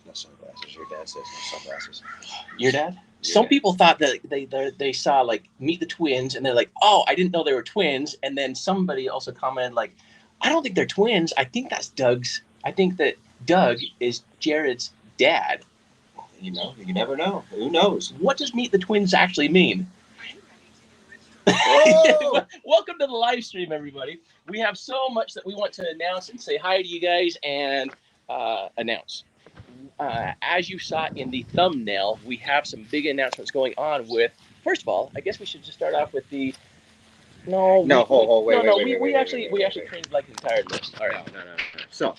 No sunglasses. Your dad says no sunglasses. Your dad? Some people thought that they saw like Meet the Twins and they're like, oh, I didn't know they were twins. And then somebody also commented like, I don't think they're twins. I think that's Doug's. I think that Doug is Jared's dad. You know, you never know. Who knows? What does Meet the Twins actually mean? Welcome to the live stream, everybody. We have so much that we want to announce and say hi to you guys and announce. As you saw in the thumbnail, we have some big announcements going on with, first of all, I guess we should just start off with the, we actually created like an entire list. All right. No. So,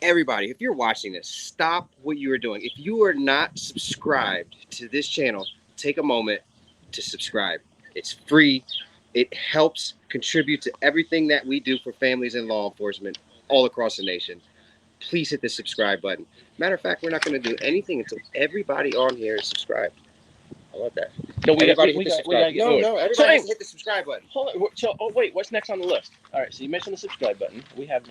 everybody, if you're watching this, stop what you are doing. If you are not subscribed to this channel, take a moment to subscribe. It's free. It helps contribute to everything that we do for families and law enforcement all across the nation. Please hit the subscribe button. Matter of fact, we're not going to do anything until everybody on here is subscribed. I love that. No, everybody hit the subscribe button. Everybody hit the subscribe button. Hold on. So, wait, what's next on the list? All right, so you mentioned the subscribe button. We have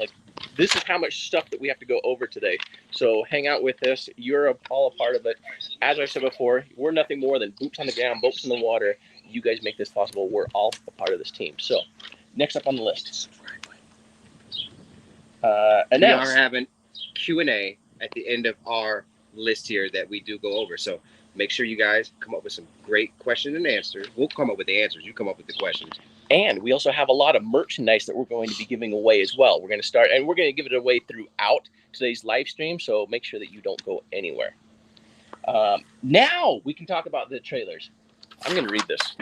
this is how much stuff that we have to go over today. So hang out with us. You're all a part of it. As I said before, we're nothing more than boots on the ground, boats in the water. You guys make this possible. We're all a part of this team. So next up on the list. We are having Q&A at the end of our list here that we do go over. So make sure you guys come up with some great questions and answers. We'll come up with the answers. You come up with the questions. And we also have a lot of merchandise that we're going to be giving away as well. We're going to start, and we're going to give it away throughout today's live stream. So make sure that you don't go anywhere. Now we can talk about the trailers. I'm going to read this.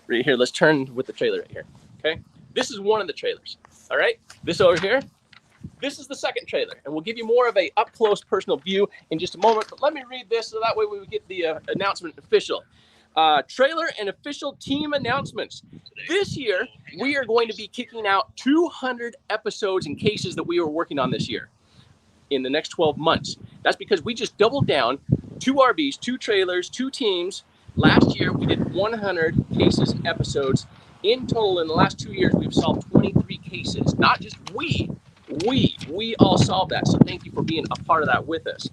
Read here. Let's turn with the trailer right here. Okay. This is one of the trailers. All right. This over here. This is the second trailer, and we'll give you more of a up-close personal view in just a moment. But let me read this so that way we get the announcement official. Trailer and official team announcements. This year, we are going to be kicking out 200 episodes and cases that we were working on this year in the next 12 months. That's because we just doubled down 2 RVs, 2 trailers, 2 teams. Last year, we did 100 cases and episodes. In total, in the last 2 years, we've solved 23 cases. Not just we all solved that. So thank you for being a part of that with us.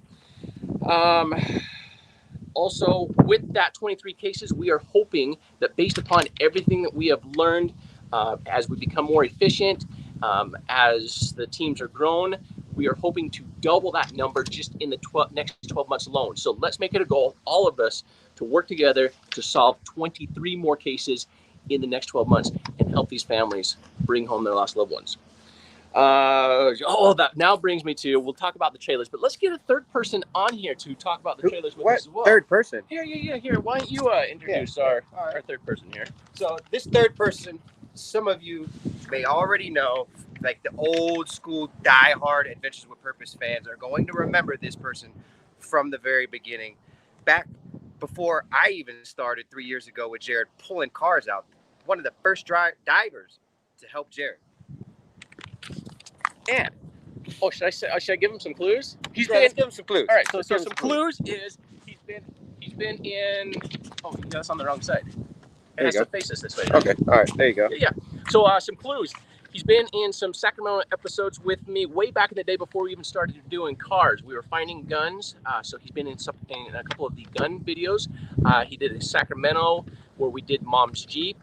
Also, with that 23 cases, we are hoping that based upon everything that we have learned, as we become more efficient, as the teams are grown, we are hoping to double that number just in the next 12 months alone. So let's make it a goal, all of us, to work together to solve 23 more cases in the next 12 months and help these families bring home their lost loved ones. That now brings me to, we'll talk about the trailers, but let's get a third person on here to talk about the trailers with us as well. Third person? Here. Why don't you introduce our third person here? So this third person, some of you may already know, like the old school die-hard Adventures with Purpose fans are going to remember this person from the very beginning. Back before I even started 3 years ago with Jared pulling cars out, one of the first divers to help Jared. And should I give him some clues? Let's give him some clues. All right, so some clues is he's been in. Oh, that's on the wrong side. It has to face us this way. Okay, all right, there you go. Yeah. So some clues. He's been in some Sacramento episodes with me way back in the day before we even started doing cars. We were finding guns, so he's been in a couple of the gun videos. He did a Sacramento where we did Mom's Jeep.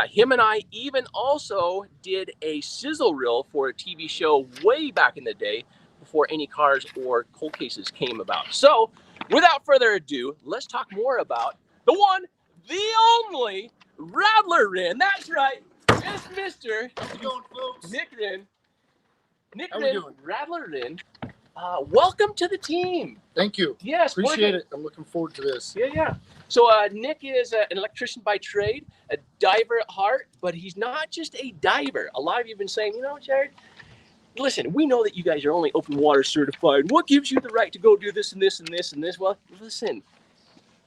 Him and I even also did a sizzle reel for a TV show way back in the day before any cars or cold cases came about. So without further ado, let's talk more about the one, the only Rattler Rin. That's right. It's Mr. Nick Rin. Rattler Rin. Welcome to the team. Thank you. Yes. Appreciate it. I'm looking forward to this. Yeah. So Nick is an electrician by trade, a diver at heart, but he's not just a diver. A lot of you have been saying, Jared, listen, we know that you guys are only open water certified. What gives you the right to go do this and this and this and this? Well, listen,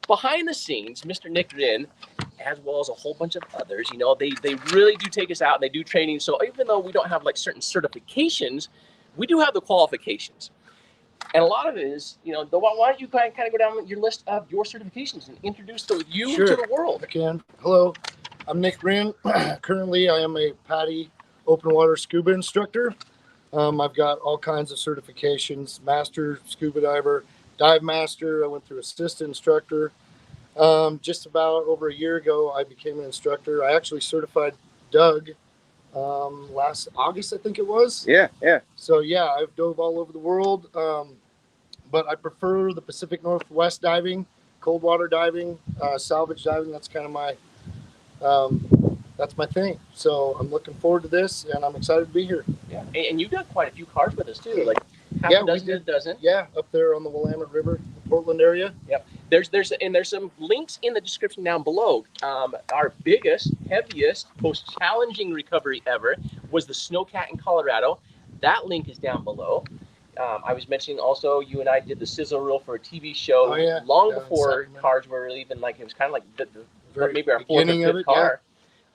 behind the scenes, Mr. Nick Rin, as well as a whole bunch of others, they really do take us out and they do training. So even though we don't have like certain certifications, we do have the qualifications. And a lot of it is, why don't you kind of go down your list of your certifications and introduce you to the world? I can. Hello, I'm Nick Rin. Currently, I am a PADI open water scuba instructor. I've got all kinds of certifications: master scuba diver, dive master. I went through assistant instructor. Just about over a year ago, I became an instructor. I actually certified Doug last August, I think it was. Yeah, yeah. So yeah, I've dove all over the world, but I prefer the Pacific Northwest diving, cold water diving, salvage diving. That's kind of my that's my thing. So I'm looking forward to this, and I'm excited to be here. Yeah, and you've done quite a few cars with us too, like half Yeah, a we dozen to a did. dozen. Yeah, up there on the Willamette River, Portland area. Yep. There's some links in the description down below. Our biggest, heaviest, most challenging recovery ever was the Snowcat in Colorado. That link is down below. I was mentioning also you and I did the sizzle reel for a TV show long before cars were even like, it was kind of like maybe our fourth or fifth car.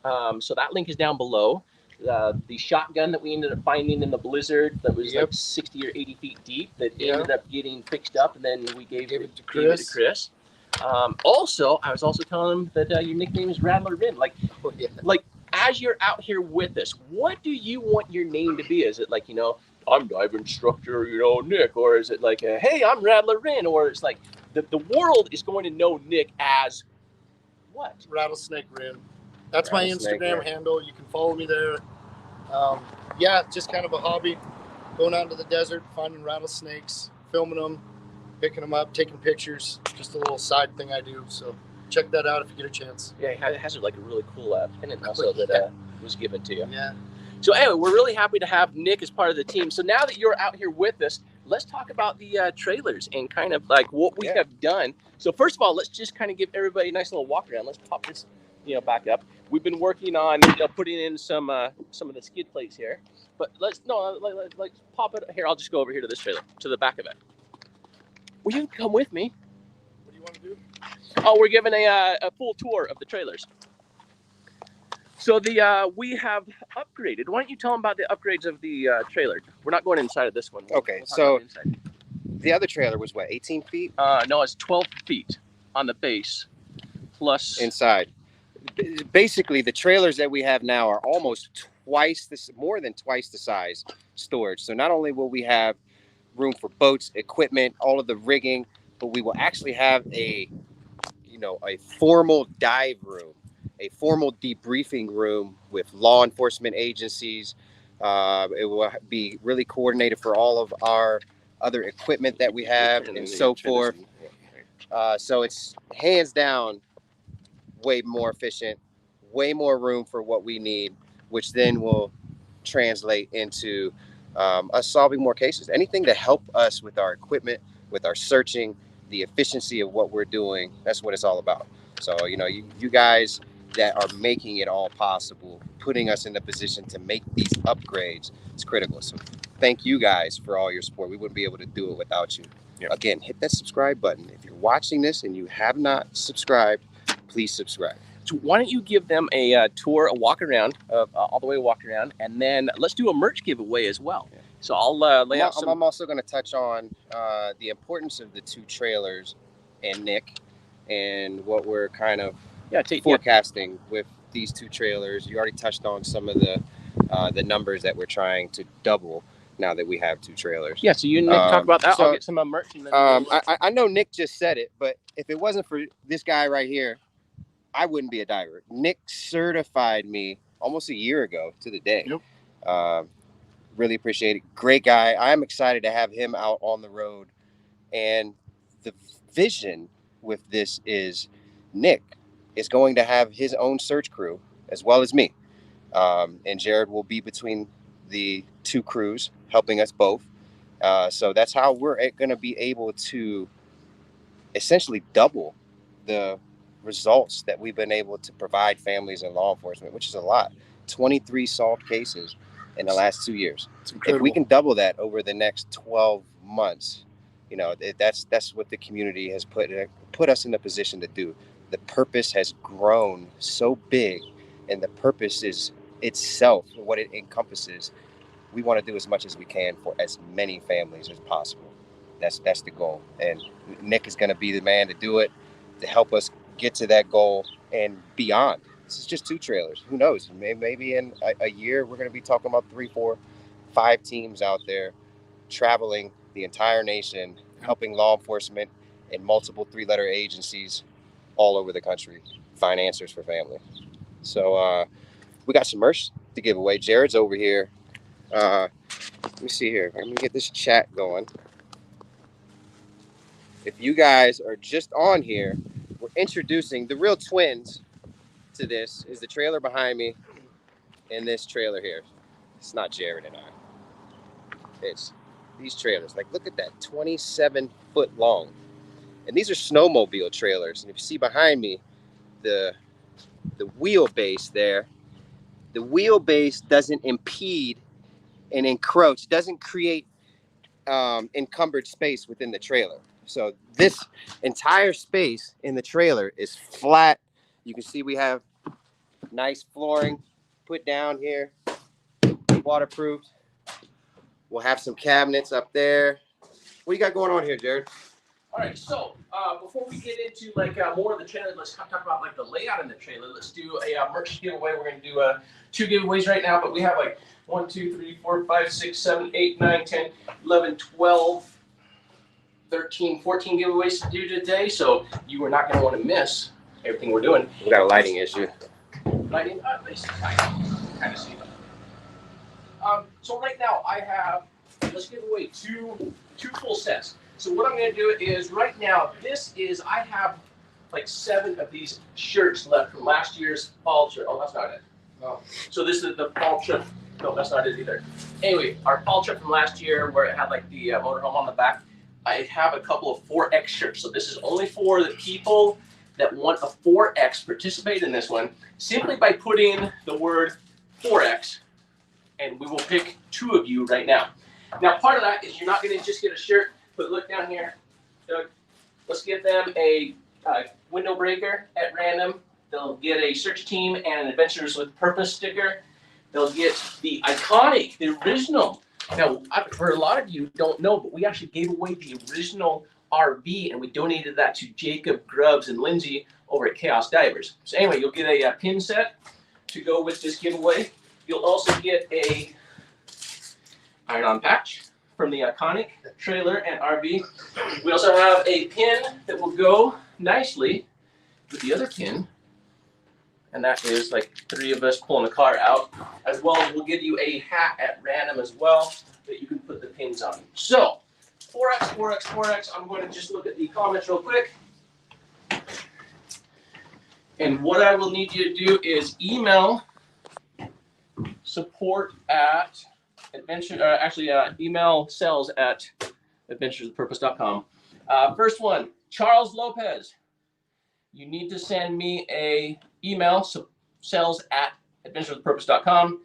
Yeah. So that link is down below. The shotgun that we ended up finding in the blizzard that was like 60 or 80 feet deep that ended up getting fixed up, and then we gave it to Chris. Also, I was also telling him that your nickname is Rattler Rin. Like as you're out here with us, what do you want your name to be? Is it like, I'm dive instructor, Nick, or is it like, hey, I'm Rattler Rin, or it's like the world is going to know Nick as what? Rattlesnake Rin. That's my Instagram handle. You can follow me there. Yeah, just kind of a hobby. Going out into the desert, finding rattlesnakes, filming them, picking them up, taking pictures. Just a little side thing I do. So check that out if you get a chance. Yeah, it has like a really cool pennant also that was given to you. Yeah. So anyway, we're really happy to have Nick as part of the team. So now that you're out here with us, let's talk about the trailers and kind of like what we have done. So first of all, let's just kind of give everybody a nice little walk around. Let's pop this, back up. We've been working on, putting in some of the skid plates here. But let's pop it here. I'll just go over here to this trailer, to the back of it. Well, you can come with me. What do you want to do? Oh, we're giving a full tour of the trailers. So we have upgraded. Why don't you tell them about the upgrades of the trailer? We're not going inside of this one. Okay, so the other trailer was what, 18 feet? No, it's 12 feet on the base, plus inside. Basically, the trailers that we have now are almost more than twice the size storage. So not only will we have room for boats, equipment, all of the rigging, but we will actually have a formal dive room, a formal debriefing room with law enforcement agencies. It will be really coordinated for all of our other equipment that we have and so forth. So it's hands down way more efficient, way more room for what we need, which then will translate into us solving more cases. Anything to help us with our equipment, with our searching, the efficiency of what we're doing. That's what it's all about. So, you guys that are making it all possible, putting us in the position to make these upgrades, is critical. So thank you guys for all your support. We wouldn't be able to do it without you. Again, hit that subscribe button. If you're watching this and you have not subscribed, please subscribe. So why don't you give them a tour, a walk around, all the way walk around, and then let's do a merch giveaway as well. So I'll lay out some. I'm also going to touch on the importance of the two trailers and Nick, and what we're kind of forecasting with these two trailers. You already touched on some of the numbers that we're trying to double now that we have two trailers. Yeah, so you and Nick talk about that. So, I'll get some merch. And then I know Nick just said it, but if it wasn't for this guy right here, I wouldn't be a diver. Nick certified me almost a year ago to the day. Yep. Really appreciate it. Great guy. I'm excited to have him out on the road. And the vision with this is Nick is going to have his own search crew as well as me. And Jared will be between the two crews helping us both. So that's how we're going to be able to essentially double the results that we've been able to provide families and law enforcement, which is a lot. 23 solved cases in the last 2 years. If we can double that over the next 12 months, that's what the community has put us in a position to do. The purpose has grown so big, and the purpose is itself, what it encompasses. We want to do as much as we can for as many families as possible. That's the goal. And Nick is going to be the man to do it, to help us get to that goal and beyond. This is just two trailers. Who knows? Maybe in a year we're going to be talking about 3, 4, 5 teams out there traveling the entire nation, helping law enforcement and multiple 3-letter agencies all over the country find answers for family. So we got some merch to give away. Jared's over here. Let me see here. I'm gonna get this chat going. If you guys are just on here, we're introducing the real twins to this. Is the trailer behind me and this trailer here. It's not Jared and I. It's these trailers. Like, look at that, 27-foot long. And these are snowmobile trailers. And if you see behind me, the wheelbase there, the wheelbase doesn't impede and encroach, doesn't create encumbered space within the trailer. So this entire space in the trailer is flat. You can see we have nice flooring put down here, waterproofed. We'll have some cabinets up there. What you got going on here, Jared? All right, so before we get into like more of the trailer, let's talk about like the layout in the trailer. Let's do a merch giveaway. We're going to do 2 giveaways right now, but we have like 1, 2, 3, 4, 5, 6, 7, 8, 9, 10, 11, 12, 13, 14 giveaways to do today. So you are not going to want to miss everything we're doing. We got a lighting issue. Lighting? Kind of see them. So right now I have, let's give away two full sets. So what I'm going to do is right now, I have like 7 of these shirts left from last year's fall shirt. Oh, that's not it. Oh. So this is the fall trip. No, that's not it either. Anyway, our fall trip from last year where it had like the motorhome on the back. I have a couple of 4X shirts. So this is only for the people that want a 4X participate in this one simply by putting the word 4X, and we will pick 2 of you right now. Now, part of that is you're not going to just get a shirt, but look down here, Doug. Let's give them a window breaker at random. They'll get a search team and an Adventures with Purpose sticker. They'll get the iconic, the original. Now, for a lot of you who don't know, but we actually gave away the original RV, and we donated that to Jacob Grubbs and Lindsay over at Chaos Divers. So anyway, you'll get a pin set to go with this giveaway. You'll also get a iron-on patch from the iconic trailer and RV. We also have a pin that will go nicely with the other pin, and that is like 3 of us pulling the car out, as well as we'll give you a hat at random as well that you can put the pins on. So 4X, 4X, 4X. I'm going to just look at the comments real quick. And what I will need you to do is email support at email sales at adventureswithpurpose.com. First one, Charles Lopez. You need to send me a email, sales at adventureswithpurpose.com,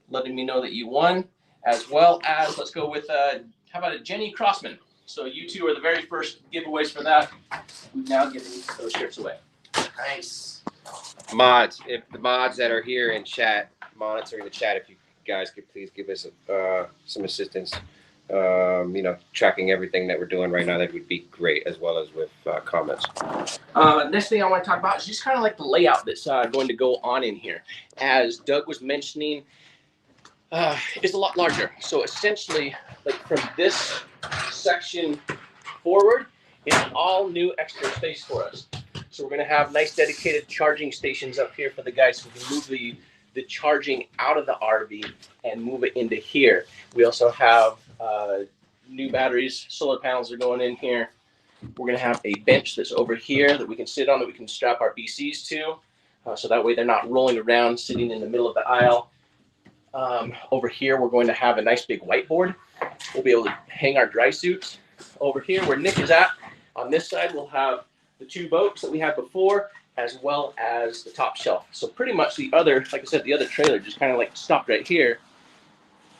letting me know that you won, as well as, let's go with, how about a Jenny Crossman? So you 2 are the very first giveaways for that. We've now given those shirts away. Nice. Mods, if the mods that are here in chat, monitoring the chat, if you guys could please give us some assistance, tracking everything that we're doing right now, that would be great, as well as with comments. Next thing I want to talk about is just kind of like the layout that's going to go on in here. As Doug was mentioning, it's a lot larger. So essentially, like from this section forward, it's all new extra space for us. So we're going to have nice dedicated charging stations up here for the guys who can move the charging out of the RV and move it into here. We also have new batteries, solar panels are going in here. We're going to have a bench that's over here that we can sit on, that we can strap our BCs to. So that way they're not rolling around sitting in the middle of the aisle. Over here, we're going to have a nice big whiteboard. We'll be able to hang our dry suits. Over here where Nick is at, on this side, we'll have the 2 boats that we had before, as well as the top shelf. So pretty much the other, like I said, the other trailer just kind of like stopped right here,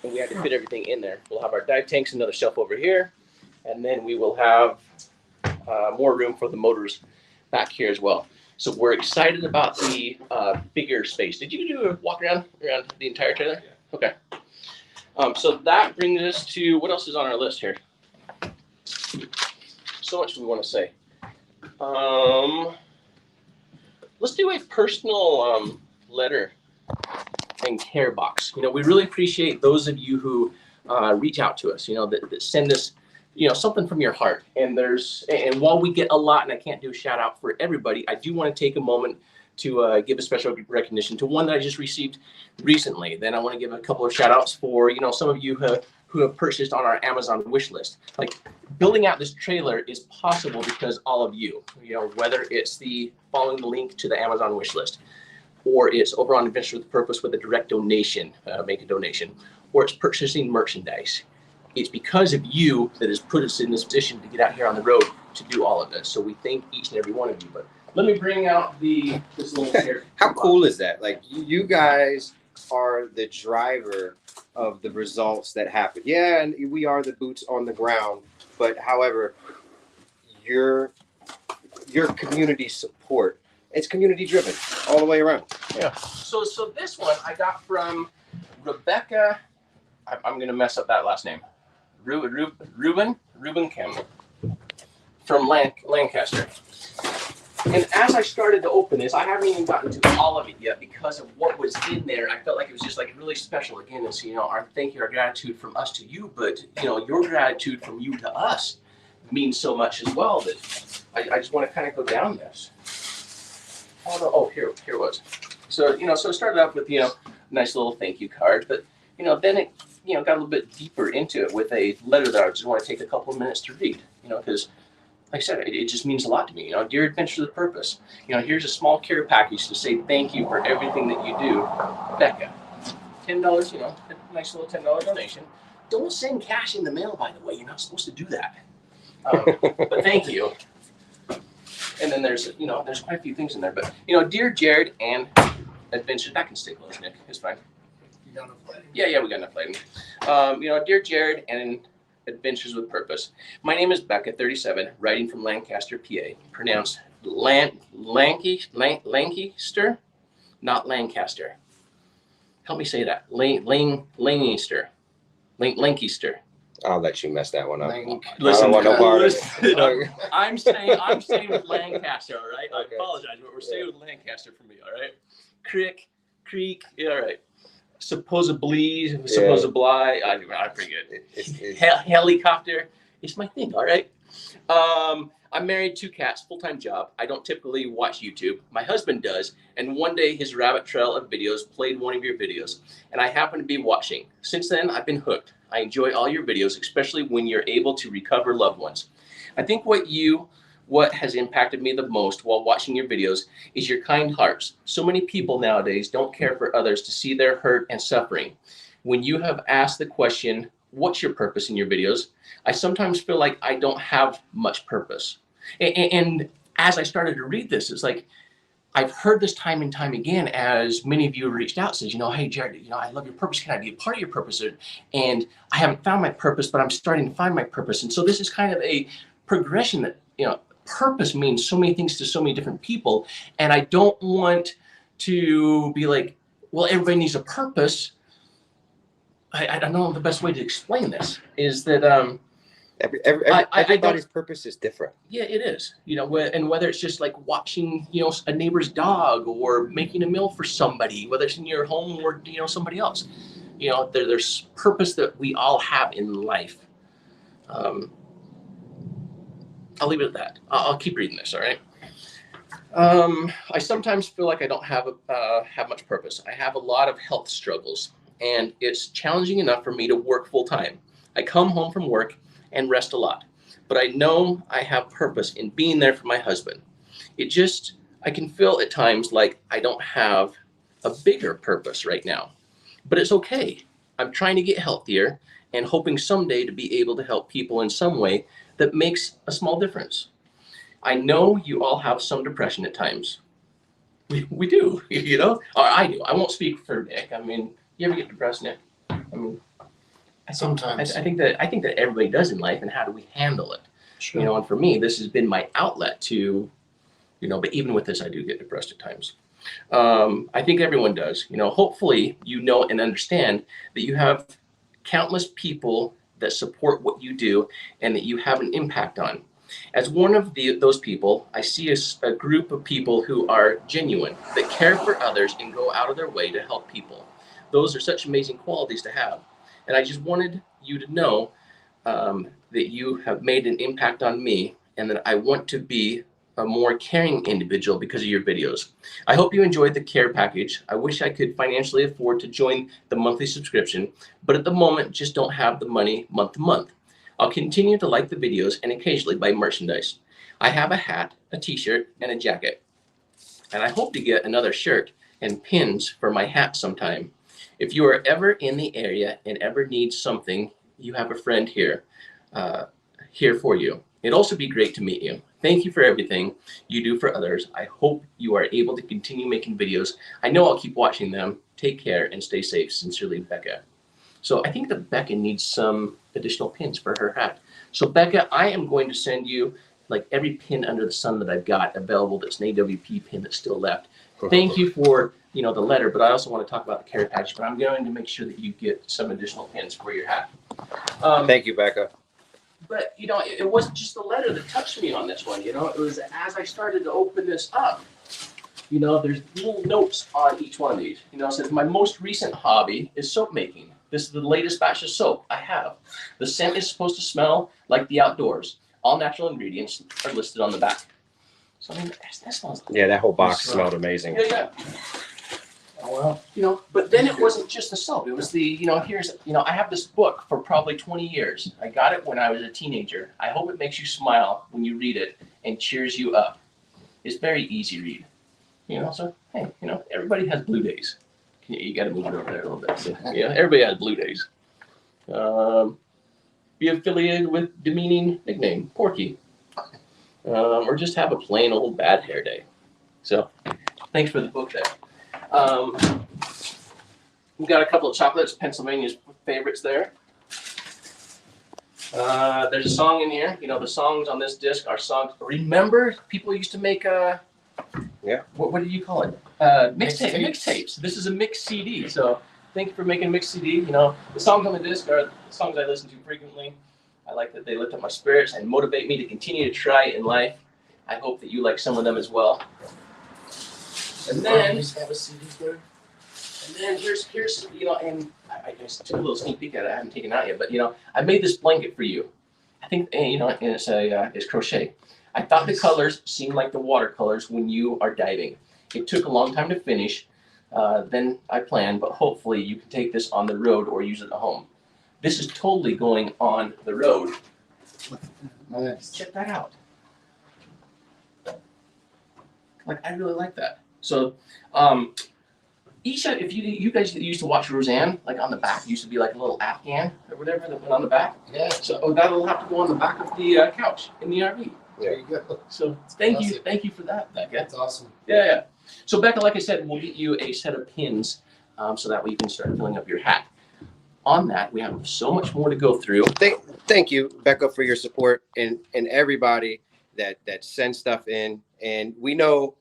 and we had to fit everything in there. We'll have our dive tanks, another shelf over here, and then we will have more room for the motors back here as well. So we're excited about the bigger space. Did you do a walk around the entire trailer? Yeah. Okay. So that brings us to, what else is on our list here? So much we want to say. Let's do a personal letter and care box. We really appreciate those of you who reach out to us, that send us, something from your heart. And while we get a lot, and I can't do a shout out for everybody, I do want to take a moment to give a special recognition to one that I just received recently. Then I want to give a couple of shout outs for, some of you who have purchased on our Amazon wish list. Like, building out this trailer is possible because all of you, whether it's following the link to the Amazon wish list, or it's over on Adventure with Purpose with a direct donation, make a donation, or it's purchasing merchandise. It's because of you that has put us in this position to get out here on the road to do all of this. So we thank each and every one of you. But let me bring out this little here. How cool is that? Like, you guys are the driver of the results that happen. Yeah, and we are the boots on the ground. But however, your community support, it's community driven all the way around. Yeah. So this one I got from Rebecca. I'm going to mess up that last name. Ruben Kim from Lancaster. And as I started to open this, I haven't even gotten to all of it yet because of what was in there. I felt like it was just like really special. Again, it's, our thank you, our gratitude from us to you, but your gratitude from you to us means so much as well that I just want to kind of go down this. Oh, here it was. So, so it started off with, nice little thank you card, but, then it, got a little bit deeper into it with a letter that I just want to take a couple of minutes to read, because like I said, it just means a lot to me. Dear Adventure with Purpose, here's a small care package to say thank you for everything that you do. Becca, $10, a nice little $10 donation. Don't send cash in the mail, by the way. You're not supposed to do that. But thank you. And then there's quite a few things in there. But, dear Jared and Adventure, that can stay close, Nick. It's fine. You got enough lighting? Yeah, we got enough lighting. Dear Jared and Adventures with Purpose. My name is Becca, 37, writing from Lancaster, PA. Pronounced Lancaster, not Lancaster. Help me say that. Lancaster. Lancaster. I'll let you mess that one up. Listen, I don't want no part of it. I'm staying with Lancaster, all right? Okay. I apologize, but we're staying with Lancaster for me, all right? Creek, yeah, all right. Supposedly, I forget. Helicopter, it's my thing, all right? I'm married, 2 cats, full-time job. I don't typically watch YouTube. My husband does, and one day his rabbit trail of videos played one of your videos, and I happened to be watching. Since then, I've been hooked. I enjoy all your videos, especially when you're able to recover loved ones. I think what has impacted me the most while watching your videos is your kind hearts. So many people nowadays don't care for others to see their hurt and suffering. When you have asked the question, what's your purpose in your videos? I sometimes feel like I don't have much purpose. And as I started to read this, it's like, I've heard this time and time again as many of you have reached out, says, hey, Jared, I love your purpose. Can I be a part of your purpose? And I haven't found my purpose, but I'm starting to find my purpose. And so this is kind of a progression that, purpose means so many things to so many different people. And I don't want to be like, well, everybody needs a purpose. I don't know the best way to explain this is that everybody's purpose is different. Yeah, it is. And whether it's just like watching, a neighbor's dog or making a meal for somebody, whether it's in your home or, somebody else, there's purpose that we all have in life. I'll leave it at that. I'll keep reading this. All right. I sometimes feel like I don't have much purpose. I have a lot of health struggles, and it's challenging enough for me to work full time. I come home from work and rest a lot, but I know I have purpose in being there for my husband. I can feel at times like I don't have a bigger purpose right now, but it's okay. I'm trying to get healthier and hoping someday to be able to help people in some way that makes a small difference. I know you all have some depression at times. We do, or I do. I won't speak for Nick. I mean, you ever get depressed, Nick? Sometimes. I think that everybody does in life, and how do we handle it? Sure. And for me, this has been my outlet to, but even with this, I do get depressed at times. I think everyone does. Hopefully you know and understand that you have countless people that support what you do and that you have an impact on. As one of those people, I see a group of people who are genuine, that care for others and go out of their way to help people. Those are such amazing qualities to have. And I just wanted you to know that you have made an impact on me, and that I want to be a more caring individual because of your videos. I hope you enjoyed the care package. I wish I could financially afford to join the monthly subscription, but at the moment just don't have the money month to month. I'll continue to like the videos and occasionally buy merchandise. I have a hat, a t-shirt, and a jacket. And I hope to get another shirt and pins for my hat sometime. If you are ever in the area and ever need something, you have a friend here for you. It'd also be great to meet you. Thank you for everything you do for others. I hope you are able to continue making videos. I know I'll keep watching them. Take care and stay safe. Sincerely, Becca. So I think that Becca needs some additional pins for her hat. So Becca, I am going to send you like every pin under the sun that I've got available. That's an AWP pin that's still left. Thank you for the letter, but I also want to talk about the care package. But I'm going to make sure that you get some additional pins for your hat. Thank you, Becca. But it wasn't just the letter that touched me on this one. It was as I started to open this up. There's little notes on each one of these. It says my most recent hobby is soap making. This is the latest batch of soap I have. The scent is supposed to smell like the outdoors. All natural ingredients are listed on the back. So that smells. Yeah, that whole box smelled amazing. Yeah. Oh well. But then it wasn't just the soap. It was I have this book for probably 20 years. I got it when I was a teenager. I hope it makes you smile when you read it and cheers you up. It's very easy read. So hey, everybody has blue days. You got to move it over there a little bit. So, everybody has blue days. Be affiliated with demeaning nickname, Porky. Or just have a plain old bad hair day. So thanks for the book there. We've got a couple of chocolates, Pennsylvania's favorites there. There's a song in here. The songs on this disc are songs. Remember, people used to make what did you call it? Mixtapes. This is a mixed CD. So thank you for making a mixed CD. The songs on the disc are the songs I listen to frequently. I like that they lift up my spirits and motivate me to continue to try in life. I hope that you like some of them as well. And then have a CD there. And then here's and I just took a little sneak peek at it. I haven't taken it out yet, but I made this blanket for you. I think and it's crochet. I thought the colors seemed like the watercolors when you are diving. It took a long time to finish than I planned, but hopefully you can take this on the road or use it at home. This is totally going on the road. Nice. Check that out. I really like that. So, if you guys used to watch Roseanne, on the back used to be like a little Afghan or whatever that went on the back. Yeah. So that'll have to go on the back of the couch in the RV. There you go. So thank you for that, Becca. That's awesome. Yeah. So Becca, like I said, we'll get you a set of pins, so that way you can start filling up your hat. On that, we have so much more to go through. Thank you, Becca, for your support and everybody that sends stuff in. And we know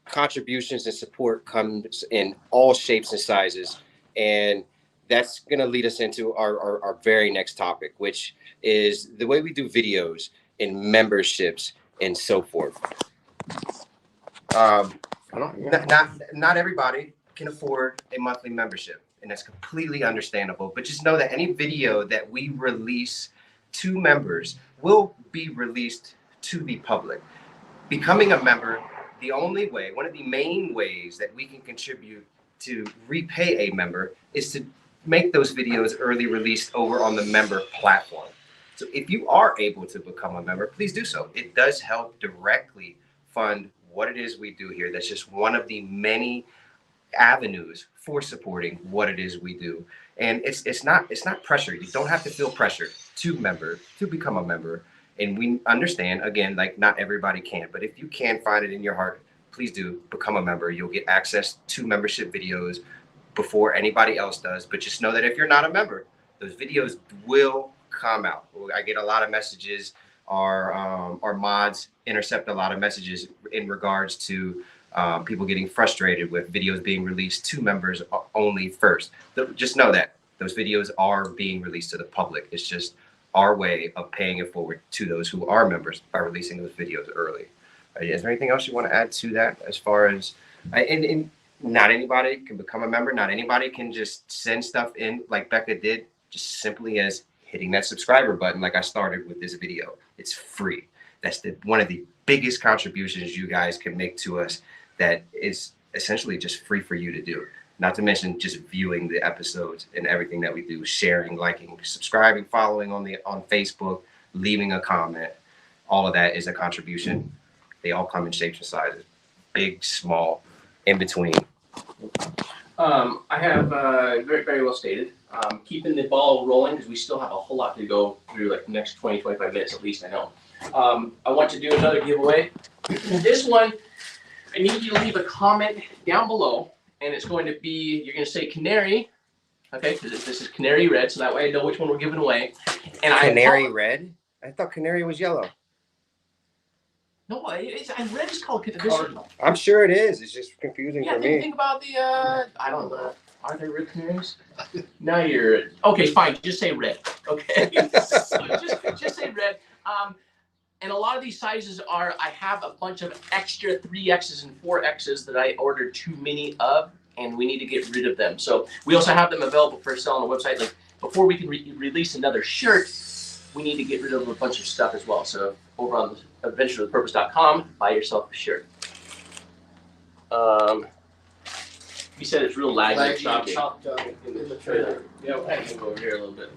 contributions and support comes in all shapes and sizes. And that's going to lead us into our very next topic, which is the way we do videos and memberships and so forth. Not everybody can afford a monthly membership, and that's completely understandable. But just know that any video that we release to members will be released to the public. Becoming a member, one of the main ways that we can contribute to repay a member is to make those videos early released over on the member platform. So if you are able to become a member, please do so. It does help directly fund what it is we do here. That's just one of the many avenues for supporting what it is we do. And it's not pressure. You don't have to feel pressured to become a member. And we understand, again, not everybody can, but if you can find it in your heart, please do become a member. You'll get access to membership videos before anybody else does. But just know that if you're not a member, those videos will come out. I get a lot of messages. Our mods intercept a lot of messages in regards to people getting frustrated with videos being released to members only first. Just know that those videos are being released to the public. It's just our way of paying it forward to those who are members by releasing those videos early. Is there anything else you want to add to that as far as, and not anybody can become a member. Not anybody can just send stuff in like Becca did just simply as hitting that subscriber button like I started with this video. It's free. That's one of the biggest contributions you guys can make to us that is essentially just free for you to do. Not to mention just viewing the episodes and everything that we do, sharing, liking, subscribing, following on Facebook, leaving a comment. All of that is a contribution. They all come in shapes and sizes, big, small, in between. I have very, very well stated. Keeping the ball rolling because we still have a whole lot to go through, like the next 20, 25 minutes at least, I know. I want to do another giveaway. This one, I need you to leave a comment down below, and it's going to be, you're going to say canary, okay, because this is canary red, so that way I know which one we're giving away. And Canary red? I thought canary was yellow. No, red is called Cardinal. I'm sure it is. It's just confusing for me. Think about the, I don't know. Are there red canaries? Now you're, okay, fine. Just say red, okay? just say red. And a lot of these sizes are, I have a bunch of extra 3Xs and 4Xs that I ordered too many of, and we need to get rid of them. So we also have them available for sale on the website. Like before we can release another shirt, we need to get rid of a bunch of stuff as well. So over on adventurewithpurpose.com, buy yourself a shirt. You said it's real laggy and chopped up in the trailer. Yeah, we'll have to go over here a little bit.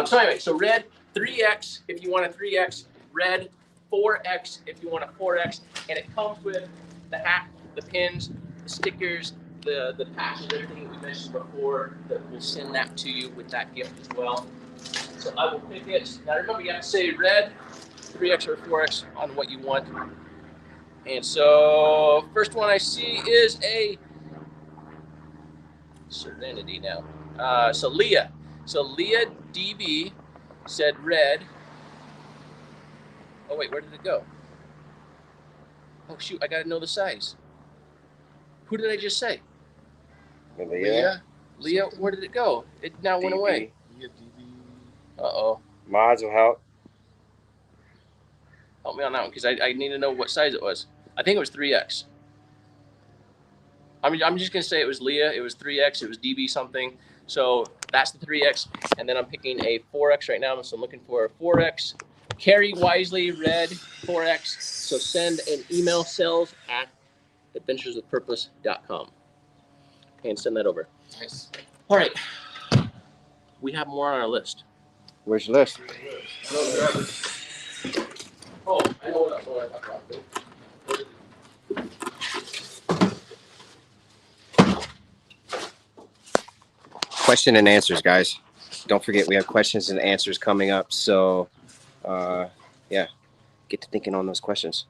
So anyway, so red 3X if you want a 3X, red 4X if you want a 4X, and it comes with the hat, the pins, the stickers, the patches, everything that we mentioned before. That we'll send that to you with that gift as well. So I will pick it. Now remember, you have to say red, 3X or 4X on what you want. And so first one I see is a Serenity now. So Leah DB said red. Oh wait, where did it go? Oh shoot, I gotta know the size. Who did I just say? Leah, where did it go? It now went away. Uh-oh. Mods will help. Help me on that one, because I need to know what size it was. I think it was 3X. I'm just gonna say it was Leah. It was 3X. It was DB something. So that's the 3X, and then I'm picking a 4X right now. So I'm looking for a 4X. Carry wisely, red 4X. So send an email, sales@adventureswithpurpose.com, and send that over. Nice. All right. We have more on our list. Where's your list? Oh, I know what I'm talking about. Question and answers, guys. Don't forget, we have questions and answers coming up. So, yeah, get to thinking on those questions.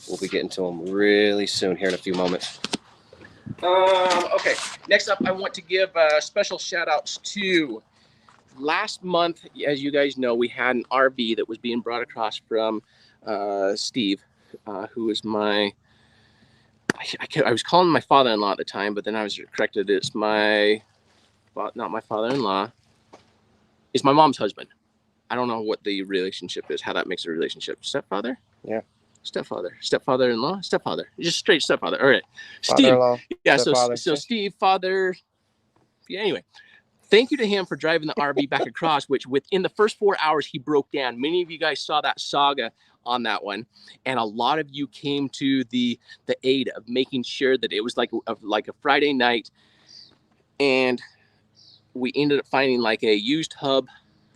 We'll be getting to them really soon here in a few moments. Okay, next up, I want to give special shout outs to last month. As you guys know, we had an RV that was being brought across from Steve, who is my, I was calling my father-in-law at the time, but then I was corrected. It's my, not my father-in-law, it's my mom's husband. I don't know what the relationship is, how that makes a relationship. Stepfather? Yeah. Stepfather-in-law, stepfather, just straight stepfather. All right, Steve. Yeah, so Steve, father. Yeah. Anyway, thank you to him for driving the RV back across. Which within the first 4 hours he broke down. Many of you guys saw that saga on that one, and a lot of you came to the aid of making sure that it was like a Friday night, and we ended up finding like a used hub,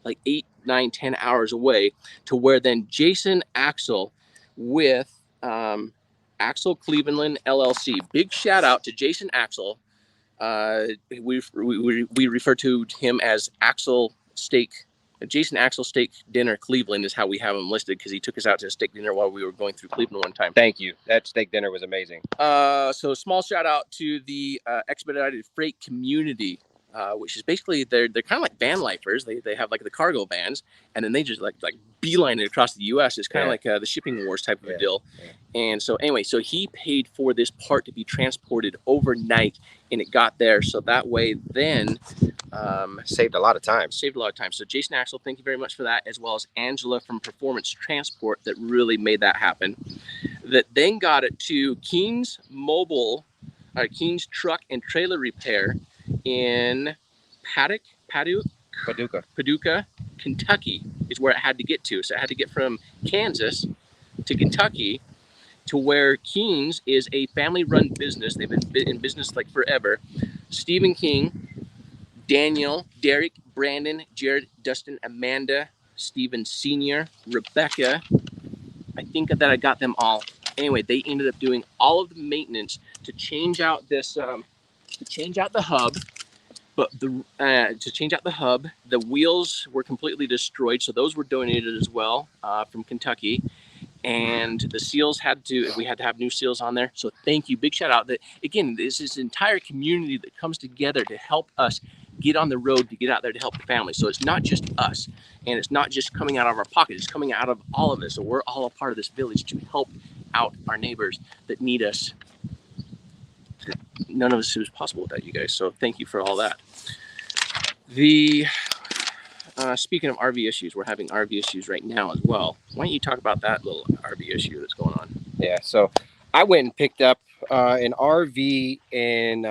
like 8, 9, 10 hours away, to where then Jason Axel with Axel Cleveland LLC. Big shout out to Jason Axel. We refer to him as Axel Steak. Jason Axel Steak Dinner Cleveland is how we have him listed, because he took us out to a steak dinner while we were going through Cleveland one time. Thank you. That steak dinner was amazing. So small shout out to the expedited freight community. Which is basically they're kind of like van lifers. They have like the cargo vans, and then they just like beeline it across the U.S. It's kind of like the shipping wars type of a deal. Yeah. And so anyway, so he paid for this part to be transported overnight, and it got there. So that way, then saved a lot of time. So Jason Axel, thank you very much for that, as well as Angela from Performance Transport that really made that happen. That then got it to Keen's Truck and Trailer Repair in Paddock, Paducah, Kentucky is where it had to get to. So it had to get from Kansas to Kentucky, to where Keen's is a family-run business. They've been in business like forever. Stephen King, Daniel, Derek, Brandon, Jared, Dustin, Amanda, Stephen Sr., Rebecca. I think that I got them all. Anyway, they ended up doing all of the maintenance to change out this, to change out the hub. But to change out the hub, the wheels were completely destroyed, so those were donated as well from Kentucky. And the seals we had to have new seals on there. So thank you, big shout out. That again, this is an entire community that comes together to help us get on the road, to get out there to help the family. So it's not just us, and it's not just coming out of our pocket, it's coming out of all of us. So we're all a part of this village to help out our neighbors that need us. None of this was possible without you guys, so thank you for all that. Speaking of RV issues, we're having RV issues right now as well. Why don't you talk about that little RV issue that's going on? Yeah, so I went and picked up an RV in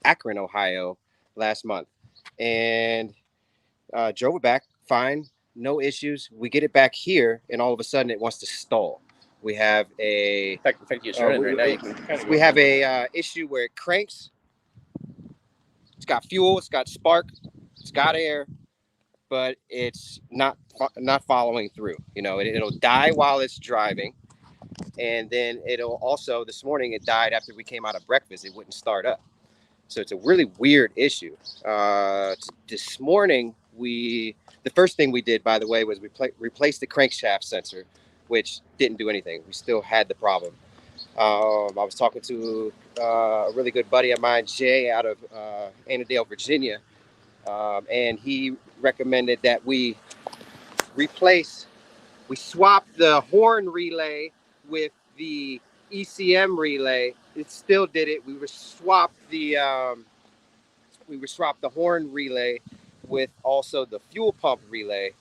Akron, Ohio last month, and drove it back fine, no issues. We get it back here, and all of a sudden it wants to stall. We have a In fact, you right now. You can kind of we have a issue where it cranks. It's got fuel, it's got spark, it's got air, but it's not following through. You know, it'll die while it's driving, and then it'll also, this morning it died after we came out of breakfast. It wouldn't start up, so it's a really weird issue. This morning the first thing we did, by the way, was we replaced the crankshaft sensor, which didn't do anything. We still had the problem. I was talking to a really good buddy of mine, Jay, out of Annandale, Virginia, and he recommended that we swap the horn relay with the ECM relay. It still did it. We swapped the horn relay with also the fuel pump relay,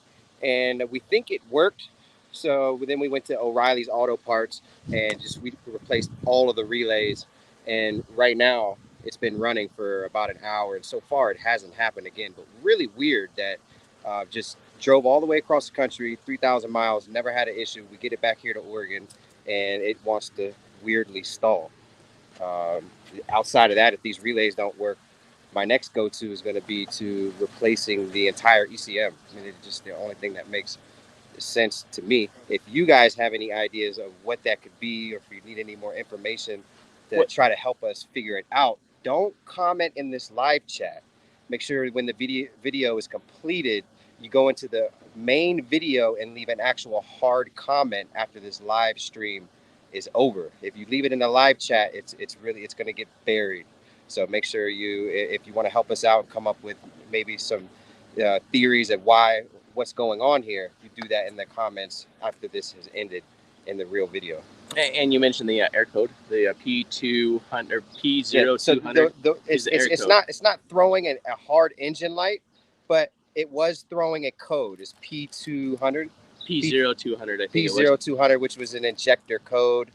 and we think it worked. So then we went to O'Reilly's Auto Parts and we replaced all of the relays, and right now it's been running for about an hour, and so far it hasn't happened again. But really weird that just drove all the way across the country, 3,000 miles, never had an issue. We get it back here to Oregon, and it wants to weirdly stall. Outside of that, if these relays don't work, my next go-to is going to be to replacing the entire ECM. I mean, it's just the only thing that makes sense to me. If you guys have any ideas of what that could be, or if you need any more information to try to help us figure it out, don't comment in this live chat. Make sure when the video is completed, you go into the main video and leave an actual hard comment after this live stream is over. If you leave it in the live chat, it's going to get buried. So make sure if you want to help us out, come up with maybe some theories of what's going on here, you do that in the comments after this has ended in the real video. And you mentioned the air code, the P200 or P0200. Yeah, so it's not throwing a hard engine light, but it was throwing a code. It's P200. P0200, I think P0200, which was an injector code.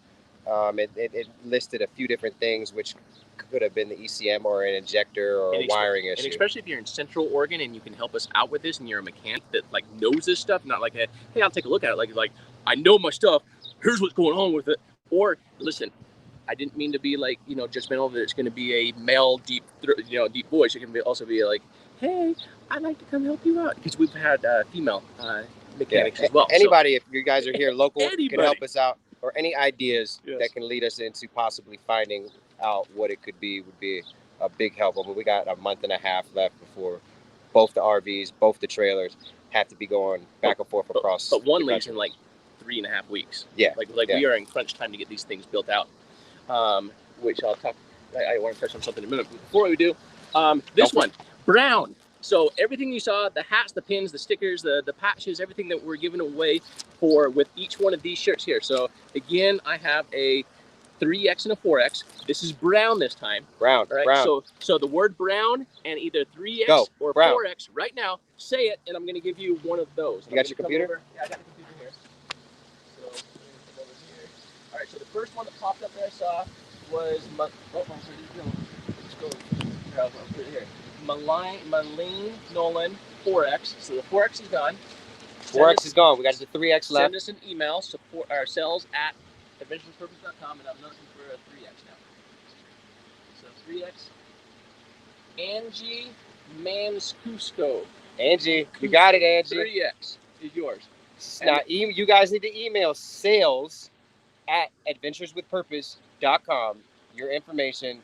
It listed a few different things, which could have been the ECM or an injector or a wiring issue. And especially if you're in Central Oregon and you can help us out with this, and you're a mechanic that like knows this stuff, not like hey, I'll take a look at it. Like I know my stuff. Here's what's going on with it. Or listen, I didn't mean to be like judgmental that it's going to be a male deep voice. It can also be like, hey, I'd like to come help you out, because we've had female mechanics as well. Anybody, if you guys are here local, can help us out, or any ideas that can lead us into possibly finding out what it could be, would be a big help. I mean, we got a month and a half left before both the RVs, both the trailers have to be going back and forth across. But one leaves in like 3.5 weeks. Yeah. We are in crunch time to get these things built out. Which I'll talk. I want to touch on something in a minute. Before we do, this one, brown. So everything you saw, the hats, the pins, the stickers, the patches, everything that we're giving away with each one of these shirts here. So again, I have a 3X and a 4X. This is brown this time. Brown, right? Brown. So the word brown and either 3X or brown. 4X right now, say it, and I'm going to give you one of those. You got your computer? Yeah, I got the computer here. So I'm going to come over here. All right, so the first one that popped up that I saw was let's go. Here, I'll put it here. Malene Nolan 4X. So the 4X is gone. 4X is gone. We got the 3X left. Send us an email, support ourselves at adventurewithpurpose.com, and I'm looking for a 3X now. So 3X. Angie Manscusco. Angie, you got it, Angie. 3X is yours. Now, you guys need to email sales@adventureswithpurpose.com your information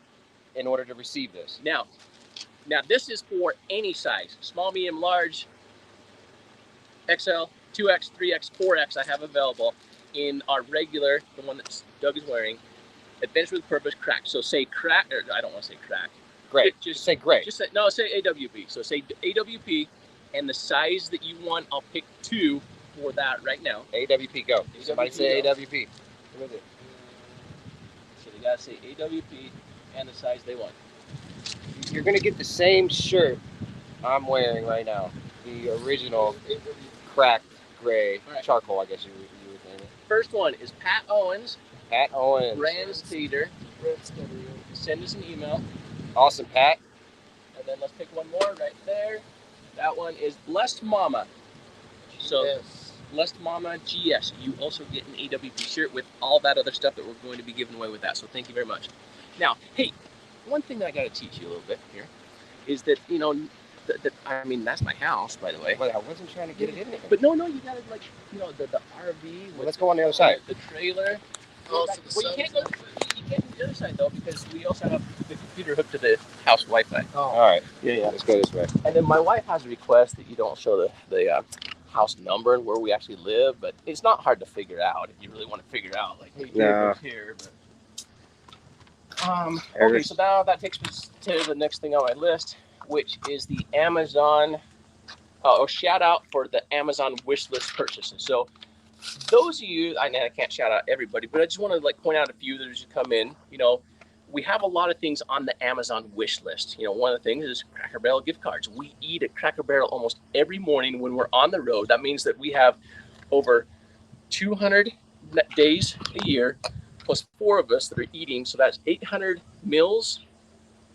in order to receive this. Now this is for any size, small, medium, large, XL, 2X, 3X, 4X I have available in our regular, the one that Doug is wearing, Adventure with Purpose crack. So say crack, or I don't want to say crack. Great. Just say great. Just say AWP. So say AWP, and the size that you want, I'll pick 2 for that right now. AWP, go. Somebody say AWP. Who is it? So they gotta say AWP and the size they want. You're gonna get the same shirt I'm wearing right now. The original cracked gray charcoal, I guess you would name it. First one is Pat Owens. Pat Owens. Rand's Theater. Send us an email. Awesome, Pat. And then let's pick one more right there. That one is Blessed Mama. So Blessed Mama GS. You also get an AWP shirt with all that other stuff that we're going to be giving away with that. So thank you very much. Now, hey, one thing that I got to teach you a little bit here is that, you know, I mean, that's my house, by the way. But I wasn't trying to get it in there. But no, you got to, like, you know, the RV. Well, let's go on the other side. The trailer. Well, you can't go to the other side, though, because we also have the computer hooked to the house Wi-Fi. Oh. All right. Yeah. Let's go this way. And then my wife has a request that you don't show the house number and where we actually live, but it's not hard to figure out if you really want to figure out, like, hey, here, but... Okay, so now that takes me to the next thing on my list, which is the Amazon. Shout out for the Amazon wish list purchases. So those of you, I can't shout out everybody, but I just want to like point out a few that just come in. You know, we have a lot of things on the Amazon wish list. You know, one of the things is Cracker Barrel gift cards. We eat at Cracker Barrel almost every morning when we're on the road. That means that we have over 200 days a year, plus 4 of us that are eating. So that's 800 meals.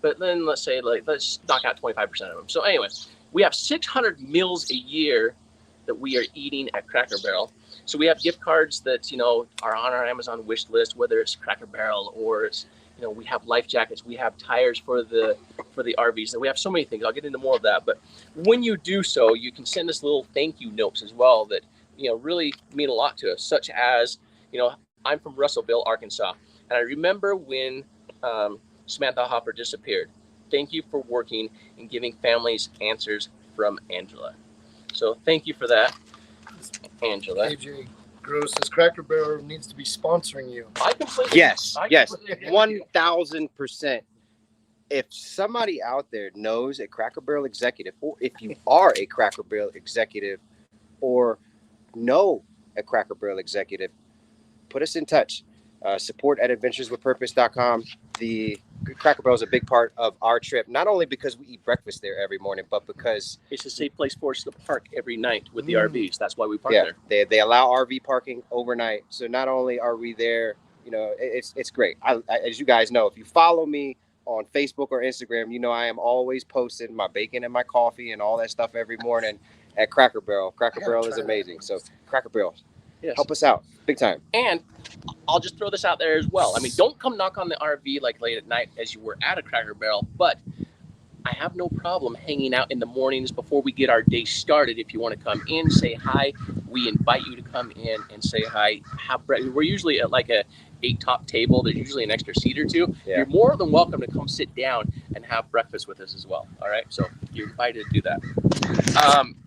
But then let's knock out 25% of them. So anyway, we have 600 meals a year that we are eating at Cracker Barrel. So we have gift cards that, you know, are on our Amazon wish list, whether it's Cracker Barrel or it's, you know, we have life jackets, we have tires for the RVs, and we have so many things. I'll get into more of that. But when you do so, you can send us little thank you notes as well that, you know, really mean a lot to us, such as, you know, I'm from Russellville, Arkansas, and I remember when Samantha Hopper disappeared. Thank you for working and giving families answers from Angela. So thank you for that, Angela. AJ Gross says Cracker Barrel needs to be sponsoring you. I completely. Yes, 1000%. If somebody out there knows a Cracker Barrel executive, or if you are a Cracker Barrel executive, or know a Cracker Barrel executive, put us in touch. Support at adventureswithpurpose.com. The Cracker Barrel is a big part of our trip, not only because we eat breakfast there every morning, but because it's a safe place for us to park every night with the RVs. That's why we park there. They allow RV parking overnight. So not only are we there, you know, it's great. I, as you guys know, if you follow me on Facebook or Instagram, you know I am always posting my bacon and my coffee and all that stuff every morning at Cracker Barrel. Cracker Barrel is amazing. So Cracker Barrel, help us out big time. And I'll just throw this out there as well. I mean, don't come knock on the RV like late at night as you were at a Cracker Barrel, but I have no problem hanging out in the mornings before we get our day started. If you want to come in, say hi. We invite you to come in and say hi. We're usually at like a 8-top table. There's usually an extra seat or two. Yeah. You're more than welcome to come sit down and have breakfast with us as well. All right. So you're invited to do that.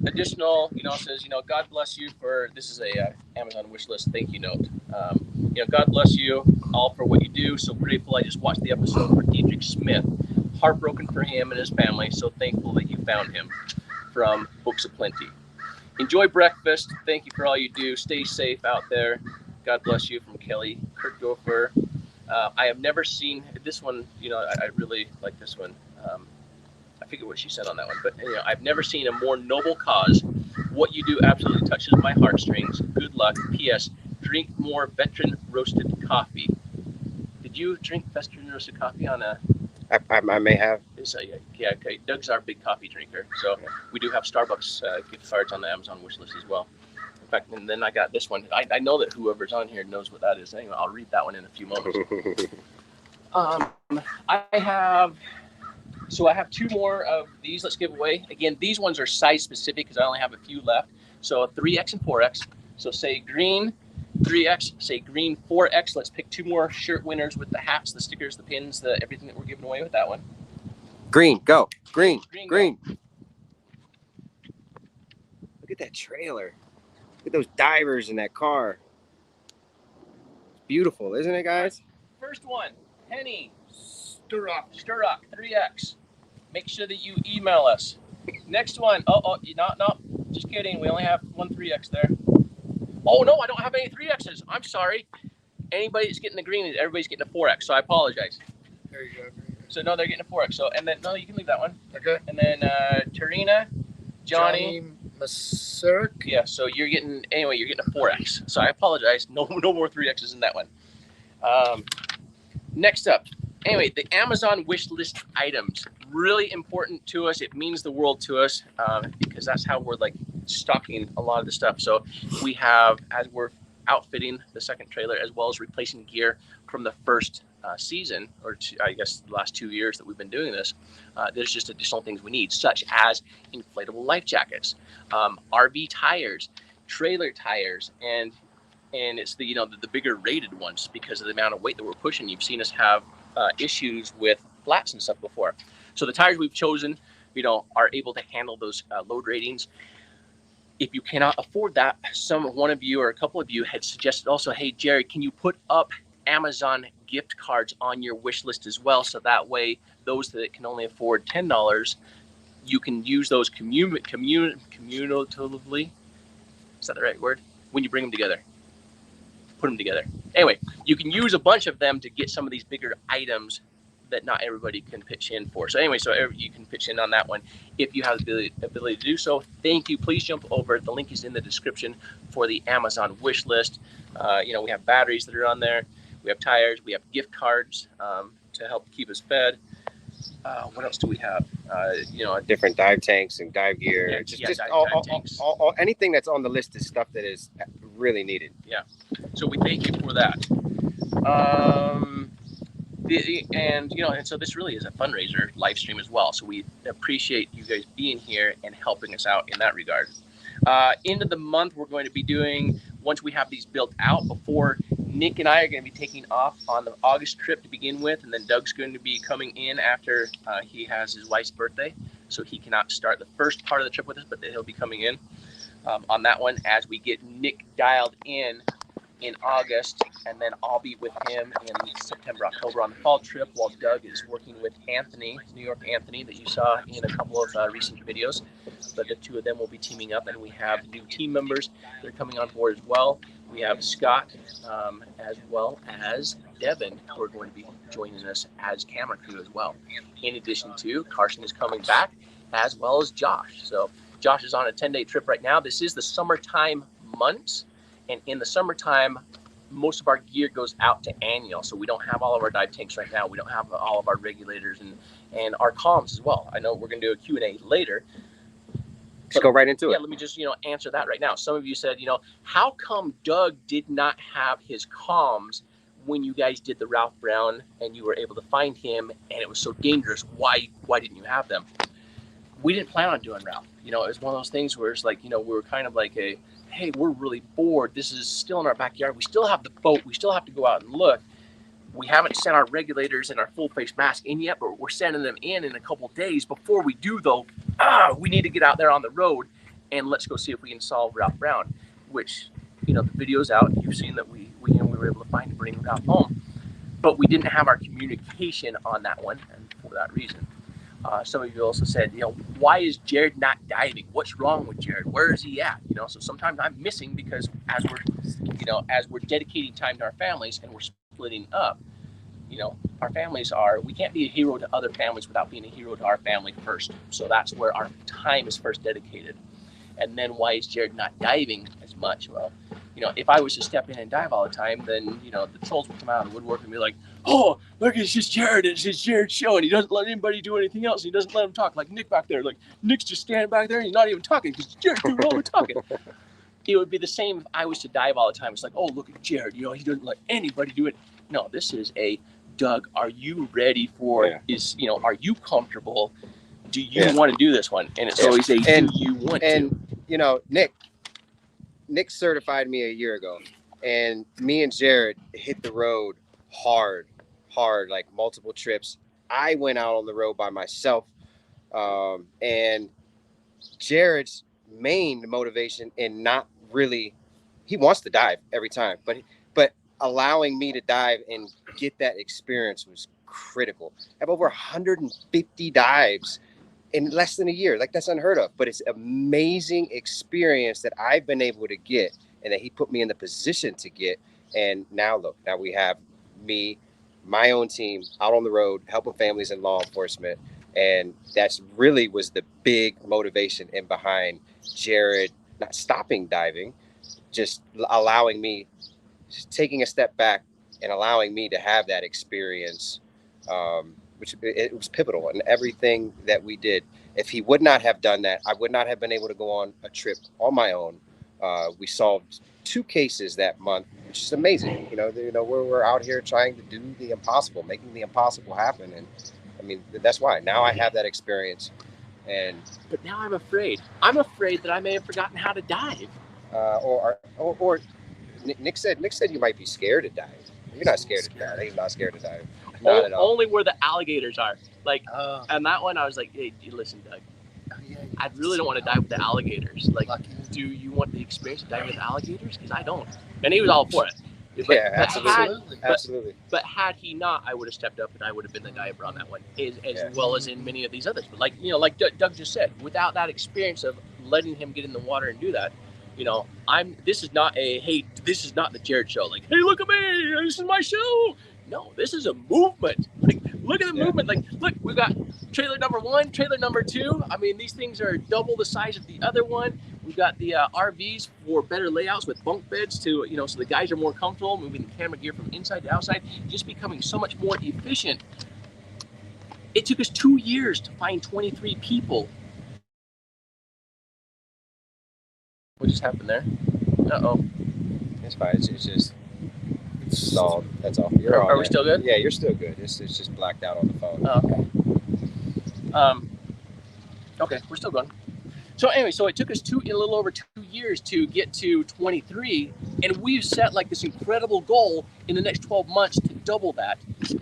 Additional, you know, says, you know, God bless you for, this is a Amazon wish list thank you note. You know, God bless you all for what you do. So grateful. I just watched the episode for Dietrich Smith. Heartbroken for him and his family. So thankful that you found him. From Books of Plenty. Enjoy breakfast. Thank you for all you do. Stay safe out there. God bless you from Kelly Kirkgopher. I have never seen this one. You know, I really like this one. I forget what she said on that one, but you know, I've never seen a more noble cause. What you do absolutely touches my heartstrings. Good luck. P.S. Drink more veteran roasted coffee. Did you drink veteran roasted coffee on a I may have. So yeah, okay. Doug's our big coffee drinker, so we do have Starbucks gift cards on the Amazon wish list as well. In fact, and then I got this one. I know that whoever's on here knows what that is. Anyway, I'll read that one in a few moments. I have 2 more of these. Let's give away. Again, these ones are size specific because I only have a few left. So 3X and 4X. So say green 3X, say green 4X. Let's pick 2 more shirt winners with the hats, the stickers, the pins, the everything that we're giving away with that one. Green, go. Green. Green. Look at that trailer. Look at those divers in that car. It's beautiful, isn't it, guys? First one, Penny Sturrock. 3X. Make sure that you email us. Next one. Oh, no, just kidding. We only have 1 3X there. Oh no, I don't have any 3Xs. I'm sorry. Anybody that's getting the green, everybody's getting a 4X. So I apologize. There you go. So no, they're getting a 4X. So and then no, you can leave that one. Okay. And then Tarina, Johnny Masaryk. Yeah. So you're getting a 4X. So I apologize. No more 3Xs in that one. Next up. Anyway, the Amazon wish list items, really important to us. It means the world to us because that's how we're like stocking a lot of the stuff. So we have, as we're outfitting the second trailer, as well as replacing gear from the first season, or I guess the last 2 years that we've been doing this, there's just additional things we need, such as inflatable life jackets, RV tires, trailer tires, and it's the the bigger rated ones because of the amount of weight that we're pushing. You've seen us have issues with flats and stuff before. So the tires we've chosen, are able to handle those load ratings. If you cannot afford that, one of you or a couple of you had suggested also, hey, Jerry, can you put up Amazon gift cards on your wish list as well? So that way, those that can only afford $10, you can use those cumulatively. Is that the right word? When you bring them together. Put them together. Anyway, you can use a bunch of them to get some of these bigger items that not everybody can pitch in for. So anyway, you can pitch in on that one if you have the ability to do so. Thank you. Please jump over. The link is in the description for the Amazon wish list. We have batteries that are on there. We have tires. We have gift cards to help keep us fed. What else do we have? Different dive tanks and dive gear. All anything that's on the list is stuff that is really needed. Yeah. So we thank you for that. And so this really is a fundraiser live stream as well. So we appreciate you guys being here and helping us out in that regard. End of the month, we're going to be doing, once we have these built out, before Nick and I are going to be taking off on the August trip to begin with, and then Doug's going to be coming in after he has his wife's birthday, so he cannot start the first part of the trip with us, but he'll be coming in on that one as we get Nick dialed in August, and then I'll be with him in September, October on the fall trip, while Doug is working with Anthony, New York Anthony, that you saw in a couple of recent videos. But the 2 of them will be teaming up, and we have new team members that are coming on board as well. We have Scott, as well as Devin, who are going to be joining us as camera crew as well. In addition to Carson is coming back, as well as Josh. So Josh is on a 10-day trip right now. This is the summertime months. And in the summertime, most of our gear goes out to annual. So we don't have all of our dive tanks right now. We don't have all of our regulators and our comms as well. I know we're going to do a Q&A later. Let's go right into it. Yeah, let me just, answer that right now. Some of you said, how come Doug did not have his comms when you guys did the Ralph Brown and you were able to find him and it was so dangerous? Why didn't you have them? We didn't plan on doing Ralph. It was one of those things where it's like, we were kind of like hey, we're really bored. This is still in our backyard. We still have the boat. We still have to go out and look. We haven't sent our regulators and our full face mask in yet, but we're sending them in a couple days. Before we do, though, we need to get out there on the road and let's go see if we can solve Ralph Brown, which, the video's out. You've seen that we were able to find and bring Ralph home. But we didn't have our communication on that one, and for that reason. Some of you also said, why is Jared not diving? What's wrong with Jared? Where is he at? So sometimes I'm missing because as we're dedicating time to our families and we're splitting up, our families we can't be a hero to other families without being a hero to our family first. So that's where our time is first dedicated. And then why is Jared not diving as much? Well, if I was to step in and dive all the time, then, the trolls would come out of the woodwork and be like, oh, look, it's just Jared. It's just Jared's show. And he doesn't let anybody do anything else. He doesn't let them talk. Like Nick back there. Like Nick's just standing back there and he's not even talking because Jared's doing all the talking. It would be the same if I was to dive all the time. It's like, oh, look at Jared. He doesn't let anybody do it. No, this is a, Doug, are you ready for it? Are you comfortable? Do you want to do this one? And it's always a, do you want to? And, Nick certified me a year ago. And me and Jared hit the road hard, like multiple trips. I went out on the road by myself. And Jared's main motivation in not really, he wants to dive every time, but allowing me to dive and get that experience was critical. I have over 150 dives in less than a year. Like, that's unheard of, but it's amazing experience that I've been able to get and that he put me in the position to get. And now look, now we have me, my own team out on the road, helping families in law enforcement. And that's really was the big motivation in behind Jared not stopping diving, just allowing me, just taking a step back and allowing me to have that experience, which it was pivotal in everything that we did. If he would not have done that, I would not have been able to go on a trip on my own. We solved 2 cases that month, which is amazing. We're out here trying to do the impossible, making the impossible happen. And I mean, that's why now I have that experience. But now I'm afraid. I'm afraid that I may have forgotten how to dive. Or Nick said you might be scared to dive. You're not scared to dive. He's not scared to dive. Not at all. Only where the alligators are. Like, and that one, I was like, hey, listen, Doug. I really don't want to dive with the alligators. Like, do you want the experience of diving with alligators? Because I don't. And he was all for it. But, absolutely. But had he not, I would have stepped up and I would have been the diver on that one, as well as in many of these others. But like Doug just said, without that experience of letting him get in the water and do that, this is not the Jared show. Like, hey, look at me, this is my show. No, this is a movement. Like, look at the movement. Like, look, we've got trailer number 1, trailer number 2. I mean, these things are double the size of the other one. We've got the RVs for better layouts with bunk beds to, so the guys are more comfortable, moving the camera gear from inside to outside, just becoming so much more efficient. It took us 2 years to find 23 people. What just happened there? Uh-oh. It's fine. It's just stalled. That's all. Are we still good? Yeah, you're still good. It's just blacked out on the phone. Oh, okay. Okay, we're still going. So anyway, it took us a little over 2 years to get to 23, and we've set like this incredible goal in the next 12 months to double that,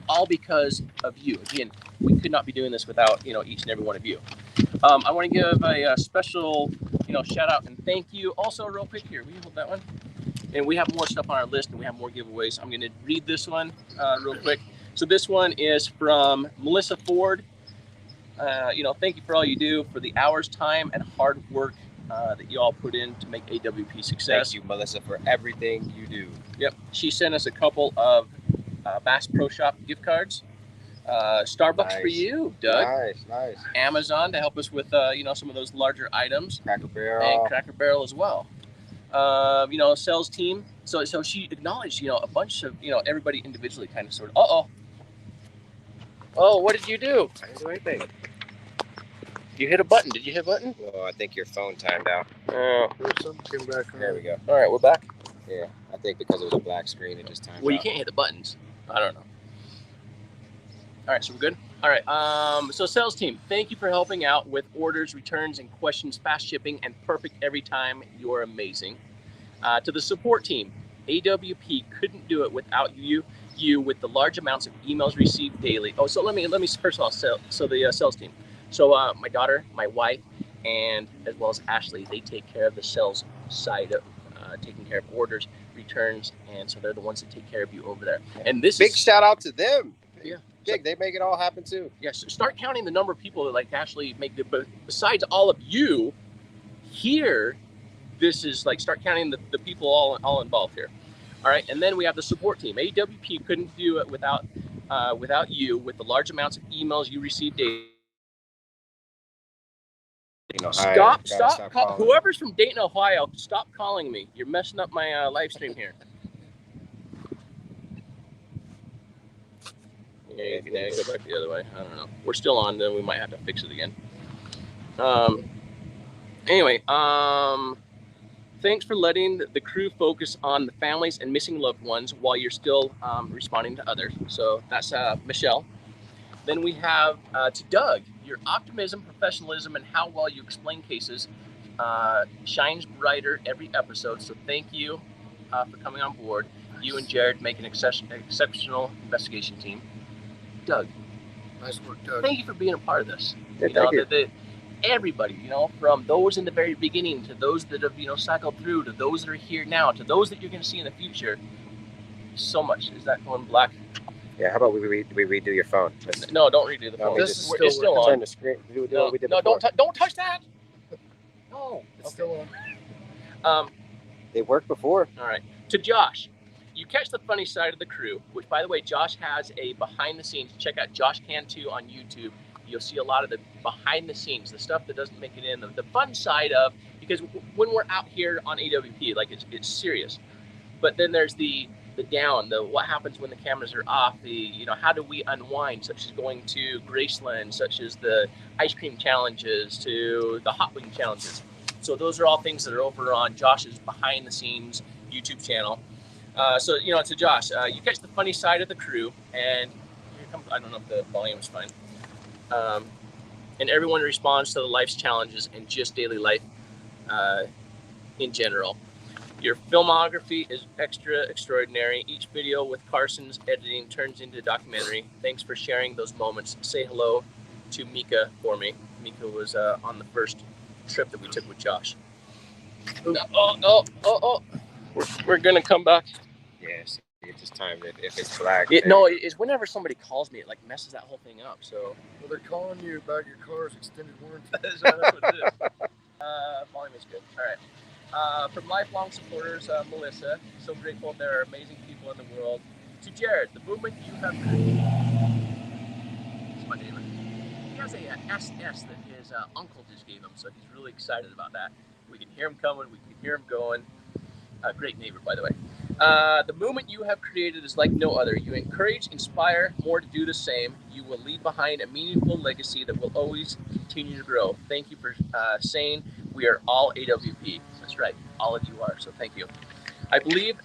all because of you. Again, we could not be doing this without each and every one of you. I want to give a special shout out and thank you. Also, real quick here, will you hold that one? And we have more stuff on our list, and we have more giveaways. I'm going to read this one real quick. So this one is from Melissa Ford. Thank you for all you do, for the hours, time, and hard work that you all put in to make AWP success. Thank you, Melissa, for everything you do. Yep. She sent us a couple of Bass Pro Shop gift cards. Starbucks for you, Doug. Nice. Amazon to help us with some of those larger items. Cracker Barrel. And Cracker Barrel as well. Sales team. So she acknowledged, a bunch of, everybody individually kind of sort of. Oh, what did you do? I didn't do anything. You hit a button. Did you hit a button? Oh, I think your phone timed out. Oh. Something came back on. There we go. All right, we're back. Yeah, I think because it was a black screen, it just timed out. Well, you can't hit the buttons. I don't know. All right, so we're good? All right, so sales team, thank you for helping out with orders, returns, and questions, fast shipping, and perfect every time. You're amazing. To the support team, AWP couldn't do it without you with the large amounts of emails received daily. Oh, so let me first of all, so the sales team. So my daughter, my wife, and as well as Ashley, they take care of the sales side of taking care of orders, returns, and so they're the ones that take care of you over there. And this big shout out to them. Yeah. They make it all happen too. Yeah, so start counting the number of people that like actually make it. But besides all of you here, this is like start counting the people all involved here. All right, and then we have the support team. AWP couldn't do it without you with the large amounts of emails you receive daily. Dayton, Ohio. Stop. Calling. Whoever's from Dayton, Ohio, stop calling me. You're messing up my live stream here. Yeah, go back the other way. I don't know. We're still on, then we might have to fix it again. Anyway, thanks for letting the crew focus on the families and missing loved ones while you're still responding to others. So that's Michelle. Then we have to Doug. Your optimism, professionalism, and how well you explain cases shines brighter every episode. So thank you for coming on board. You and Jared make an exceptional investigation team. Doug, Nice work, Doug. thank you for being a part of this. Yeah, You know, thank you. everybody, you know, from those in the very beginning to those that have, you know, cycled through, to those that are here now, to those that you're going to see in the future. So much. Is that going black? Yeah, how about we redo your phone? No, don't redo the No, phone. this just- is It's still Turn on. the screen. Do No, what we did no, before. don't touch that. No. It's still on. They worked before. All right. To Josh, you catch the funny side of the crew, which, by the way, Josh has a behind the scenes. Check out Josh Can Too on YouTube. You'll see a lot of the behind the scenes, the stuff that doesn't make it in, the fun side of, because when we're out here on AWP, like it's serious. But then there's the down, the what happens when the cameras are off, the, you know, how do we unwind, such as going to Graceland, such as the ice cream challenges, to the hot wing challenges. So those are all things that are over on Josh's behind the scenes YouTube channel. So, you know, to Josh, you catch the funny side of the crew, and here comes, I don't know if the volume is fine. And everyone responds to the life's challenges and just daily life in general. Your filmography is extraordinary. Each video with Carson's editing turns into a documentary. Thanks for sharing those moments. Say hello to Mika for me. Mika was on the first trip that we took with Josh. We're gonna come back. Yes. It's just time if it's black. It's whenever somebody calls me, it like messes that whole thing up. So Well, they're calling you about your car's extended warranty. that's what it is. Volume is good. All right. From lifelong supporters, Melissa, so grateful there are amazing people in the world. To Jared, the movement you have created. This is my neighbor. He has a SS that his uncle just gave him, so he's really excited about that. We can hear him coming, we can hear him going. Great neighbor, by the way. The movement you have created is like no other. You encourage, inspire more to do the same. You will leave behind a meaningful legacy that will always continue to grow. Thank you for saying we are all AWP. That's right, all of you are, so thank you. I believe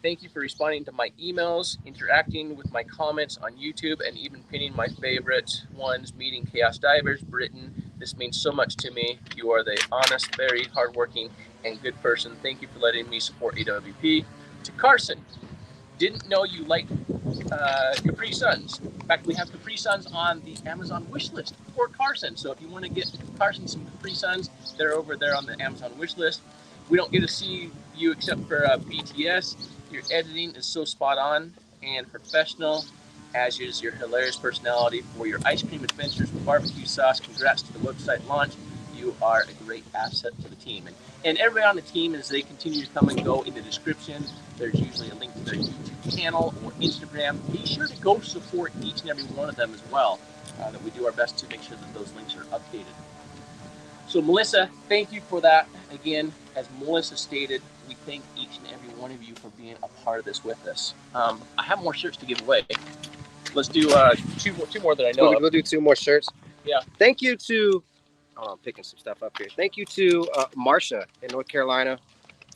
thank you for responding to my emails, interacting with my comments on YouTube, and even pinning my favorite ones, meeting Chaos Divers, Britain. This means so much to me. You are the honest, very hardworking, and good person. Thank you for letting me support AWP. To Carson, didn't know you liked Capri Suns. In fact, we have Capri Suns on the Amazon wish list for Carson. So if you want to get Carson some Capri Suns, they're over there on the Amazon wish list. We don't get to see you except for BTS. Your editing is so spot on and professional, as is your hilarious personality. For your ice cream adventures with barbecue sauce, congrats to the website launch. You are a great asset to the team. And everybody on the team, as they continue to come and go in the description, there's usually a link to their YouTube channel or Instagram. Be sure to go support each and every one of them as well, that we do our best to make sure that those links are updated. So Melissa, thank you for that. Again, as Melissa stated, we thank each and every one of you for being a part of this with us. I have more shirts to give away. Let's do two more that I know of. We'll do 2 more shirts. Yeah. Thank you to, I'm picking some stuff up here. Thank you to Marsha in North Carolina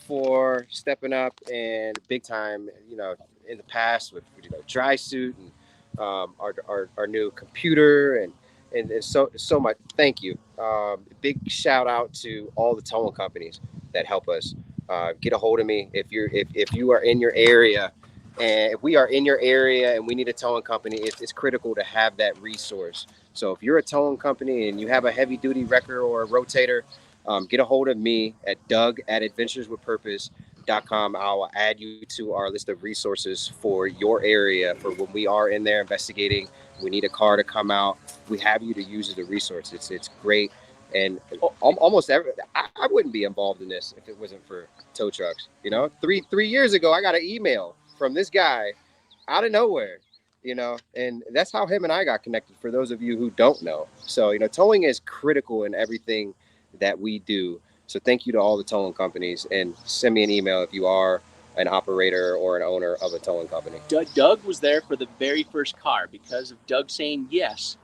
for stepping up and big time, you know, in the past with, you know, dry suit and our new computer and so much. Thank you. Big shout out to all the towing companies that help us. Get a hold of me if you are in your area. And if we are in your area and we need a towing company, it's critical to have that resource. So if you're a towing company and you have a heavy duty wrecker or a rotator, get a hold of me at doug@adventureswithpurpose.com. I will add you to our list of resources for your area for when we are in there investigating. We need a car to come out. We have you to use as a resource. It's great. And almost I wouldn't be involved in this if it wasn't for tow trucks. You know, three years ago, I got an email from this guy out of nowhere. you know, and that's how him and I got connected, for those of you who don't know. So, you know, towing is critical in everything that we do. So thank you to all the towing companies, and send me an email if you are an operator or an owner of a towing company. Doug was there for the very first car. Because of Doug saying yes,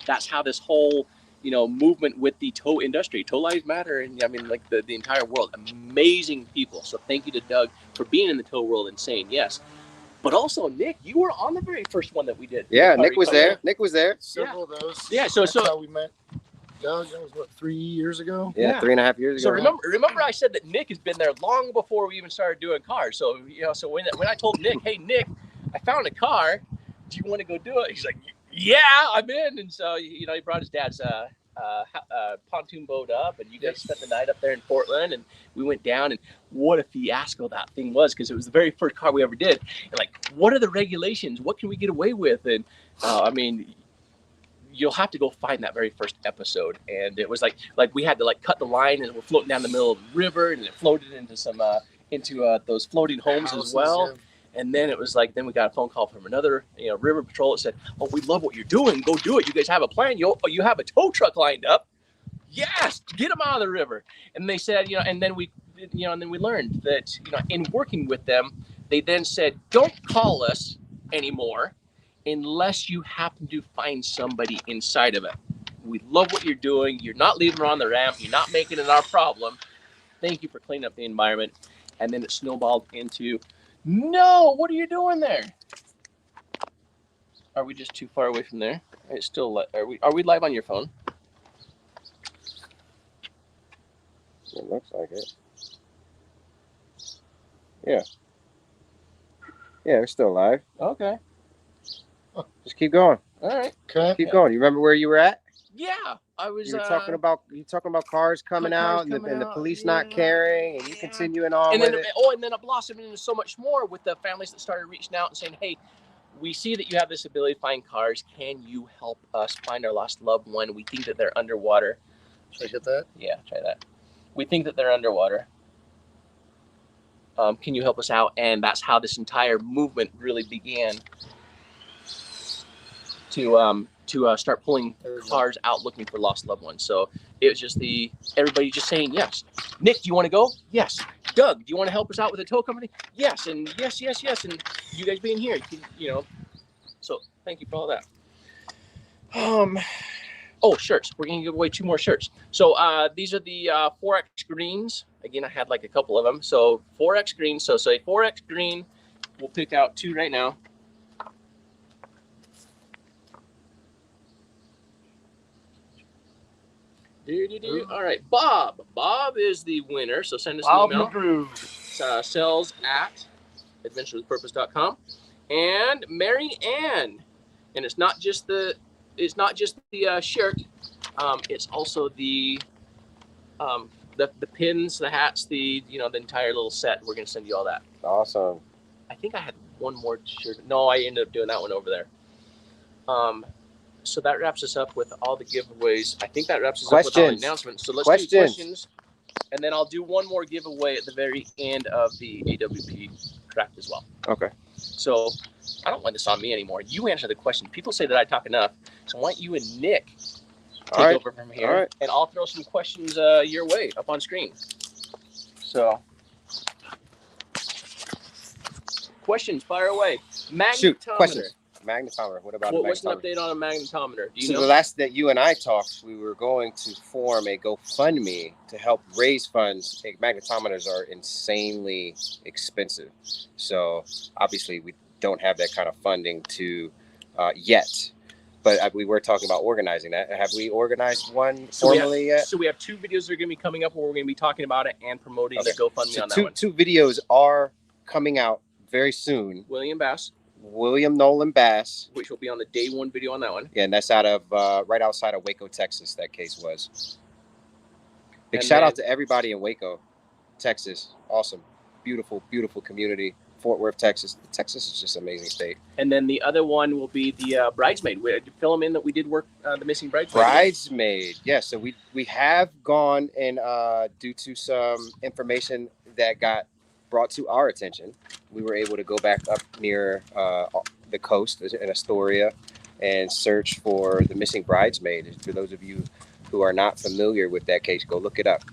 that's how this whole, you know, movement with the tow industry, tow lives matter, and I mean, like the entire world, amazing people. So thank you to Doug for being in the tow world and saying yes. But also, Nick, you were on the very first one that we did. Yeah, Nick was there. Nick was there. Several of those. Yeah, so That's how we met. Doug, that was what, 3 years ago? Yeah, 3.5 years ago. So remember I said that Nick has been there long before we even started doing cars. So, you know, so when I told Nick, hey, Nick, I found a car. Do you want to go do it? He's like, yeah, I'm in. And so, you know, he brought his dad's pontoon boat up, and you guys spent the night up there in Portland, and we went down, and what a fiasco that thing was, because it was the very first car we ever did. And like, what are the regulations? What can we get away with? And I mean, you'll have to go find that very first episode. And it was like we had to like cut the line, and we're floating down the middle of the river, and it floated into some those floating homes as well. Yeah. And then it was like, then we got a phone call from another, you know, river patrol that said, oh, we love what you're doing. Go do it. You guys have a plan. You have a tow truck lined up. Yes, get them out of the river. And they said, you know, and then we learned that, you know, in working with them, they then said, don't call us anymore unless you happen to find somebody inside of it. We love what you're doing. You're not leaving her on the ramp. You're not making it our problem. Thank you for cleaning up the environment. And then it snowballed into, no, what are you doing there? Are we just too far away from there? It's still, are we live on your phone? It looks like it. Yeah. Yeah, we're still live. Okay. Just keep going. All right. Okay. Keep going. You remember where you were at? Yeah, I was. You were talking about cars coming out, and the police not caring, and you continuing on and with then, it. And then it blossomed into so much more with the families that started reaching out and saying, hey, we see that you have this ability to find cars. Can you help us find our lost loved one? We think that they're underwater. Should I get that? Yeah, try that. We think that they're underwater. Can you help us out? And that's how this entire movement really began to start pulling cars out looking for lost loved ones. So it was just everybody just saying yes. Nick, do you want to go? Yes. Doug, do you want to help us out with the tow company? Yes. And yes. And you guys being here, you know. So thank you for all that. Oh, shirts. We're going to give away 2 more shirts. So these are the 4X greens. Again, I had like a couple of them. So 4X greens. So say 4X green. We'll pick out 2 right now. All right, Bob. Bob is the winner. So send us an email. Sales at adventurewithpurpose.com. And Mary Ann. And it's not just the shirt. It's also the pins, the hats, the entire little set. We're gonna send you all that. Awesome. I think I had one more shirt. No, I ended up doing that one over there. So that wraps us up with all the giveaways. I think that wraps us up with all the announcements. So let's do questions. And then I'll do one more giveaway at the very end of the AWP craft as well. Okay. So I don't want this on me anymore. You answer the question. People say that I talk enough. So why don't you and Nick take over from here. All right. And I'll throw some questions your way up on screen. So questions, fire away. Magnetometer. Shoot, questions. Magnetometer. What about what's an update on a magnetometer? Do you know? The last that you and I talked, we were going to form a GoFundMe to help raise funds. Magnetometers are insanely expensive, so obviously we don't have that kind of funding to yet. But we were talking about organizing that. Have we organized one formally yet? So we have 2 videos that are going to be coming up where we're going to be talking about it and promoting the GoFundMe on that one. 2 videos are coming out very soon. William Nolan Bass, which will be on the day 1 video on that one. Yeah, and that's out of right outside of Waco, Texas. That case was. Big shout out to everybody in Waco, Texas. Awesome, beautiful, beautiful community. Fort Worth, Texas. Texas is just an amazing state. And then the other one will be the Bridesmaid. We film in that we did work the Missing Bridesmaid. Bridesmaid, yes. So we have gone and due to some information that got brought to our attention, we were able to go back up near the coast in Astoria and search for the missing bridesmaid. For those of you who are not familiar with that case, go look it up.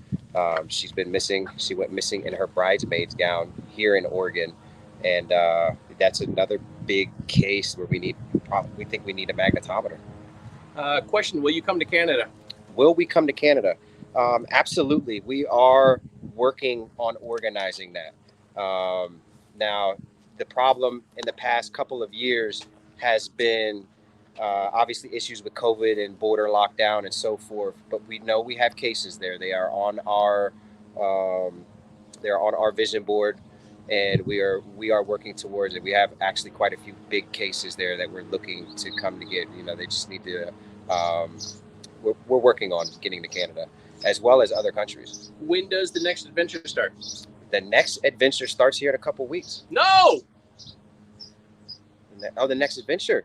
She's been missing. She went missing in her bridesmaid's gown here in Oregon, and that's another big case where we think we need a magnetometer. Question: will you come to Canada? Will we come to Canada? Absolutely. We are working on organizing that. Now, the problem in the past couple of years has been obviously issues with COVID and border lockdown and so forth. But we know we have cases there. They are on our vision board, and we are working towards it. We have actually quite a few big cases there that we're looking to come to get. They just need to. We're working on getting to Canada, as well as other countries. When does the next adventure start? The next adventure starts here in a couple weeks. No! The next adventure?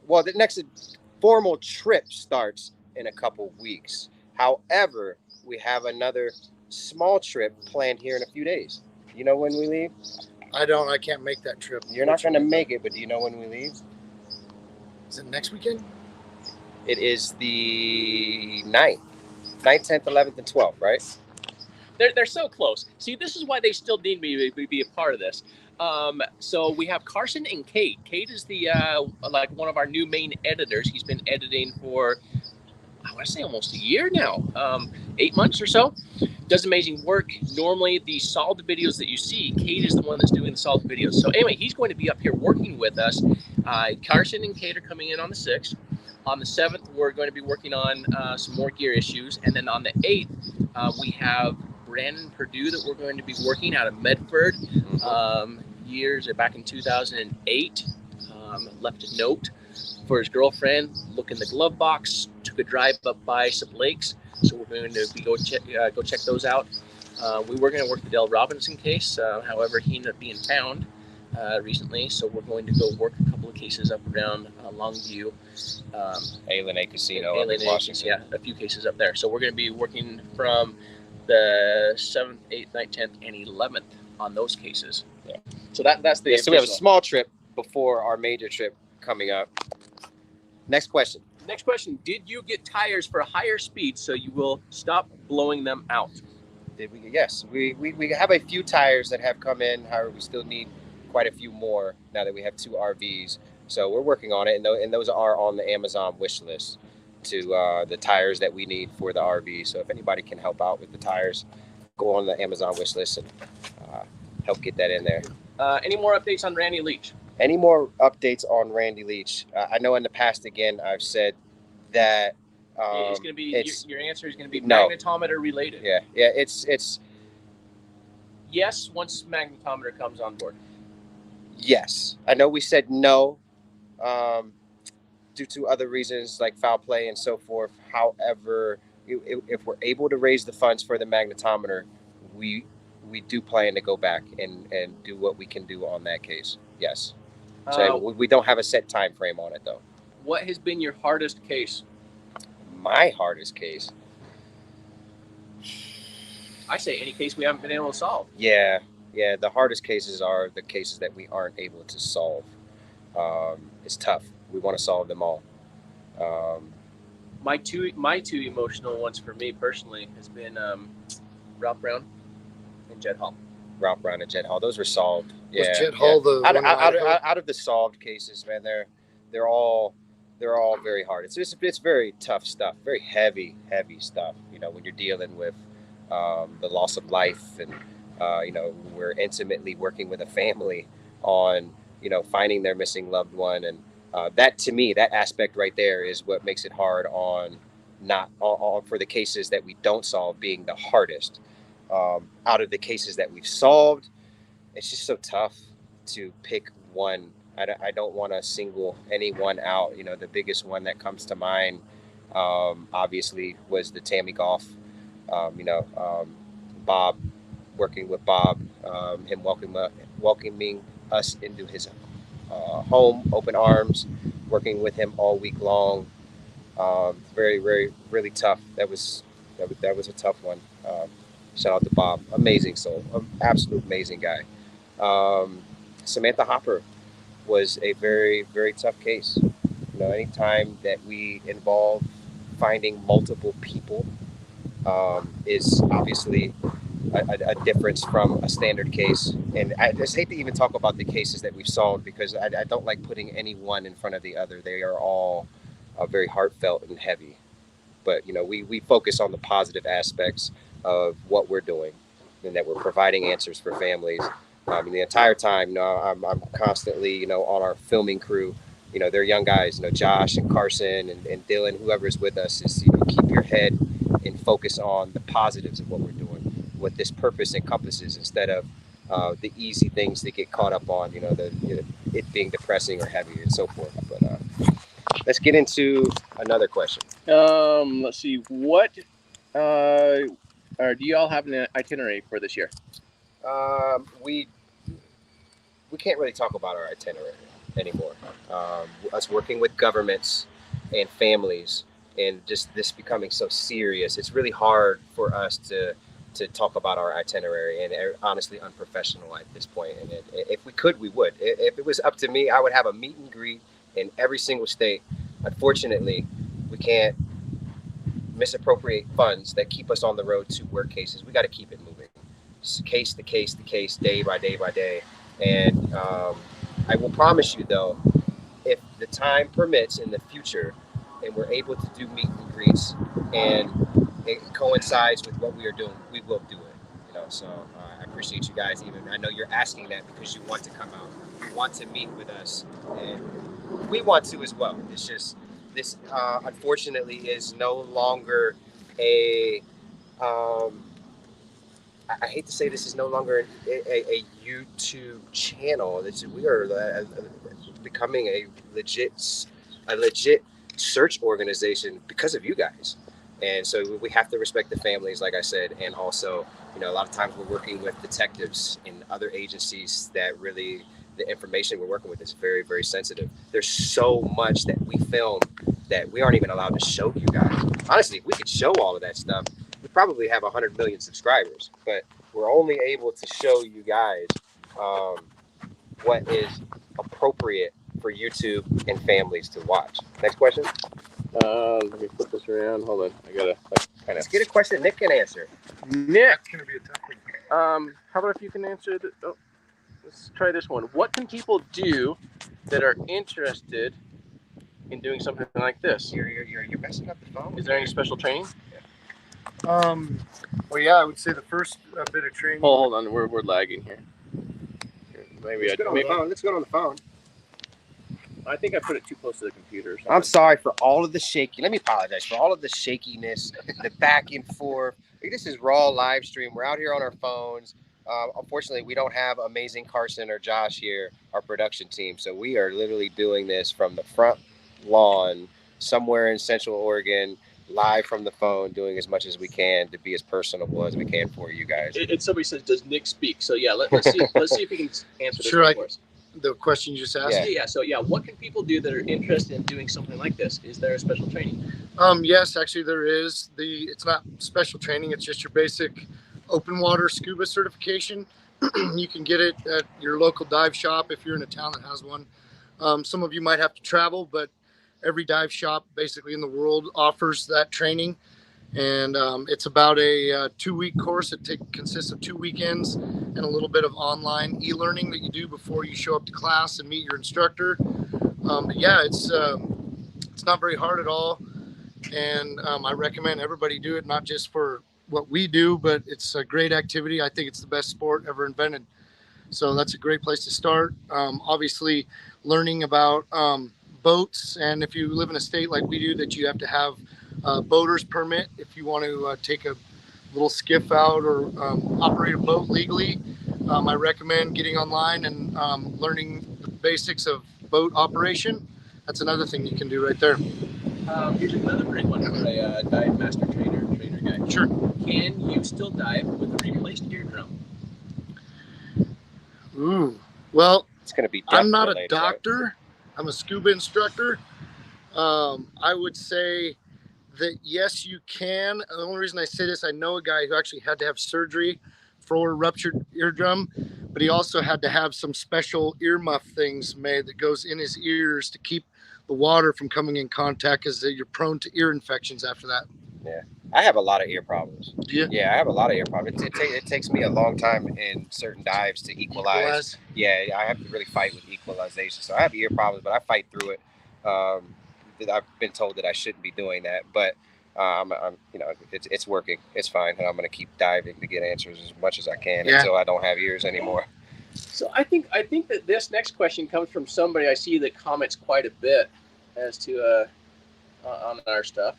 Well, the next formal trip starts in a couple weeks. However, we have another small trip planned here in a few days. You know when we leave? I don't. I can't make that trip. You're not going to make it, but do you know when we leave? Is it next weekend? It is the 9th, 10th, 11th, and 12th, right? They're so close. See, this is why they still need me to be a part of this. So we have Carson and Kate. Kate is the like one of our new main editors. He's been editing for, I want to say, almost a year now, 8 months or so. Does amazing work. Normally, the solved videos that you see, Kate is the one that's doing the solved videos. So anyway, he's going to be up here working with us. Carson and Kate are coming in on the 6th. On the 7th, we're going to be working on some more gear issues. And then on the 8th, we have Brandon Purdue that we're going to be working out of Medford. Years back in 2008, left a note for his girlfriend. Look in the glove box. Took a drive up by some lakes. So we're going to go check those out. We were going to work the Dale Robinson case. However, he ended up being found recently. So we're going to go work a couple of cases up around Longview. A Casino up in Washington. Yeah, a few cases up there. So we're going to be working from the 7th, 8th, 9th, 10th, and 11th on those cases. Yeah. So that's the so we have a small trip before our major trip coming up. Next question. Next question. Did you get tires for a higher speed so you will stop blowing them out? Did we? Yes. We have a few tires that have come in. However, we still need quite a few more now that we have 2 RVs. So we're working on it, and those are on the Amazon wish list to the tires that we need for the RV. So if anybody can help out with the tires, go on the Amazon wish list and help get that in there. Any more updates on Randy Leech? Any more updates on Randy Leech? I know in the past, again, I've said that it's going to be your answer is going to be magnetometer related. Yeah. It's yes. Once magnetometer comes on board. Yes, I know we said no due to other reasons like foul play and so forth. However, if we're able to raise the funds for the magnetometer, we do plan to go back and do what we can do on that case. Yes. So we don't have a set time frame on it, though. What has been your hardest case? My hardest case? I say any case we haven't been able to solve. Yeah. The hardest cases are the cases that we aren't able to solve. It's tough. We want to solve them all. My two emotional ones for me personally has been Ralph Brown and Jed Hall. Ralph Brown and Jed Hall. Those were solved. Was Jed Hall the out of the solved cases, man? They're all very hard. It's very tough stuff. Very heavy stuff. When you're dealing with the loss of life, and we're intimately working with a family on finding their missing loved one, and that, to me, that aspect right there is what makes it hard on for the cases that we don't solve being the hardest. Out of the cases that we've solved, it's just so tough to pick one. I don't want to single anyone out. The biggest one that comes to mind, obviously, was the Tammy Golf. Bob, working with Bob, him welcoming us into his home, open arms, working with him all week long. Very, very, really tough. That was a tough one. Shout out to Bob, amazing soul, absolute amazing guy. Samantha Hopper, was a very, very tough case. Anytime that we involve finding multiple people is obviously a difference from a standard case. And I just hate to even talk about the cases that we've solved because I don't like putting any one in front of the other. They are all very heartfelt and heavy. But we focus on the positive aspects of what we're doing, and that we're providing answers for families. The entire time, I'm constantly, on our filming crew. They're young guys. Josh and Carson and Dylan, whoever's with us, is keep your head and focus on the positives of what we're doing, what this purpose encompasses, instead of the easy things that get caught up on, it being depressing or heavy and so forth. But let's get into another question. Let's see. What or do you all have an itinerary for this year? We can't really talk about our itinerary anymore. Us working with governments and families, and just this becoming so serious, it's really hard for us to talk about our itinerary, and honestly unprofessional at this point. And if we could, we would. If it was up to me, I would have a meet and greet in every single state. Unfortunately, we can't misappropriate funds that keep us on the road to work cases. We got to keep it moving, case to case to case, day by day by day. And I will promise you, though, if the time permits in the future and we're able to do meet and greets and it coincides with what we are doing, we will do it. So I appreciate you guys. Even I know you're asking that because you want to come out, you want to meet with us, and we want to as well. It's just this, unfortunately, is no longer a. I hate to say this is no longer a YouTube channel. We are becoming a legit search organization because of you guys. And so we have to respect the families, like I said, and also, a lot of times we're working with detectives in other agencies that really, the information we're working with is very, very sensitive. There's so much that we film that we aren't even allowed to show you guys. Honestly, if we could show all of that stuff, we probably have 100 million subscribers, but we're only able to show you guys what is appropriate for YouTube and families to watch. Next question. Let me flip this around. Hold on. I gotta kind of. Let's get a question Nick can answer. Nick, That's gonna be a tough one. how about if you can answer the? Oh, let's try this one. What can people do that are interested in doing something like this? You're messing up the phone. Is there any special training? Well, yeah, I would say the first bit of training. Hold on. We're lagging here. Maybe Let's go on the phone. I think I put it too close to the computer. I'm sorry for all of the shaky. Let me apologize for all of the shakiness, the back and forth. This is raw live stream. We're out here on our phones. Unfortunately, we don't have amazing Carson or Josh here, our production team. So we are literally doing this from the front lawn somewhere in Central Oregon, live from the phone, doing as much as we can to be as personable as we can for you guys. Somebody says, "Does Nick speak?" So yeah, let's see. Let's see if we can answer this for us. The question you just asked? Yeah. So yeah, what can people do that are interested in doing something like this? Is there a special training? Yes, actually there is. It's not special training. It's just your basic open water scuba certification. You can get it at your local dive shop if you're in a town that has one. Some of you might have to travel, but every dive shop basically in the world offers that training. And it's about a 2-week course. It consists of 2 weekends and a little bit of online e-learning that you do before you show up to class and meet your instructor. But yeah, it's not very hard at all. And I recommend everybody do it, not just for what we do, but it's a great activity. I think it's the best sport ever invented. So that's a great place to start. Obviously, learning about boats. And if you live in a state like we do, that you have to have boater's permit if you want to take a little skiff out or operate a boat legally. I recommend getting online and learning the basics of boat operation. That's another thing you can do right there. Here's another great one for a dive master trainer guy. Sure. Can you still dive with a replaced eardrum? Ooh, well, It's going to be. I'm not a doctor. Right? I'm a scuba instructor. I would say that yes, you can. The only reason I say this, I know a guy who actually had to have surgery for a ruptured eardrum, but he also had to have some special earmuff things made that goes in his ears to keep the water from coming in contact, because you're prone to ear infections after that. Yeah, I have a lot of ear problems. Yeah. Yeah, I have a lot of ear problems. It takes me a long time in certain dives to equalize. Yeah, I have to really fight with equalization. So I have ear problems, but I fight through it. I've been told that I shouldn't be doing that, but I'm it's working. It's fine, and I'm going to keep diving to get answers as much as I can until I don't have ears anymore. So I think that this next question comes from somebody I see that comments quite a bit as to on our stuff.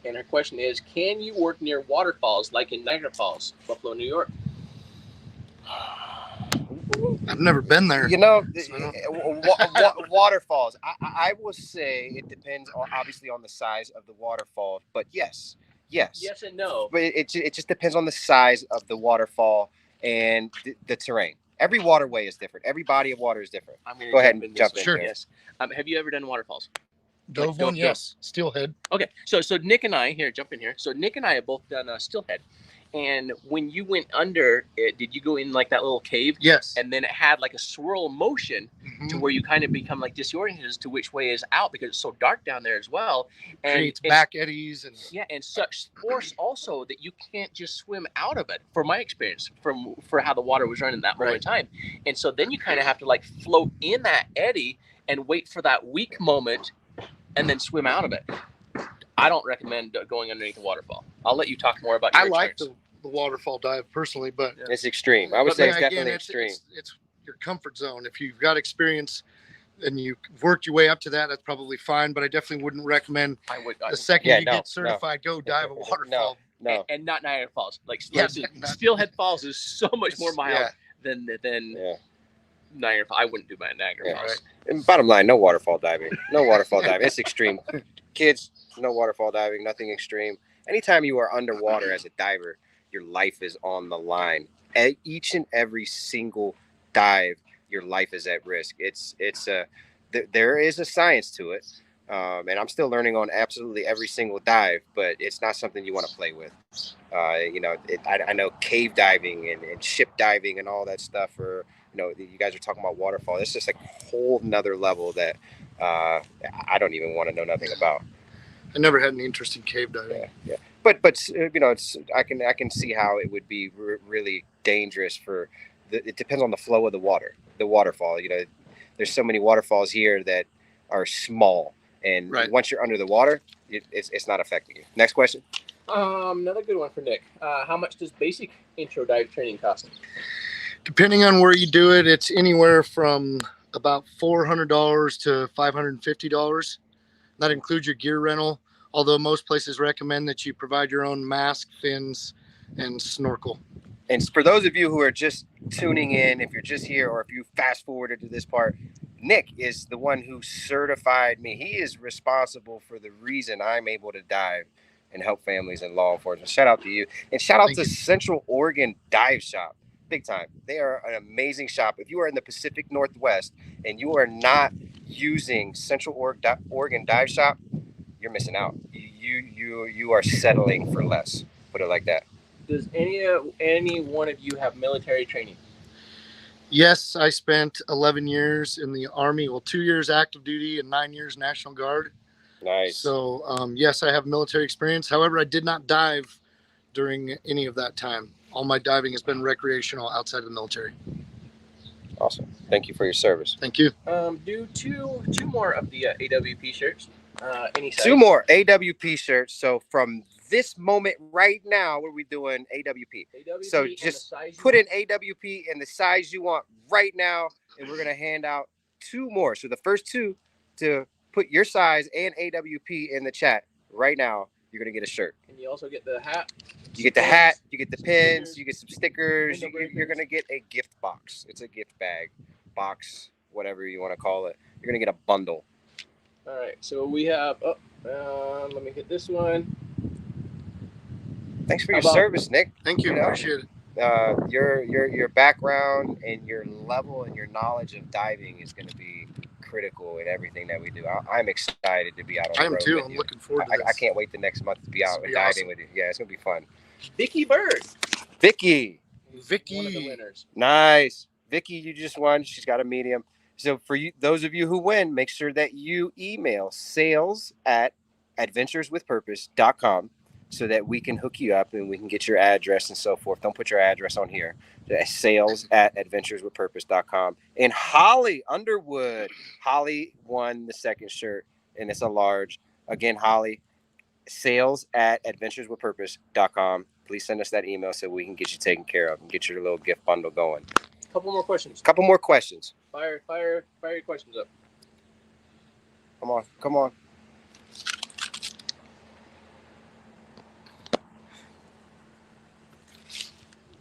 And her question is, can you work near waterfalls like in Niagara Falls, Buffalo, New York? I've never been there. You know, waterfalls. I will say it depends obviously on the size of the waterfall, but yes. Yes and no. But it just depends on the size of the waterfall and the terrain. Every waterway is different. Every body of water is different. Go ahead and jump in. Sure. Yes. Have you ever done waterfalls? Dove one, yes. Steelhead. Okay, so Nick and I jump in here. So Nick and I have both done Steelhead, and when you went under it, did you go in like that little cave? Yes. And then it had like a swirl motion to where you kind of become like disoriented as to which way is out because it's so dark down there as well. And creates back eddies and and such force also that you can't just swim out of it. For my experience, for how the water was running that moment in time, and so then you kind of have to like float in that eddy and wait for that weak moment. And then swim out of it. I don't recommend going underneath the waterfall. I'll let you talk more about your experience. I like the waterfall dive personally, but it's extreme. I would say it's definitely extreme. It's your comfort zone. If you've got experience and you've worked your way up to that, that's probably fine. But I definitely wouldn't recommend the second you get certified, go dive a waterfall. No. And not Niagara Falls. Like Steelhead Falls is so much more mild than Niagara Falls. I wouldn't do my Niagara Falls. Right. And bottom line, no waterfall diving. No waterfall diving. It's extreme. Kids, no waterfall diving. Nothing extreme. Anytime you are underwater as a diver, your life is on the line. At each and every single dive, your life is at risk. There is a science to it, and I'm still learning on absolutely every single dive. But it's not something you want to play with. I know cave diving and ship diving and all that stuff are. You guys are talking about waterfall. It's just a whole nother level that I don't even want to know nothing about. I never had any interest in cave diving. Yeah. But I can see how it would be really dangerous it depends on the flow of the waterfall. There's so many waterfalls here that are small, and once you're under the water, it's not affecting you. Next question. Another good one for Nick. How much does basic intro dive training cost? Depending on where you do it, it's anywhere from about $400 to $550. That includes your gear rental, although most places recommend that you provide your own mask, fins, and snorkel. And for those of you who are just tuning in, if you're just here or if you fast forwarded to this part, Nick is the one who certified me. He is responsible for the reason I'm able to dive and help families and law enforcement. Shout out to you. And shout out to Central Oregon Dive Shop. Big time. They are an amazing shop. If you are in the Pacific Northwest and you are not using Central Oregon Dive Shop, you're missing out. You are settling for less. Put it like that. Does any one of you have military training? Yes, I spent 11 years in the Army. Well, 2 years active duty and 9 years National Guard. Nice. So, yes, I have military experience. However, I did not dive during any of that time. All my diving has been recreational outside of the military. Awesome. Thank you for your service. Thank you. Do two more of the AWP shirts. Any size? 2 more AWP shirts. So from this moment right now, what are we doing? AWP. So just put in AWP and the size you want right now, and we're going to hand out 2 more. So the first 2 to put your size and AWP in the chat right now, you're going to get a shirt. And you also get the hat. You get the hat, you get the pins, you get some stickers. You're going to get a gift box. It's a gift bag, box, whatever you want to call it. You're going to get a bundle. All right. So we have, let me hit this one. Thanks for your service, Nick. Thank you. Appreciate it. Your background and your level and your knowledge of diving is going to be critical in everything that we do. I'm excited to be out on the road. I am too. With I'm you. looking forward to this. I can't wait the next month to be out and diving with you. Yeah, it's going to be fun. Vicky Bird. Vicky. One of the winners. Nice. Vicky, you just won. She's got a medium. So for you, those of you who win, make sure that you email sales@adventureswithpurpose.com so that we can hook you up and we can get your address and so forth. Don't put your address on here. Sales@adventureswithpurpose.com. And Holly Underwood. Holly won the second shirt, and it's a large. Again, Holly, sales@adventureswithpurpose.com. Please send us that email so we can get you taken care of and get your little gift bundle going. Couple more questions. Couple more questions. Fire your questions up. Come on.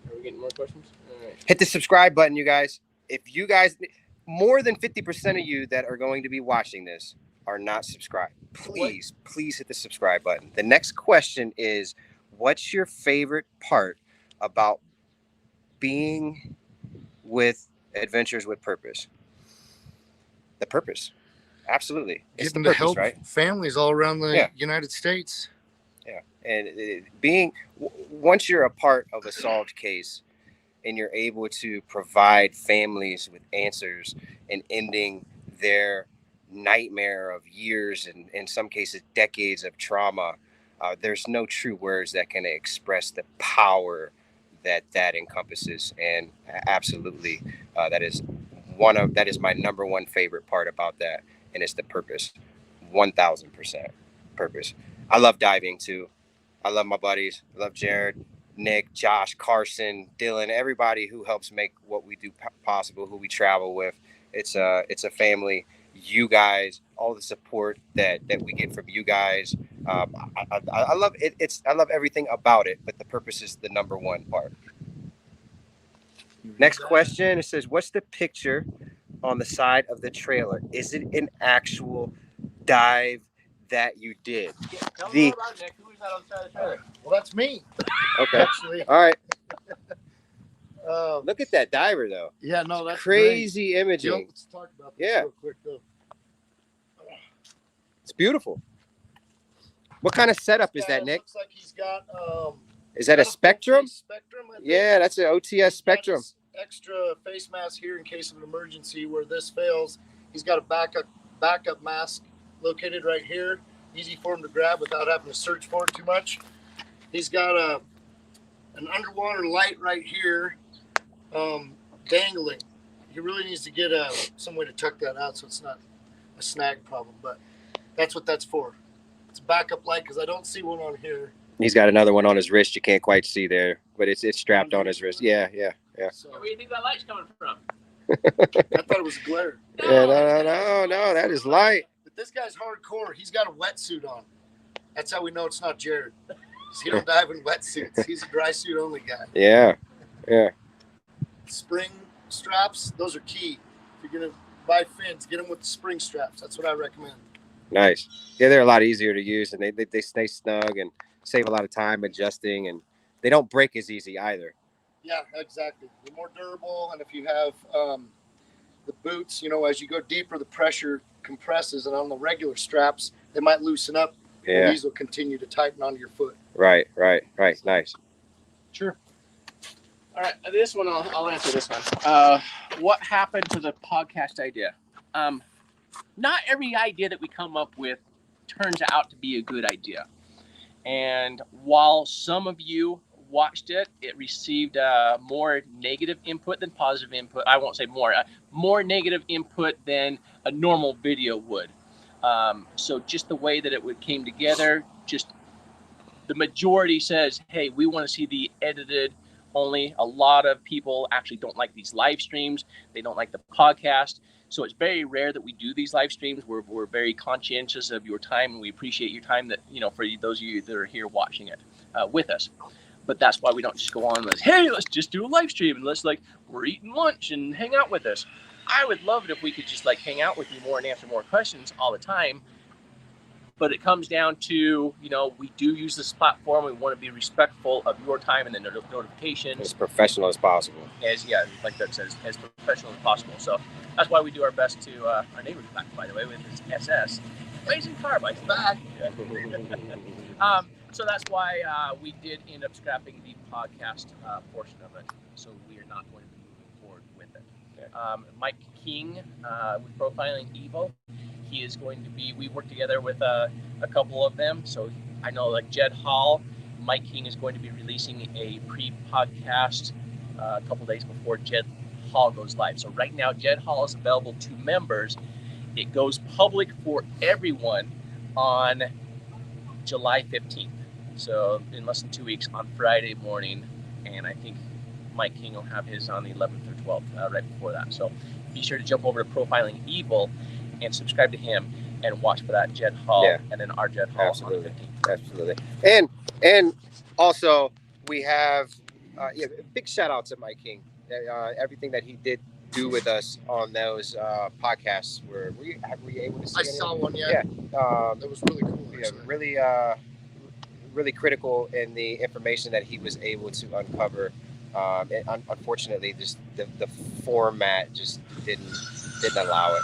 Are we getting more questions? All right. Hit the subscribe button, you guys. If you guys, more than 50% of you that are going to be watching this are not subscribed, please hit the subscribe button. The next question is, what's your favorite part about being with Adventures with Purpose? The purpose. Absolutely. It's Getting the to purpose, help right? families all around the United States. Yeah. And once you're a part of a solved case and you're able to provide families with answers and ending their nightmare of years and in some cases decades of trauma, there's no true words that can express the power that encompasses. And absolutely, that is my number one favorite part about that, and it's the purpose. 1000% purpose. I love diving too. I love my buddies. I love Jared, Nick, Josh, Carson, Dylan, everybody who helps make what we do possible, who we travel with. It's a family. You guys, all the support that we get from you guys. I love it. I love everything about it, but the purpose is the number one part. Next question. It says, what's the picture on the side of the trailer? Is it an actual dive that you did? Yeah, tell me more about it, Nick. Who's that on the side of the trailer? Well, that's me. Okay. Actually. All right. Look at that diver, though. Yeah, no, that's crazy great. imaging. Let's talk about this real quick, though. It's beautiful. What kind of setup is that, Nick? Looks like he's got. Is that a Spectrum? Spectrum, I think. Yeah, that's an OTS Spectrum. Extra face mask here in case of an emergency where this fails. He's got a backup mask located right here. Easy for him to grab without having to search for it too much. He's got an underwater light right here, dangling. He really needs to get some way to tuck that out so it's not a snag problem, but that's what that's for. It's a backup light because I don't see one on here. He's got another one on his wrist. You can't quite see there, but it's strapped on his wrist. Yeah. So where do you think that light's coming from? I thought it was glare. No, that is light. But this guy's hardcore. He's got a wetsuit on. That's how we know it's not Jared. He don't dive in wetsuits. He's a dry suit only guy. Yeah. Spring straps, those are key. If you're gonna buy fins, get them with the spring straps. That's what I recommend. Nice. Yeah, they're a lot easier to use, and they stay snug and save a lot of time adjusting, and they don't break as easy either. Yeah, exactly. They're more durable, and if you have the boots, as you go deeper, the pressure compresses, and on the regular straps, they might loosen up. Yeah. These will continue to tighten onto your foot. Right. Nice. Sure. All right, this one I'll answer this one. What happened to the podcast idea? Not every idea that we come up with turns out to be a good idea. And while some of you watched it, it received more negative input than positive input. I won't say more negative input than a normal video would. So just the way that it came together, just the majority says, hey, we want to see the edited only. A lot of people actually don't like these live streams. They don't like the podcast. So it's very rare that we do these live streams. We're very conscientious of your time, and we appreciate your time that, for those of you that are here watching it with us. But that's why we don't just go on and hey, let's just do a live stream and let's we're eating lunch and hang out with us. I would love it if we could just hang out with you more and answer more questions all the time. But it comes down to, we do use this platform. We want to be respectful of your time and the notifications. As professional as possible. Like that says, as professional as possible. So that's why we do our best to, our neighbor's back, by the way, with his SS. Blazing car bike's back. So that's why we did end up scrapping the podcast portion of it. So we are not going to be moving forward with it. Mike King with Profiling Evil. He is going to be, we work together with a couple of them. So I know like Jed Hall, Mike King is going to be releasing a pre-podcast a couple days before Jed Hall goes live. So right now, Jed Hall is available to members. It goes public for everyone on July 15th. So in less than 2 weeks on Friday morning. And I think Mike King will have his on the 11th or 12th, right before that. So be sure to jump over to Profiling Evil and subscribe to him and watch for that Jed Hall and then our Jed Hall Absolutely. on the 15th. Absolutely. And also we have big shout out to Mike King. Everything that he did do with us on those podcasts were you able to see? I saw one, yeah. That was really cool. Yeah, really critical in the information that he was able to uncover. And unfortunately, just the format just didn't allow it.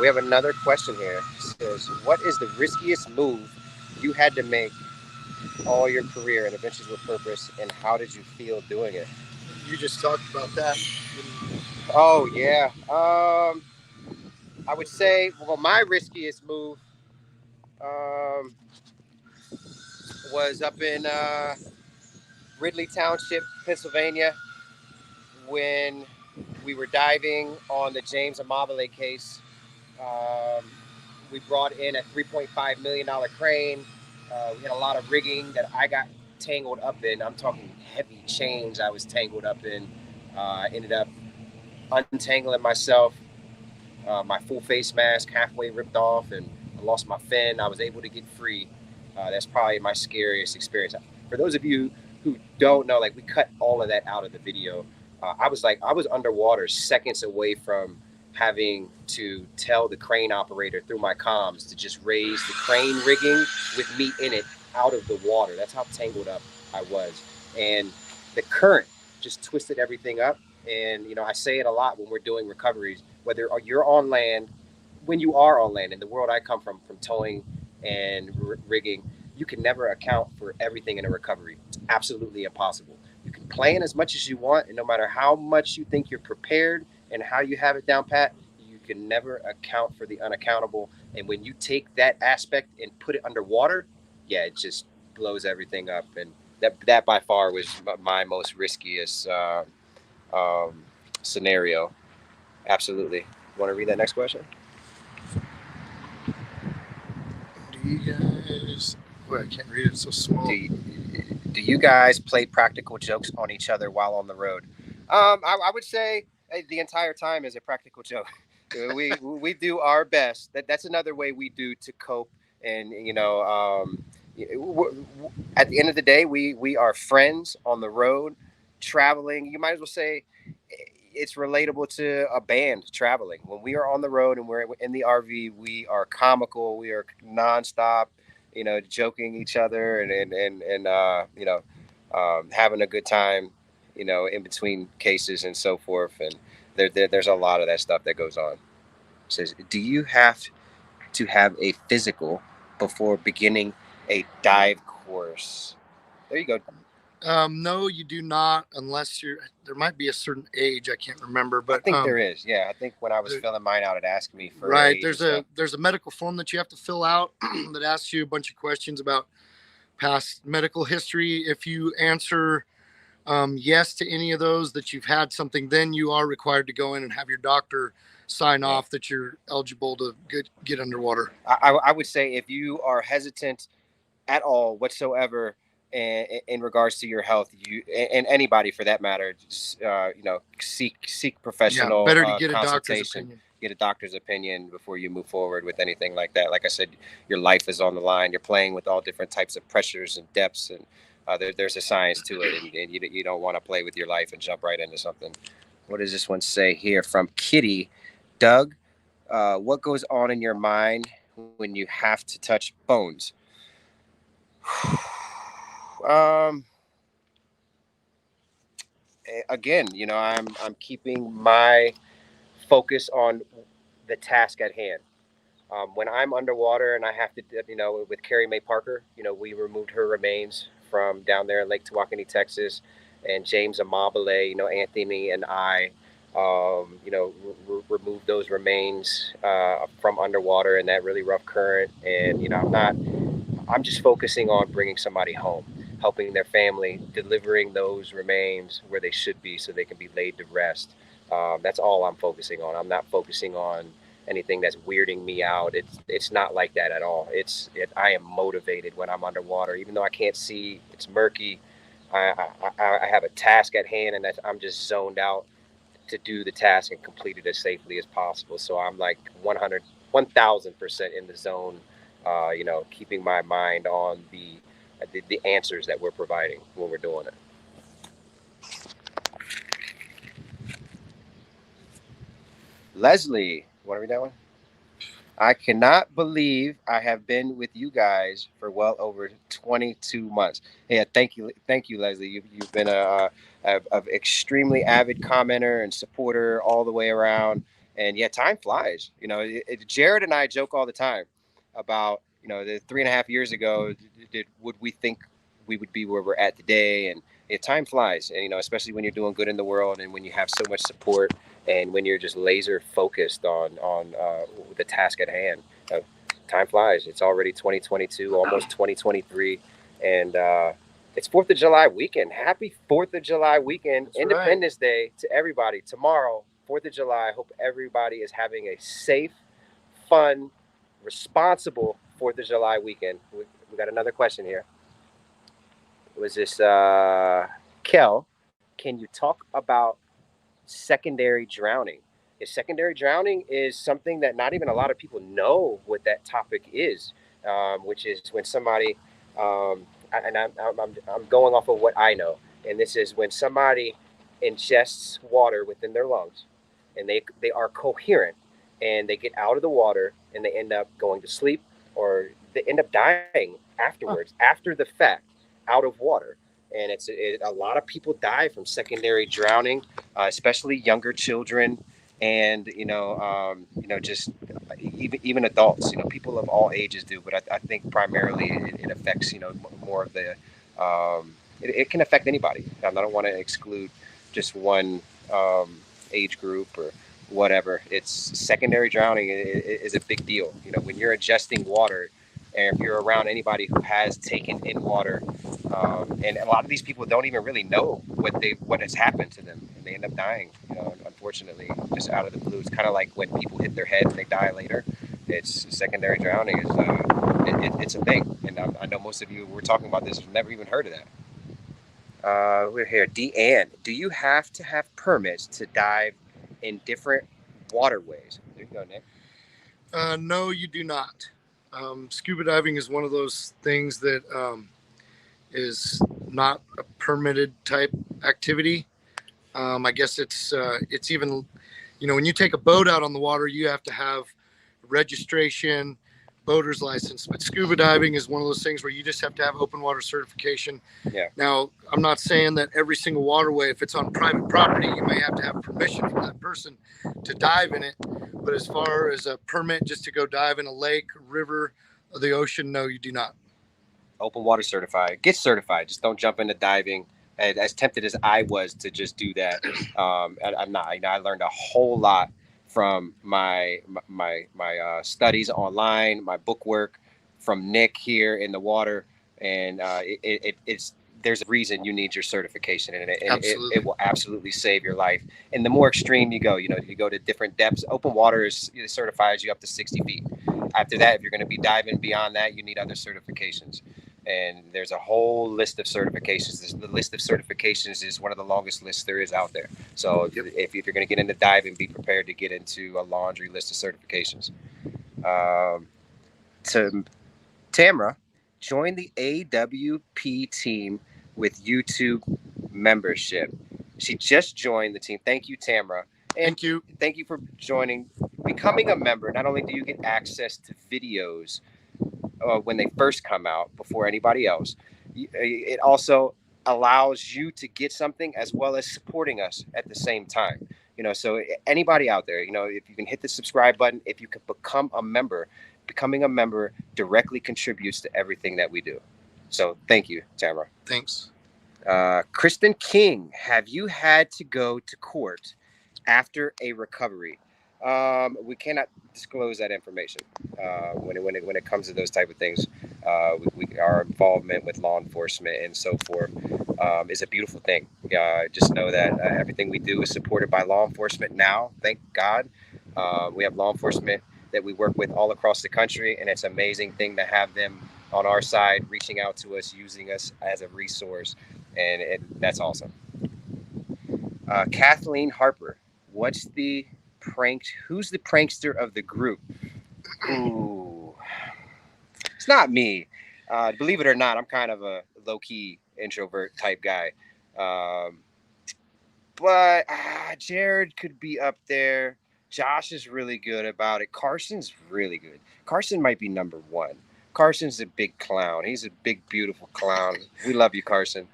We have another question here. It says, what is the riskiest move you had to make all your career in Adventures with Purpose, and how did you feel doing it? You just talked about that. Oh, yeah. I would say, well, my riskiest move was up in Ridley Township, Pennsylvania, when we were diving on the James Amabile case. We brought in a $3.5 million crane. We had a lot of rigging that I got tangled up in. I'm talking heavy chains I was tangled up in. Ended up untangling myself. My full face mask halfway ripped off, and I lost my fin. I was able to get free. That's probably my scariest experience. For those of you who don't know, like, we cut all of that out of the video. I was underwater seconds away from having to tell the crane operator through my comms to just raise the crane rigging with me in it out of the water. That's how tangled up I was. And the current just twisted everything up. And, you know, I say it a lot when we're doing recoveries, whether you're on land, when you are on land, in the world I come from towing and rigging, you can never account for everything in a recovery. It's absolutely impossible. You can plan as much as you want, and no matter how much you think you're prepared and how you have it down pat, you can never account for the unaccountable. And when you take that aspect and put it underwater, yeah, it just blows everything up. And that by far was my most riskiest scenario. Absolutely. Want to read that next question? Do you guys... Well, I can't read it, it's so small. Do you guys play practical jokes on each other while on the road? I would say the entire time is a practical joke. We do our best. That's another way we do to cope. And, you know, at the end of the day, we are friends on the road, traveling. You might as well say it's relatable to a band traveling. When we are on the road and we're in the RV, we are comical. We are nonstop, you know, joking each other and you know, having a good time, you know, in between cases and so forth. And there's a lot of that stuff that goes on. It says, do you have to have a physical before beginning a dive course? There you go. No, you do not, unless there might be a certain age. I can't remember, but I think there is. Yeah, I think when I was filling mine out, it asked me for right. There's a medical form that you have to fill out that asks you a bunch of questions about past medical history. If you answer yes to any of those, that you've had something, then you are required to go in and have your doctor sign off that you're eligible to get underwater. I would say if you are hesitant at all whatsoever in regards to your health, you and anybody for that matter, just you know, seek professional better to get consultation, get a doctor's opinion before you move forward with anything like that. Like I said, your life is on the line. You're playing with all different types of pressures and depths, and there's a science to it, and you don't want to play with your life and jump right into something. What does this one say here from Kitty? Doug, what goes on in your mind when you have to touch bones? Again, you know, I'm keeping my focus on the task at hand. When I'm underwater and I have to, you know, with Carrie Mae Parker, you know, we removed her remains from down there in Lake Tawakoni, Texas, and James Amabile, you know, Anthony and I remove those remains from underwater in that really rough current. And I'm just focusing on bringing somebody home, helping their family, delivering those remains where they should be so they can be laid to rest. That's all I'm focusing on. I'm not focusing on anything that's weirding me out. It's not like that at all. I am motivated when I'm underwater, even though I can't see. It's murky. I have a task at hand, and I'm just zoned out to do the task and complete it as safely as possible. So I'm like 100, 1000% in the zone, keeping my mind on the answers that we're providing when we're doing it. Leslie, want to read that one? I cannot believe I have been with you guys for well over 22 months. Yeah, thank you, Leslie. You've been a extremely avid commenter and supporter all the way around. And yeah, time flies. Jared and I joke all the time about the 3.5 years ago. Would we think we would be where we're at today? And time flies, and especially when you're doing good in the world and when you have so much support and when you're just laser focused on the task at hand. Time flies. It's already 2022, almost 2023, and it's 4th of July weekend. Happy 4th of July weekend. That's Independence Day to everybody. Tomorrow, 4th of July. I hope everybody is having a safe, fun, responsible 4th of July weekend. We got another question here. Was this Kel? Can you talk about secondary drowning? Secondary drowning is something that not even a lot of people know what that topic is, which is when somebody, and I'm going off of what I know, and this is when somebody ingests water within their lungs, and they are coherent, and they get out of the water, and they end up going to sleep, or they end up dying afterwards, after the fact, out of water. And a lot of people die from secondary drowning, especially younger children, and just even adults. People of all ages do, but I think primarily it affects more of the. It can affect anybody. I don't want to exclude just one age group or whatever. It's secondary drowning is a big deal. When you're ingesting water, and if you're around anybody who has taken in water, and a lot of these people don't even really know what has happened to them, and they end up dying. Unfortunately, just out of the blue. It's kind of like when people hit their head and they die later. It's secondary drowning is it's a thing, and I know most of you were talking about this have never even heard of that. We're here. Deanne, do you have to have permits to dive in different waterways? There you go, Nick. No, you do not. Scuba diving is one of those things that is not a permitted type activity. I guess it's even, when you take a boat out on the water, you have to have registration, boater's license. But scuba diving is one of those things where you just have to have open water certification. Yeah. Now, I'm not saying that every single waterway, if it's on private property, you may have to have permission from that person to dive in it. But as far as a permit just to go dive in a lake, river, or the ocean, no, you do not. Open water certified. Get certified. Just don't jump into diving. As tempted as I was to just do that, I'm not. I learned a whole lot from my studies online, my book work, from Nick here in the water, and it's there's a reason you need your certification, and it will absolutely save your life. And the more extreme you go, you go to different depths. Open water certifies you up to 60 feet. After that, if you're going to be diving beyond that, you need other certifications. And there's a whole list of certifications. The list of certifications is one of the longest lists there is out there. So if you're going to get into diving, be prepared to get into a laundry list of certifications. To Tamara, join the AWP team with YouTube membership. She just joined the team. Thank you, Tamara. And thank you for joining. Becoming a member, not only do you get access to videos when they first come out before anybody else, it also allows you to get something as well as supporting us at the same time. So anybody out there, if you can hit the subscribe button, if you can become a member, becoming a member directly contributes to everything that we do. So thank you, Tamara. Thanks. Kristen King, have you had to go to court after a recovery. We cannot disclose that information when it comes to those type of things. Our involvement with law enforcement and so forth is a beautiful thing. Just know that everything we do is supported by law enforcement now. Thank God. We have law enforcement that we work with all across the country, and it's an amazing thing to have them on our side, reaching out to us, using us as a resource, and that's awesome. Kathleen Harper, what's the who's the prankster of the group? Ooh, it's not me. Believe it or not, I'm kind of a low-key introvert type guy. But Jared could be up there. Josh is really good about it. Carson's really good. Carson might be number one. Carson's a big clown. He's a big, beautiful clown. We love you, Carson.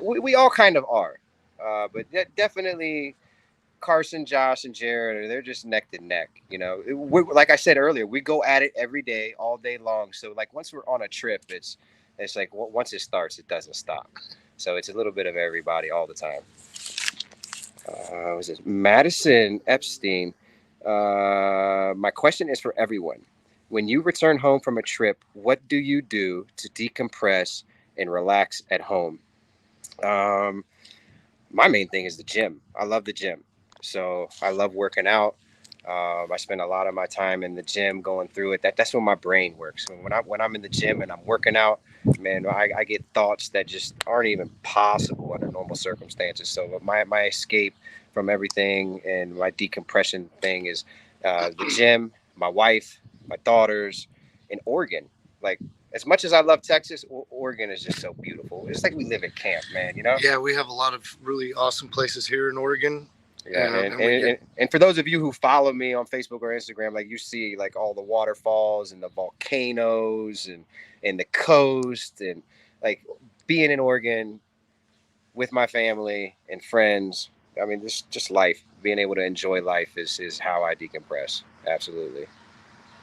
We all kind of are. But definitely Carson, Josh, and Jared, they're just neck to neck. You know, like I said earlier, we go at it every day, all day long. So like once we're on a trip, it's like once it starts, it doesn't stop. So it's a little bit of everybody all the time. Was it Madison Epstein? My question is for everyone. When you return home from a trip, what do you do to decompress and relax at home? My main thing is the gym. I love the gym. So I love working out. I spend a lot of my time in the gym going through it. That's when my brain works. When I'm in the gym and I'm working out, man, I get thoughts that just aren't even possible under normal circumstances. So my escape from everything and my decompression thing is the gym, my wife, my daughters, and Oregon. Like, as much as I love Texas, Oregon is just so beautiful. It's like we live in camp, man, you know? Yeah, we have a lot of really awesome places here in Oregon. Yeah, and for those of you who follow me on Facebook or Instagram, like you see like all the waterfalls and the volcanoes and the coast, and like being in Oregon with my family and friends. I mean, this just life. Being able to enjoy life is how I decompress. Absolutely.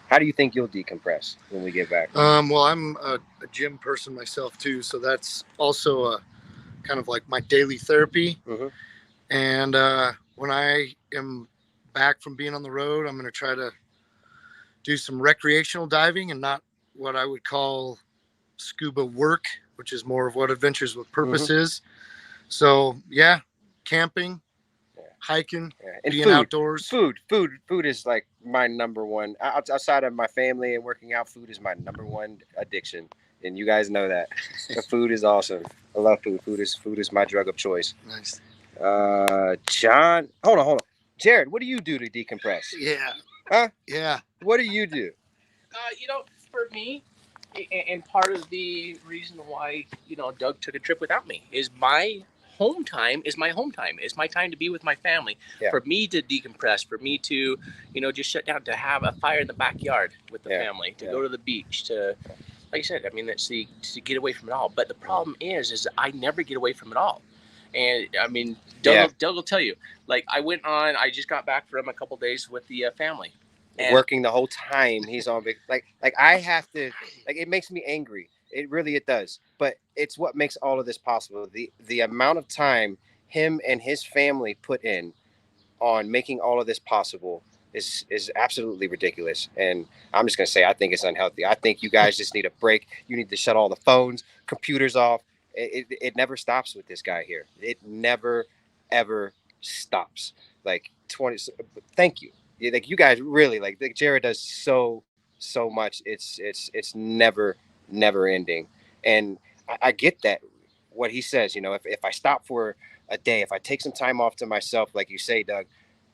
How do you think you'll decompress when we get back? Well, I'm a gym person myself too, so that's also a kind of like my daily therapy. Mm-hmm. And when I am back from being on the road, I'm going to try to do some recreational diving and not what I would call scuba work, which is more of what Adventures with Purpose is. So yeah, camping, hiking, and being outdoors. Food is like my number one. Outside of my family and working out, food is my number one addiction, and you guys know that. The food is awesome. I love food. Food is my drug of choice. Nice. John, hold on. Jared, what do you do to decompress? Yeah. Huh? Yeah. What do you do? For me, and part of the reason why, Doug took a trip without me is my home time is my home time. It's my time to be with my family. Yeah. For me to decompress, for me to, just shut down, to have a fire in the backyard with the family, to go to the beach, to, like I said, I mean, that's to get away from it all. But the problem is I never get away from it all. And I mean, Doug will tell you, like I just got back from a couple days with the family. And working the whole time he's on like I have to, like, it makes me angry. It does. But it's what makes all of this possible. The amount of time him and his family put in on making all of this possible is absolutely ridiculous. And I'm just gonna say, I think it's unhealthy. I think you guys just need a break. You need to shut all the phones, computers off. It never stops with this guy here. It never ever stops. Like 20. Thank you. Like, you guys really, like Jared does so much. It's never ending. And I get that, what he says, if I stop for a day, if I take some time off to myself, like you say, Doug,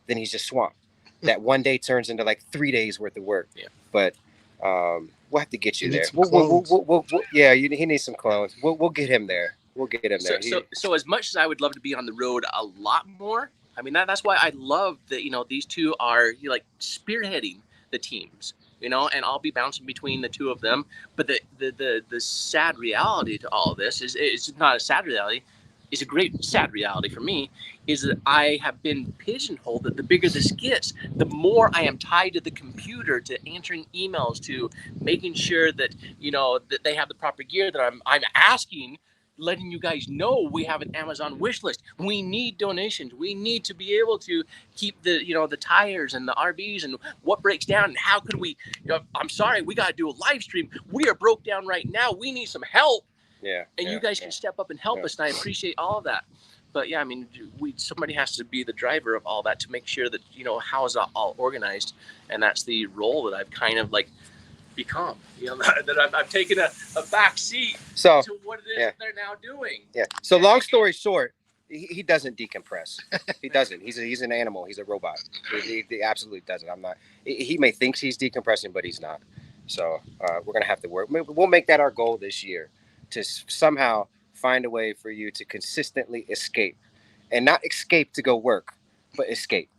then he's just swamped. That one day turns into like 3 days worth of work. Yeah. But we'll have to get you there. He needs some clones. We'll get him there. We'll get him there. So as much as I would love to be on the road a lot more, I mean, that's why I love that, these two are like spearheading the teams, and I'll be bouncing between the two of them. But the sad reality to all of this is, it's not a sad reality. It's a great sad reality for me, is that I have been pigeonholed, that the bigger this gets, the more I am tied to the computer, to answering emails, to making sure that, that they have the proper gear, that I'm asking letting you guys know we have an Amazon wish list. We need donations. We need to be able to keep the, you know, the tires and the RVs and what breaks down and how could we, you know, I'm sorry, we got to do a live stream. We are broke down right now. We need some help. Yeah. And you guys can step up and help us. And I appreciate all of that. But yeah, I mean, somebody has to be the driver of all that to make sure that, you know, how is that all organized? And that's the role that I've kind of like become, you know, that I've taken a back seat to what it is that they're now doing. Yeah. So long story short, he doesn't decompress. He doesn't. He's an animal. He's a robot. He absolutely doesn't. I'm not. He may think he's decompressing, but he's not. So we're gonna have to work. We'll make that our goal this year, to somehow find a way for you to consistently escape, and not escape to go work, but escape.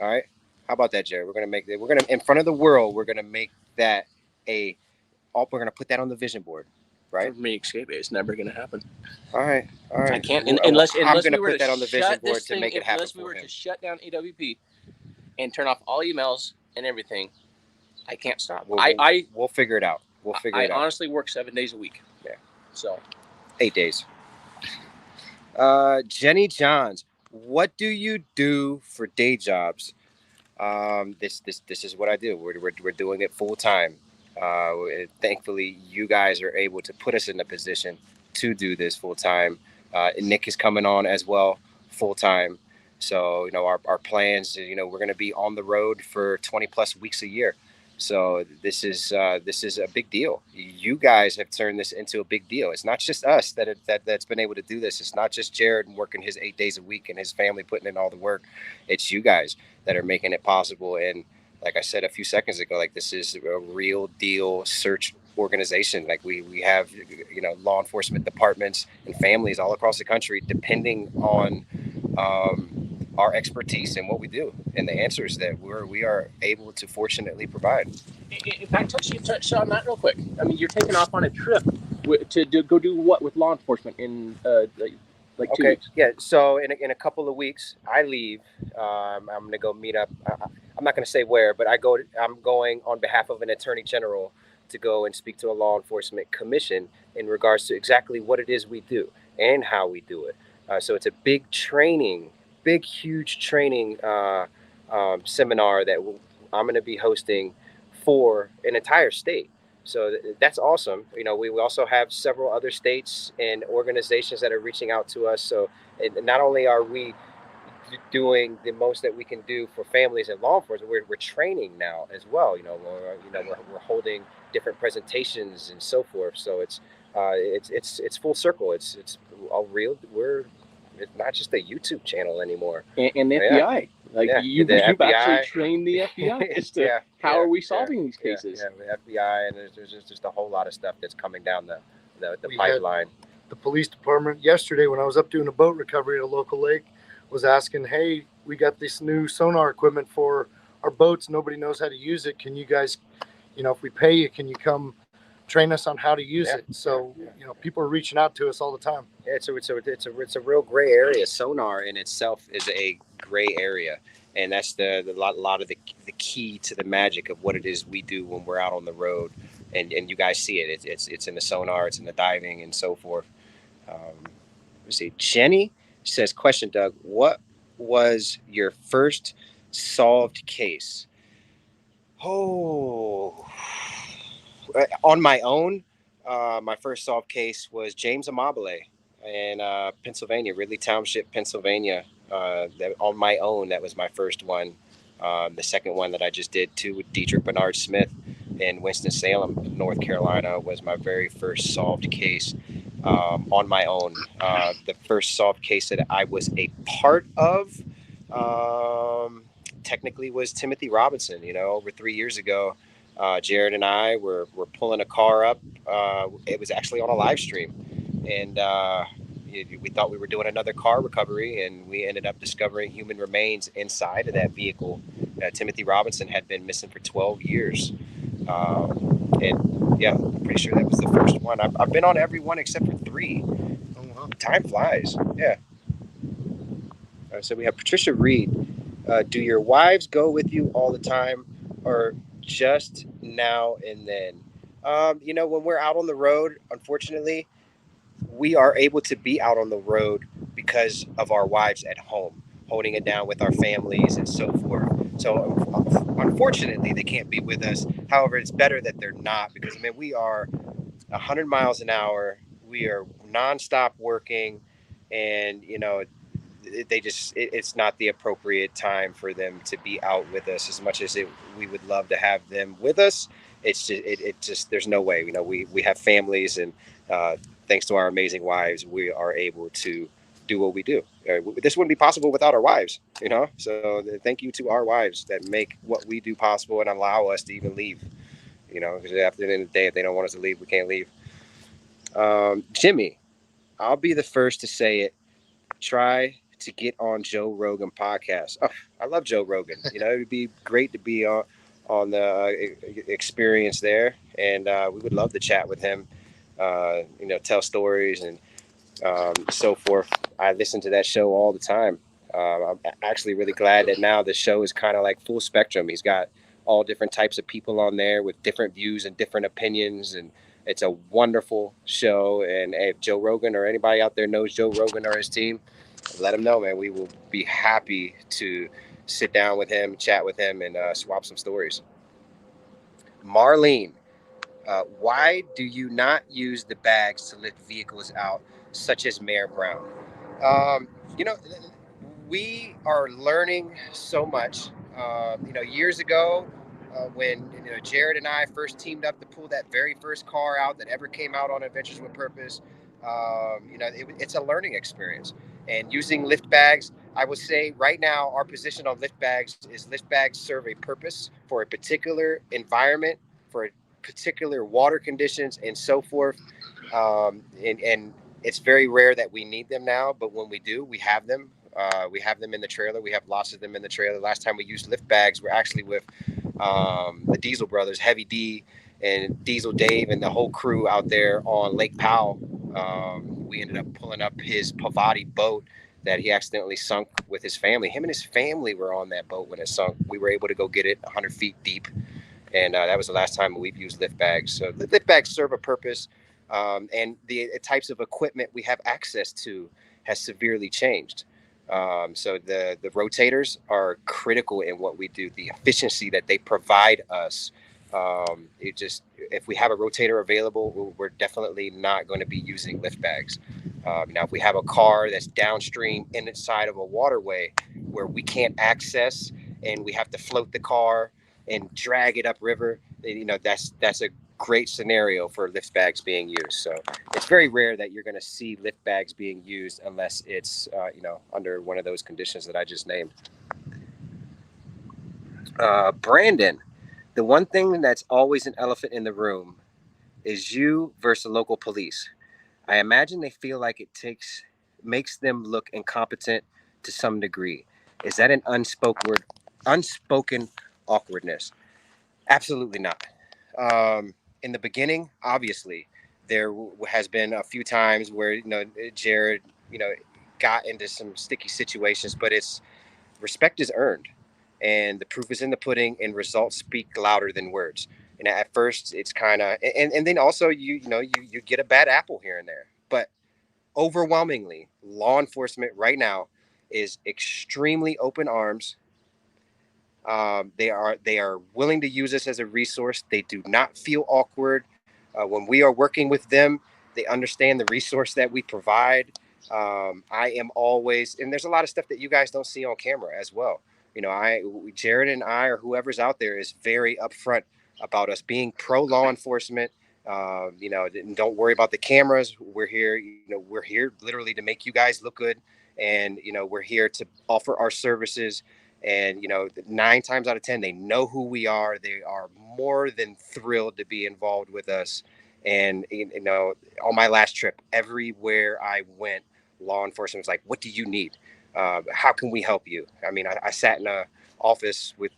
All right. How about that, Jared? We're gonna make that. We're gonna, in front of the world, we're gonna make that we're gonna put that on the vision board, right? For me, escape, it's never gonna happen. All right. I can't unless I'm gonna we were put that on the vision board to make it happen. Unless we were to shut down AWP and turn off all emails and everything, I can't stop. We'll figure it out. I honestly work 7 days a week. Yeah. So 8 days. Jenny Johns, what do you do for day jobs? This is what I do. We're doing it full time. Thankfully, you guys are able to put us in a position to do this full time. Nick is coming on as well, full time. So, you know, our plans, you know, we're going to be on the road for 20 plus weeks a year. So this is a big deal. You guys have turned this into a big deal. It's not just us that's been able to do this. It's not just Jared working his 8 days a week and his family putting in all the work. It's you guys that are making it possible. And like I said a few seconds ago, like, this is a real deal search organization. Like we have, you know, law enforcement departments and families all across the country depending on our expertise and what we do and the answers that we are able to fortunately provide. In fact, touch on that real quick. I mean, you're taking off on a trip to go do what with law enforcement in like 2 weeks? Yeah. So in a couple of weeks, I leave. I'm going to go meet up. I'm not going to say where, but I'm going on behalf of an attorney general to go and speak to a law enforcement commission in regards to exactly what it is we do and how we do it. So it's a big, huge training seminar that I'm going to be hosting for an entire state. So that's awesome. You know, we also have several other states and organizations that are reaching out to us. So not only are we doing the most that we can do for families and law enforcement, we're training now as well. We're holding different presentations and so forth. So it's full circle. It's all real. It's not just a YouTube channel anymore. And the FBI. You've actually trained the FBI as to how are we solving these cases. Yeah, the FBI, and there's just a whole lot of stuff that's coming down the pipeline. The police department yesterday, when I was up doing a boat recovery at a local lake, was asking, hey, we got this new sonar equipment for our boats. Nobody knows how to use it. Can you guys, if we pay you, can you come train us on how to use it? So, people are reaching out to us all the time. Yeah, it's a real gray area. Sonar in itself is a gray area, and that's a lot of the key to the magic of what it is we do when we're out on the road, and you guys see it. It's in the sonar, it's in the diving, and so forth. Let's see. Jenny says, question, Doug, what was your first solved case? Oh, on my own, my first solved case was James Amabile in Pennsylvania, Ridley Township, Pennsylvania. That on my own, that was my first one. The second one that I just did too with Dietrich Bernard Smith in Winston-Salem, North Carolina, was my very first solved case on my own. The first solved case that I was a part of technically was Timothy Robinson. Over 3 years ago, Jared and I were pulling a car up. It was actually on a live stream, and we thought we were doing another car recovery, and we ended up discovering human remains inside of that vehicle. Timothy Robinson had been missing for 12 years. And yeah, I'm pretty sure that was the first one. I've been on every one except for 3. Oh, wow. Time flies. Yeah. So we have Patricia Reed. Do your wives go with you all the time, or just now and then? When we're out on the road, unfortunately, we are able to be out on the road because of our wives at home, holding it down with our families and so forth. So unfortunately, they can't be with us. However, it's better that they're not, because I mean, we are 100 miles an hour. We are nonstop working, and they just it's not the appropriate time for them to be out with us as much as we would love to have them with us. It's just it just there's no way. We have families, and thanks to our amazing wives, we are able to do what we do. This wouldn't be possible without our wives. So thank you to our wives that make what we do possible and allow us to even leave. Because after the end of the day, if they don't want us to leave, we can't leave. Jimmy, I'll be the first to say it. Try to get on Joe Rogan podcast. Oh, I love Joe Rogan. It would be great to be on the experience there, and we would love to chat with him. Tell stories and so forth. I listen to that show all the time. I'm actually really glad that now the show is kind of like full spectrum. He's got all different types of people on there with different views and different opinions, and it's a wonderful show. And if Joe Rogan or anybody out there knows Joe Rogan or his team, let him know, man. We will be happy to sit down with him, chat with him, and swap some stories. Marlene, why do you not use the bags to lift vehicles out, such as Mayor Brown? Um, you know, we are learning so much. Years ago, when Jared and I first teamed up to pull that very first car out that ever came out on Adventures with Purpose, it's a learning experience. And using lift bags, I would say right now our position on lift bags is lift bags serve a purpose for a particular environment, for particular water conditions, and so forth. And it's very rare that we need them now, but when we do, we have them. We have them in the trailer. We have lots of them in the trailer. Last time we used lift bags, we're actually with the Diesel brothers, Heavy D and Diesel Dave, and the whole crew out there on Lake Powell. We ended up pulling up his Pavati boat that he accidentally sunk with his family. Him and his family were on that boat when it sunk. We were able to go get it 100 feet deep. And that was the last time we've used lift bags. So the lift bags serve a purpose, and the types of equipment we have access to has severely changed. So the rotators are critical in what we do. The efficiency that they provide us. If we have a rotator available, we're definitely not going to be using lift bags. Now, if we have a car that's downstream inside of a waterway where we can't access and we have to float the car and drag it upriver, that's a great scenario for lift bags being used. So it's very rare that you're going to see lift bags being used unless it's under one of those conditions that I just named. Brandon, the one thing that's always an elephant in the room is you versus local police. I imagine they feel like it makes them look incompetent to some degree. Is that an unspoken awkwardness? Absolutely not. In the beginning, obviously, there has been a few times where Jared got into some sticky situations, but it's respect is earned, and the proof is in the pudding, and results speak louder than words. And at first, it's kind of, and then also you get a bad apple here and there, but overwhelmingly, law enforcement right now is extremely open arms. They are willing to use us as a resource. They do not feel awkward when we are working with them. They understand the resource that we provide. I am always, and there's a lot of stuff that you guys don't see on camera as well. Jared and I, or whoever's out there, is very upfront about us being pro law enforcement. Don't worry about the cameras. We're here. We're here literally to make you guys look good, and we're here to offer our services. And 9 times out of 10, they know who we are. They are more than thrilled to be involved with us. And on my last trip, everywhere I went, law enforcement was like, "What do you need? How can we help you?" I mean, I sat in a office with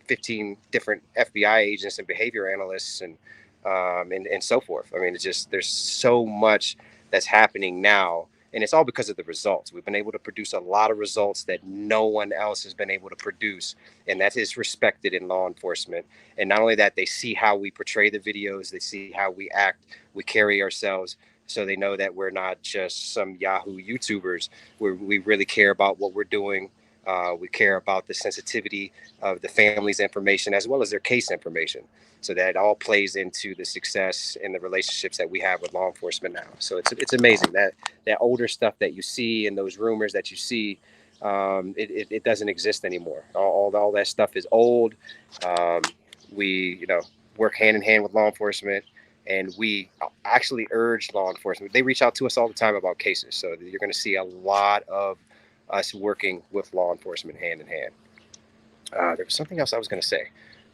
15 different FBI agents and behavior analysts and so forth. I mean, it's just, there's so much that's happening now, and it's all because of the results. We've been able to produce a lot of results that no one else has been able to produce, and that is respected in law enforcement. And not only that, they see how we portray the videos, they see how we act, we carry ourselves. so they know that we're not just some Yahoo YouTubers. We really care about what we're doing. We care about the sensitivity of the family's information as well as their case information. So that all plays into the success and the relationships that we have with law enforcement now. So it's amazing that older stuff that you see and those rumors that you see, it doesn't exist anymore. All that stuff is old. We work hand in hand with law enforcement, and we actually urge law enforcement. They reach out to us all the time about cases. So you're going to see a lot of us working with law enforcement hand in hand. There was something else I was going to say.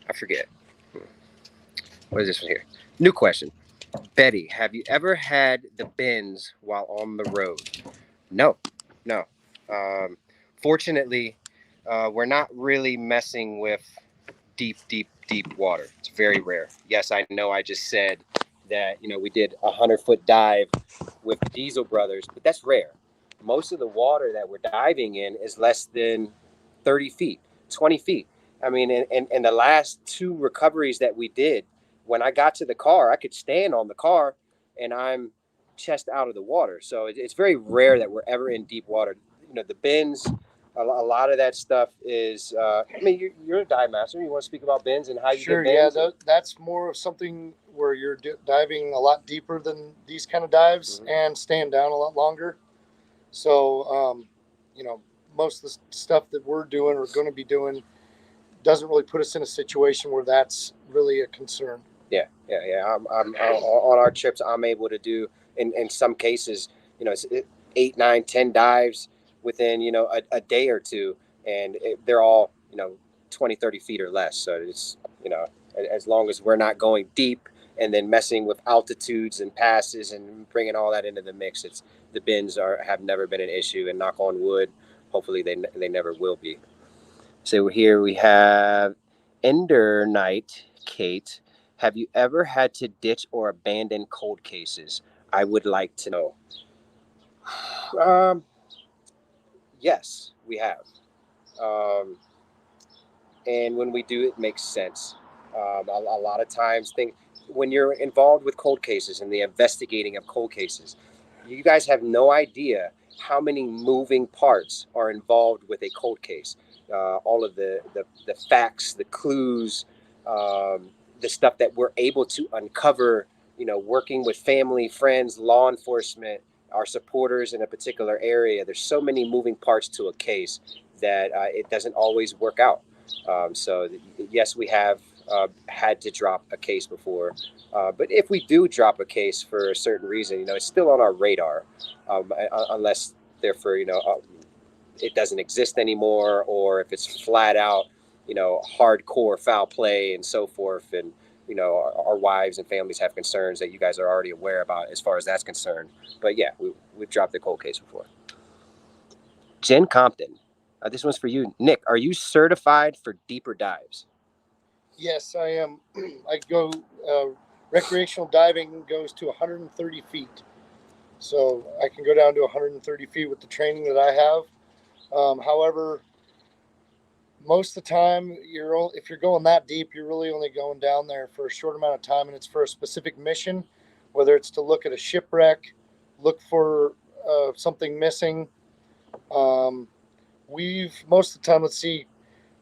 I forget. What is this one here? New question. Betty, have you ever had the bends while on the road? No. Fortunately, we're not really messing with deep water. It's very rare. Yes, I know I just said that, we did a 100-foot dive with the Diesel Brothers, but that's rare. Most of the water that we're diving in is less than 30 feet, 20 feet. I mean, and the last 2 recoveries that we did, when I got to the car, I could stand on the car and I'm chest out of the water. So it's very rare that we're ever in deep water. The bends, a lot of that stuff is, you're a dive master. You want to speak about bends and how you Sure, get bends? yeah, that's more of something where you're diving a lot deeper than these kind of dives, mm-hmm. and staying down a lot longer. So, most of the stuff that we're doing or going to be doing doesn't really put us in a situation where that's really a concern. Yeah. I'm on our trips, I'm able to do, in some cases, it's 8, 9, 10 dives within, a day or two, and they're all, 20, 30 feet or less. So it's, as long as we're not going deep and then messing with altitudes and passes and bringing all that into the mix, the bends have never been an issue, and knock on wood, hopefully they never will be. So here we have Ender Knight, Kate. Have you ever had to ditch or abandon cold cases? I would like to know. Yes, we have. And when we do, it makes sense. A lot of times, when you're involved with cold cases and the investigating of cold cases, you guys have no idea how many moving parts are involved with a cold case. All of the facts, the clues, the stuff that we're able to uncover, working with family, friends, law enforcement, our supporters in a particular area. There's so many moving parts to a case that it doesn't always work out. So yes, we have had to drop a case before. But if we do drop a case for a certain reason, it's still on our radar, unless therefore, it doesn't exist anymore, or if it's flat out, hardcore foul play and so forth. And, our wives and families have concerns that you guys are already aware about as far as that's concerned. But yeah, we've dropped a cold case before. Jen Compton. This one's for you. Nick, are you certified for deeper dives? Yes, I am. I go, recreational diving goes to 130 feet. So I can go down to 130 feet with the training that I have. However, most of the time, if you're going that deep, you're really only going down there for a short amount of time, and it's for a specific mission, whether it's to look at a shipwreck, look for something missing. Most of the time, let's see,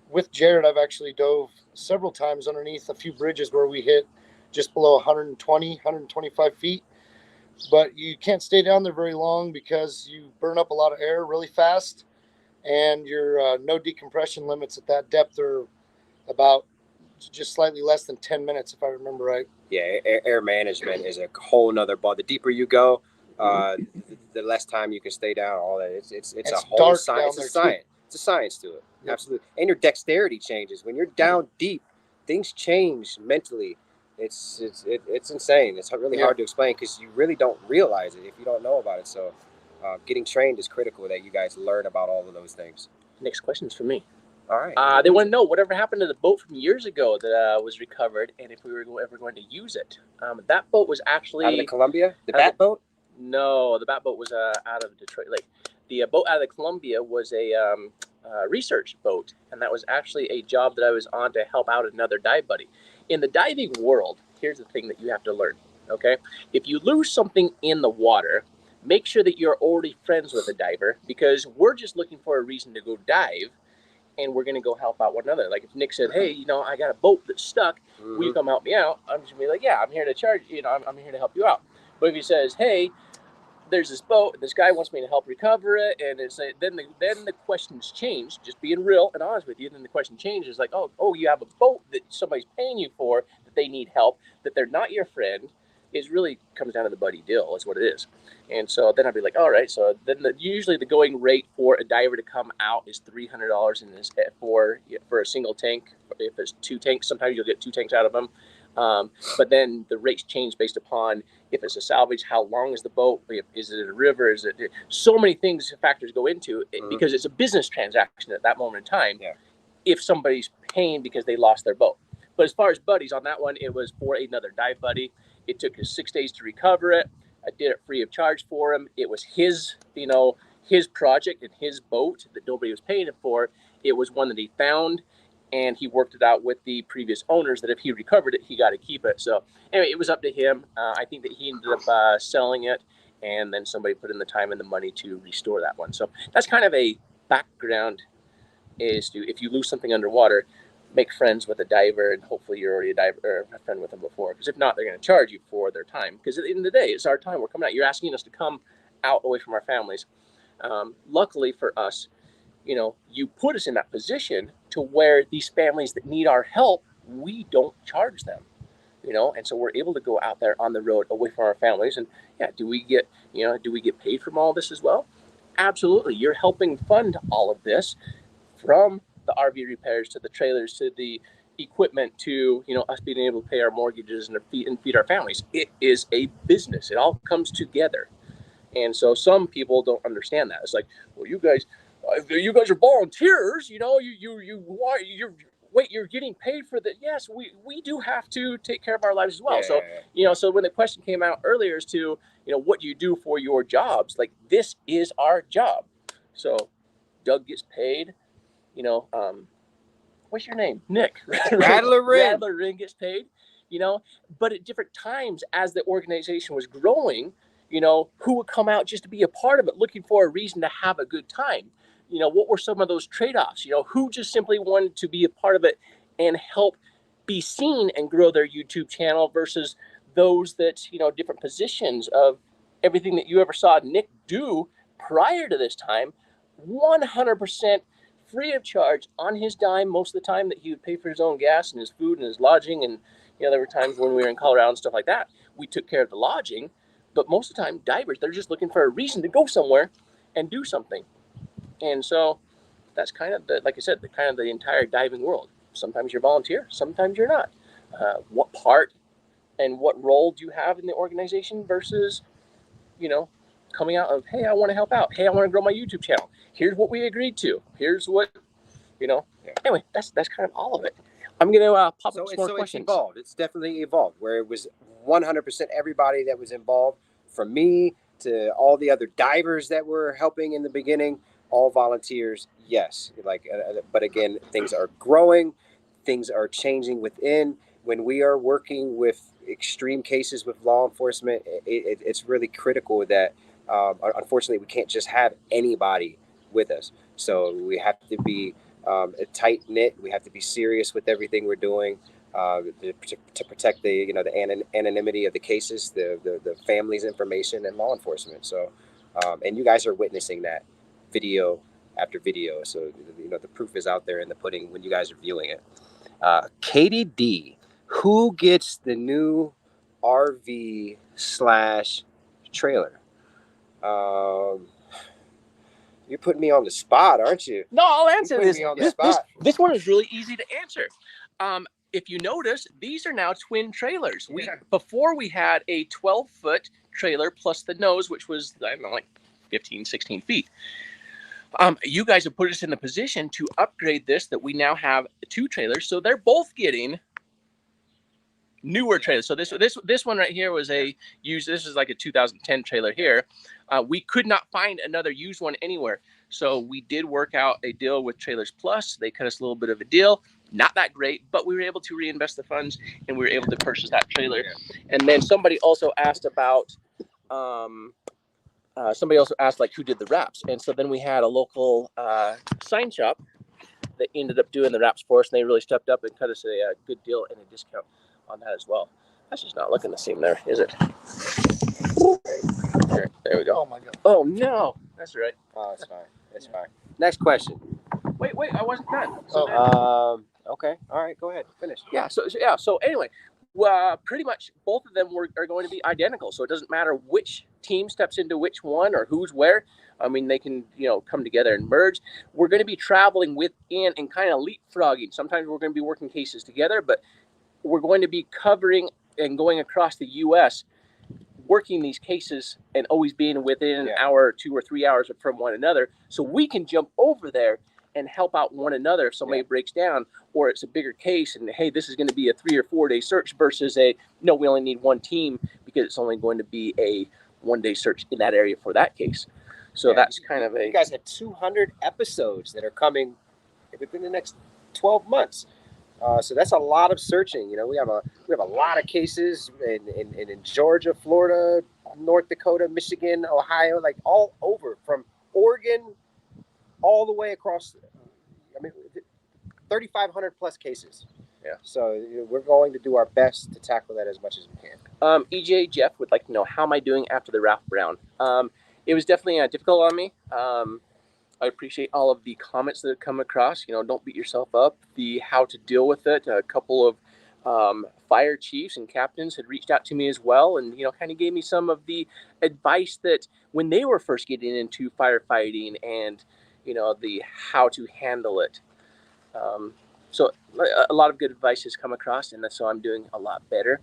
with Jared, I've actually dove several times underneath a few bridges where we hit just below 125 feet. But you can't stay down there very long because you burn up a lot of air really fast, and your no decompression limits at that depth are about just slightly less than 10 minutes, if I remember right. Yeah, air management is a whole nother ball. The deeper you go, the less time you can stay down. All that it's a whole science. It's a science. It's a science to it. Yep. Absolutely. And your dexterity changes when you're down deep. Things change mentally. It's insane. It's really hard to explain because you really don't realize it if you don't know about it. So getting trained is critical, that you guys learn about all of those things. Next question's for me. All right. They want to know whatever happened to the boat from years ago that was recovered, and if we were ever going to use it. That boat was actually out of the Columbia. The Bat boat? No, the Bat boat was out of Detroit Lake. The boat out of the Columbia was a research boat, and that was actually a job that I was on to help out another dive buddy. In the diving world, here's the thing that you have to learn. Okay, if you lose something in the water, make sure that you're already friends with a diver, because we're just looking for a reason to go dive, and we're going to go help out one another. Like if Nick said, hey, you know, I got a boat that's stuck, will you come help me out? I'm just going to be like, yeah, I'm here to charge, you know, I'm here to help you out. But if he says, hey, there's this boat, this guy wants me to help recover it, and it's then the questions change. Just being real and honest with you, then the question changes, like, oh, you have a boat that somebody's paying you for, that they need help, that they're not your friend. It really comes down to the buddy deal, is what it is. And so then I'd be like, all right. So then usually the going rate for a diver to come out is $300 in this for a single tank. If there's 2 tanks, sometimes you'll get 2 tanks out of them. But then the rates change based upon if it's a salvage, how long is the boat, is it a river, is it, so many things, factors go into it, because it's a business transaction at that moment in time. Yeah. If somebody's paying because they lost their boat. But as far as buddies on that one, it was for another dive buddy. It took us 6 days to recover it. I did it free of charge for him. It was his, you know, his project and his boat that nobody was paying him for. It was one that he found, and he worked it out with the previous owners that if he recovered it, he got to keep it. So anyway, it was up to him. I think that he ended up selling it, and then somebody put in the time and the money to restore that one. So that's kind of a background, is to, if you lose something underwater, make friends with a diver, and hopefully you're already a diver or a friend with them before, because if not, they're going to charge you for their time, because at the end of the day, it's our time. We're coming out. You're asking us to come out away from our families. Luckily for us, you know, you put us in that position to where these families that need our help, we don't charge them, you know, and so we're able to go out there on the road away from our families. And yeah, do we get paid from all this as well? Absolutely. You're helping fund all of this, from the RV repairs to the trailers to the equipment to, you know, us being able to pay our mortgages and feed our families. It is a business. It all comes together. And so some people don't understand that. It's like, well, you guys are volunteers, you know, you're getting paid for that. Yes, we do have to take care of our lives as well. Yeah. So, you know, so when the question came out earlier as to, you know, what do you do for your jobs? Like, this is our job. So Doug gets paid, you know, what's your name? Nick. Rattler Ring gets paid, you know, but at different times as the organization was growing, you know, who would come out just to be a part of it, looking for a reason to have a good time? You know, what were some of those trade-offs? You know, who just simply wanted to be a part of it and help be seen and grow their YouTube channel, versus those that, you know, different positions of everything that you ever saw Nick do prior to this time, 100% free of charge, on his dime. Most of the time that he would pay for his own gas and his food and his lodging. And, you know, there were times when we were in Colorado and stuff like that, we took care of the lodging. But most of the time, divers, they're just looking for a reason to go somewhere and do something. And so that's kind of, like I said, the entire diving world. Sometimes you're volunteer, sometimes you're not. What part and what role do you have in the organization versus, you know, coming out of, hey, I want to help out. Hey, I want to grow my YouTube channel. Here's what we agreed to. Here's what, you know. Yeah. Anyway, that's kind of all of it. I'm going to pop up some more questions. It's evolved. It's definitely evolved, where it was 100% everybody that was involved, from me to all the other divers that were helping in the beginning, all volunteers. Yes. But again, things are growing. Things are changing within. When we are working with extreme cases with law enforcement, it's really critical that, unfortunately, we can't just have anybody with us. So we have to be tight knit. We have to be serious with everything we're doing, to protect the anonymity of the cases, the family's information, and law enforcement. So, and you guys are witnessing that video after video. So, you know, the proof is out there in the pudding when you guys are viewing it. Katie D, who gets the new RV / trailer? You're putting me on the spot, aren't you? No, I'll answer this. This one is really easy to answer. If you notice, these are now twin trailers. Yeah. Before we had a 12-foot trailer plus the nose, which was, I don't know, like 15, 16 feet. You guys have put us in the position to upgrade this, that we now have 2 trailers. So they're both getting newer trailers. So this one right here was a used. This is like a 2010 trailer here. We could not find another used one anywhere. So we did work out a deal with Trailers Plus. They cut us a little bit of a deal. not that great, but we were able to reinvest the funds and we were able to purchase that trailer. And then somebody also asked about, like who did the wraps. And so then we had a local sign shop that ended up doing the wraps for us, and they really stepped up and cut us a good deal and a discount on that as well. That's just not looking the same there, is it? There we go. Oh my God. Oh no, that's right. Oh, it's fine. It's fine. Next question. Wait, I wasn't done. So okay. All right, go ahead. Finish. Yeah. So anyway, pretty much both of them are going to be identical. So it doesn't matter which team steps into which one or who's where. I mean, they can, come together and merge. We're going to be traveling within and kind of leapfrogging. Sometimes we're going to be working cases together, but we're going to be covering and going across the U.S., working these cases and always being within an hour, 2 or 3 hours from one another. So we can jump over there and help out one another if somebody breaks down or it's a bigger case and, hey, this is going to be a 3 or 4 day search versus no, we only need one team because it's only going to be a 1 day search in that area for that case. So that's kind of You guys had 200 episodes that are coming within the next 12 months. So that's a lot of searching. We have a lot of cases in Georgia, Florida, North Dakota, Michigan, Ohio, like all over from Oregon all the way across. 3,500 plus cases. Yeah. So we're going to do our best to tackle that as much as we can. EJ Jeff would like to know, how am I doing after the Ralph Brown? It was definitely difficult on me. I appreciate all of the comments that have come across. Don't beat yourself up. The how to deal with it. A couple of fire chiefs and captains had reached out to me as well, and kind of gave me some of the advice that when they were first getting into firefighting and the how to handle it. So a lot of good advice has come across, and so I'm doing a lot better.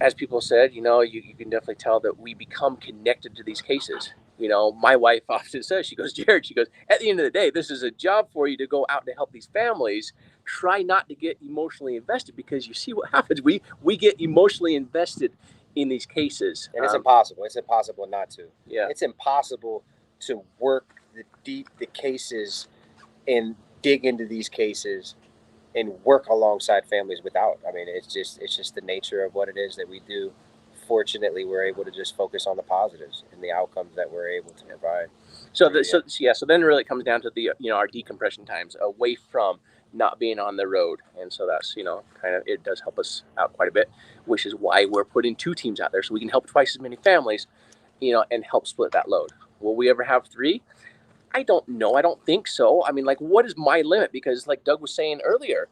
As people said, you can definitely tell that we become connected to these cases. My wife often says, she goes, Jared, at the end of the day, this is a job for you to go out to help these families. Try not to get emotionally invested, because you see what happens. We get emotionally invested in these cases. And it's impossible. It's impossible not to. Yeah. It's impossible to work the cases and dig into these cases and work alongside families without. It's just the nature of what it is that we do. Fortunately, we're able to just focus on the positives and the outcomes that we're able to provide. So then really it comes down to the our decompression times away from not being on the road, and so that's kind of, it does help us out quite a bit, which is why we're putting 2 teams out there so we can help twice as many families, and help split that load. Will we ever have 3? I don't know. I don't think so. What is my limit? Because like Doug was saying earlier,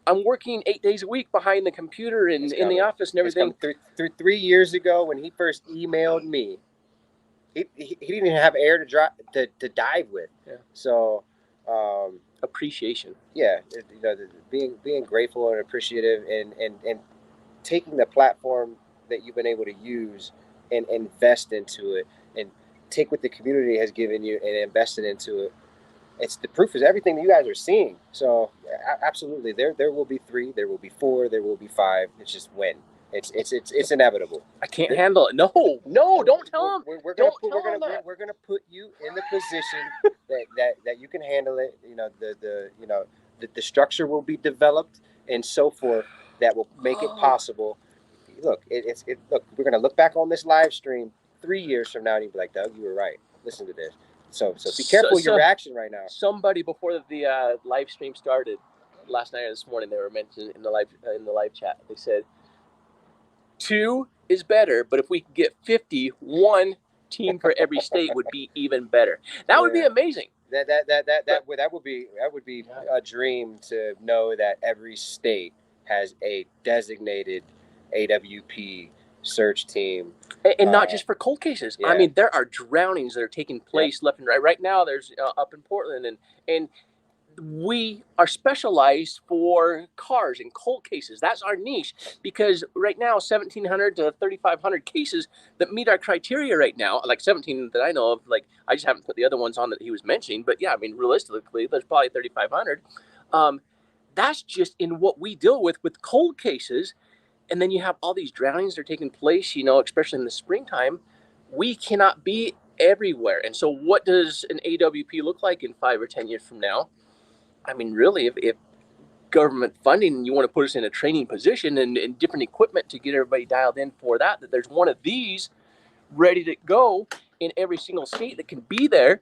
I'm working 8 days a week behind the computer and in the office and everything. Through 3 years ago, when he first emailed me, he didn't even have air to dive with. Yeah. So appreciation. Yeah, being grateful and appreciative, and taking the platform that you've been able to use and invest into it, and take what the community has given you and invest it into it. It's the proof is everything that you guys are seeing. So absolutely, there will be 3, there will be 4, there will be 5. It's just when. It's inevitable. I can't handle it. No, don't tell them. We're gonna put you in the position that you can handle it. The structure will be developed and so forth that will make it possible. Look, look. We're gonna look back on this live stream 3 years from now, and you'll be like, Doug, you were right. Listen to this. So be careful your reaction right now. Somebody before the live stream started last night or this morning, they were mentioned in the live chat. They said 2 is better, but if we could get 1 team for every state would be even better. That would be amazing. That would be a dream, to know that every state has a designated AWP search team, and not just for cold cases. Yeah. There are drownings that are taking place left and right. Right now, there's up in Portland, and we are specialized for cars and cold cases. That's our niche, because right now 1,700 to 3,500 cases that meet our criteria right now, like 17 that I know of. Like, I just haven't put the other ones on that he was mentioning, but yeah, realistically, there's probably 3,500. That's just in what we deal with cold cases. And then you have all these drownings that are taking place, especially in the springtime. We cannot be everywhere. And so what does an AWP look like in 5 or 10 years from now? I mean, really, if government funding, you want to put us in a training position and different equipment to get everybody dialed in for that there's one of these ready to go in every single state that can be there,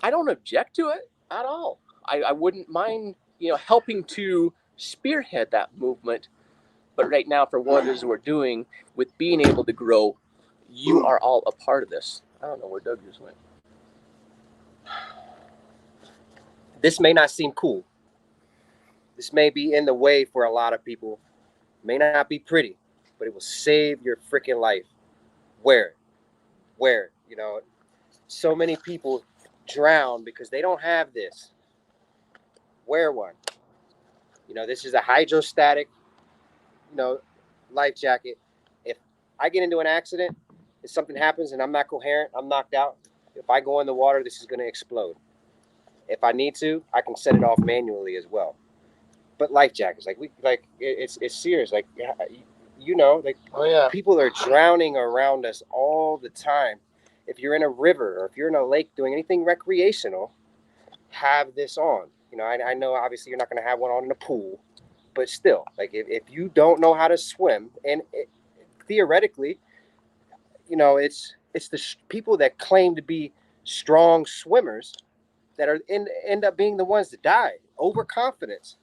I don't object to it at all. I wouldn't mind, helping to spearhead that movement. But right now, for what it is we're doing with being able to grow, you are all a part of this. I don't know where Doug just went. This may not seem cool. This may be in the way for a lot of people. May not be pretty, but it will save your freaking life. Wear it. So many people drown because they don't have this. Wear one. This is a hydrostatic, life jacket. If I get into an accident, if something happens and I'm not coherent, I'm knocked out. If I go in the water, this is going to explode. If I need to, I can set it off manually as well. But life jackets, it's serious. Oh yeah. People are drowning around us all the time. If you're in a river or if you're in a lake doing anything recreational, have this on. I know obviously you're not going to have one on in a pool, but still, if you don't know how to swim, and theoretically, it's the people that claim to be strong swimmers that are end up being the ones that die. Overconfidence.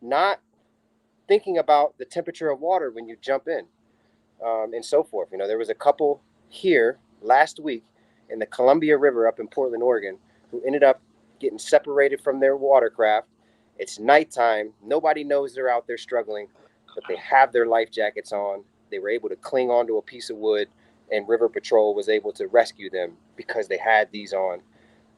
Not thinking about the temperature of water when you jump in, and so forth. There was a couple here last week in the Columbia River up in Portland, Oregon, who ended up getting separated from their watercraft. It's nighttime. Nobody knows they're out there struggling, but they have their life jackets on. They were able to cling onto a piece of wood, and River Patrol was able to rescue them because they had these on.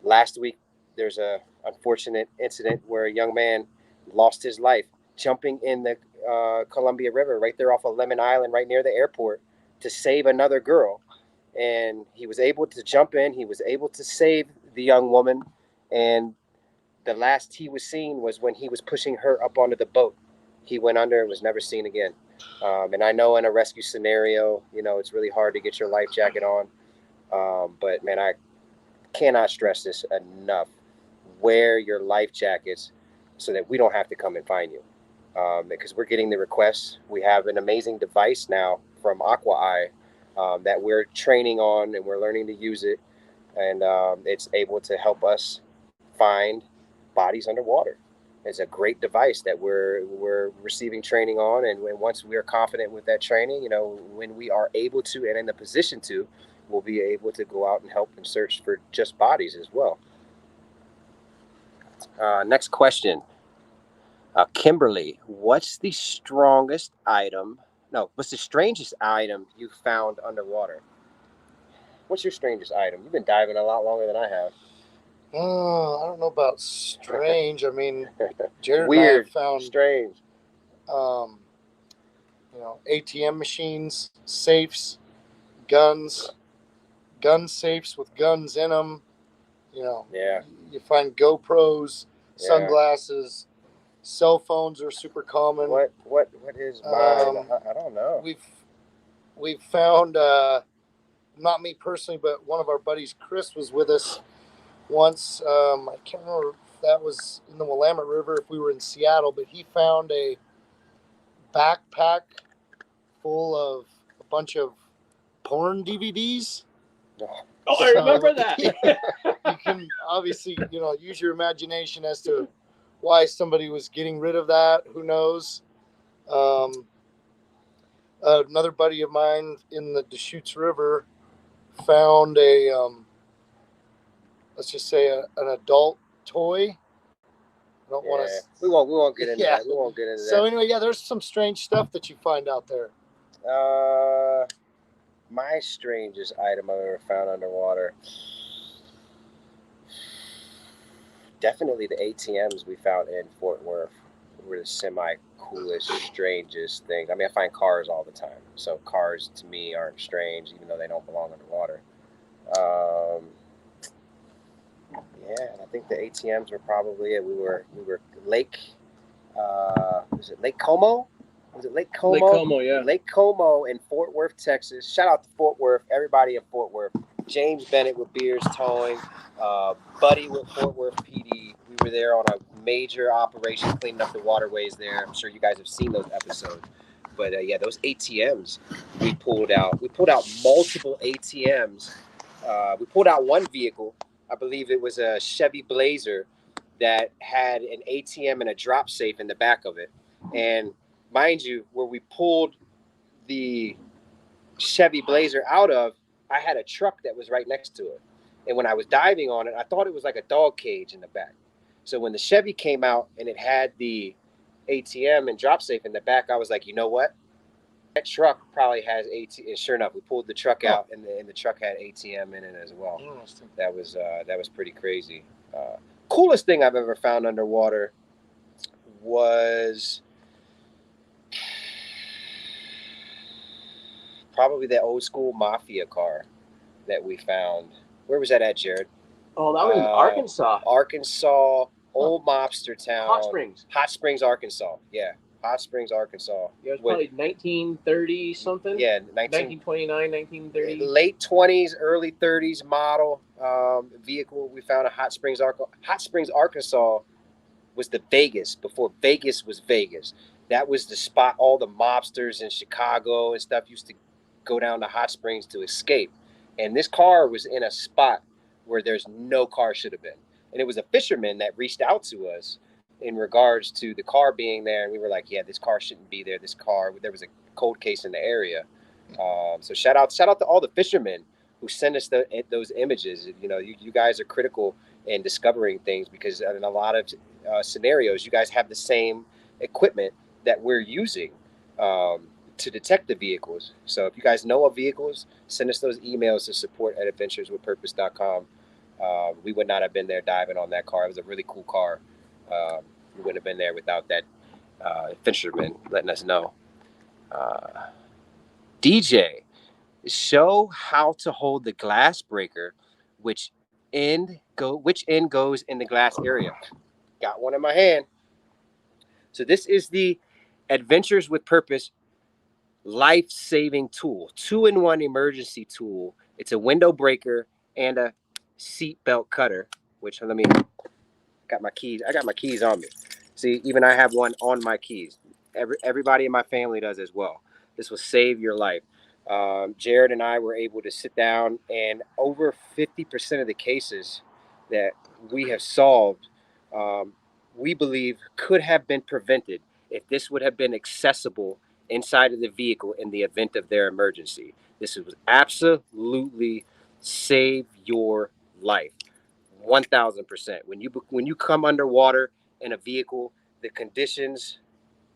Last week, there's a unfortunate incident where a young man lost his life jumping in the Columbia River right there off of Lemon Island, right near the airport, to save another girl. And he was able to jump in. He was able to save the young woman. And the last he was seen was when he was pushing her up onto the boat. He went under and was never seen again. And I know in a rescue scenario, it's really hard to get your life jacket on. But man, I cannot stress this enough. Wear your life jackets so that we don't have to come and find you. Because we're getting the requests. We have an amazing device now from Aqua Eye that we're training on, and we're learning to use it. And it's able to help us find bodies underwater. It's a great device that we're receiving training on. And once we are confident with that training, when we are able to and in the position to, we'll be able to go out and help and search for just bodies as well. Next question. Kimberly, what's the strangest item you found underwater? What's your strangest item? You've been diving a lot longer than I have. Oh, I don't know about strange. I mean, Jared Weird, and I have found strange. ATM machines, safes, guns, gun safes with guns in them. Yeah. You find GoPros, sunglasses, cell phones are super common. What is mine? I don't know. We've found, not me personally, but one of our buddies, Chris, was with us once. I can't remember if that was in the Willamette River, if we were in Seattle, but he found a backpack full of a bunch of porn DVDs. Oh, I remember that. You can obviously, use your imagination as to why somebody was getting rid of that. Who knows? Another buddy of mine in the Deschutes River found a, let's just say an adult toy. I don't want to. We won't get into that. We won't get into that. So anyway, there's some strange stuff that you find out there. My strangest item I've ever found underwater. Definitely the ATMs we found in Fort Worth were the semi-coolest, strangest things. I mean, I find cars all the time. So cars to me aren't strange, even though they don't belong underwater. And I think the ATMs were probably it. We were Lake, was it Lake Como? Was it Lake Como? Lake Como, yeah. Lake Como in Fort Worth, Texas. Shout out to Fort Worth, everybody in Fort Worth. James Bennett with Beers Towing, Buddy with Fort Worth PD. We were there on a major operation cleaning up the waterways there. I'm sure you guys have seen those episodes. But yeah, those ATMs we pulled out. We pulled out multiple ATMs. We pulled out one vehicle. I believe it was a Chevy Blazer that had an ATM and a drop safe in the back of it. And mind you, where we pulled the Chevy Blazer out of, I had a truck that was right next to it. And when I was diving on it, I thought it was like a dog cage in the back. So when the Chevy came out and it had the ATM and drop safe in the back, I was like, you know what? That truck probably has ATM. And sure enough, we pulled the truck out, and the truck had ATM in it as well. That was pretty crazy. Coolest thing I've ever found underwater was probably that old school mafia car that we found. Where was that at, Jared? Oh, that was in Arkansas. Arkansas, old mobster town. Hot Springs. Hot Springs, Arkansas. Yeah, Hot Springs, Arkansas. Yeah, it was probably 1930 something. Yeah, 1929, 1930. Late 20s, early 30s model vehicle. We found a Hot Springs, Arkansas was the Vegas before Vegas was Vegas. That was the spot all the mobsters in Chicago and stuff used to go down to Hot Springs to escape. And this car was in a spot where there's no car should have been. And it was a fisherman that reached out to us in regards to the car being there. And we were like, yeah, this car shouldn't be there. There was a cold case in the area. So shout out to all the fishermen who send us those images. You know, you guys are critical in discovering things because in a lot of scenarios, you guys have the same equipment that we're using to detect the vehicles. So if you guys know of vehicles, send us those emails to support@adventureswithpurpose.com. We would not have been there diving on that car. It was a really cool car. We wouldn't have been there without that fisherman letting us know. DJ, show how to hold the glass breaker, which end goes in the glass area. Got one in my hand. So this is the Adventures with Purpose life-saving tool, 2-in-1 emergency tool. It's a window breaker and a seat belt cutter, which let me got my keys. I got my keys on me. See, even I have one on my keys. Everybody in my family does as well. This will save your life. Jared and I were able to sit down, and over 50% of the cases that we have solved, we believe could have been prevented if this would have been accessible inside of the vehicle in the event of their emergency. This would absolutely save your life, 1,000%. When you come underwater in a vehicle, the conditions,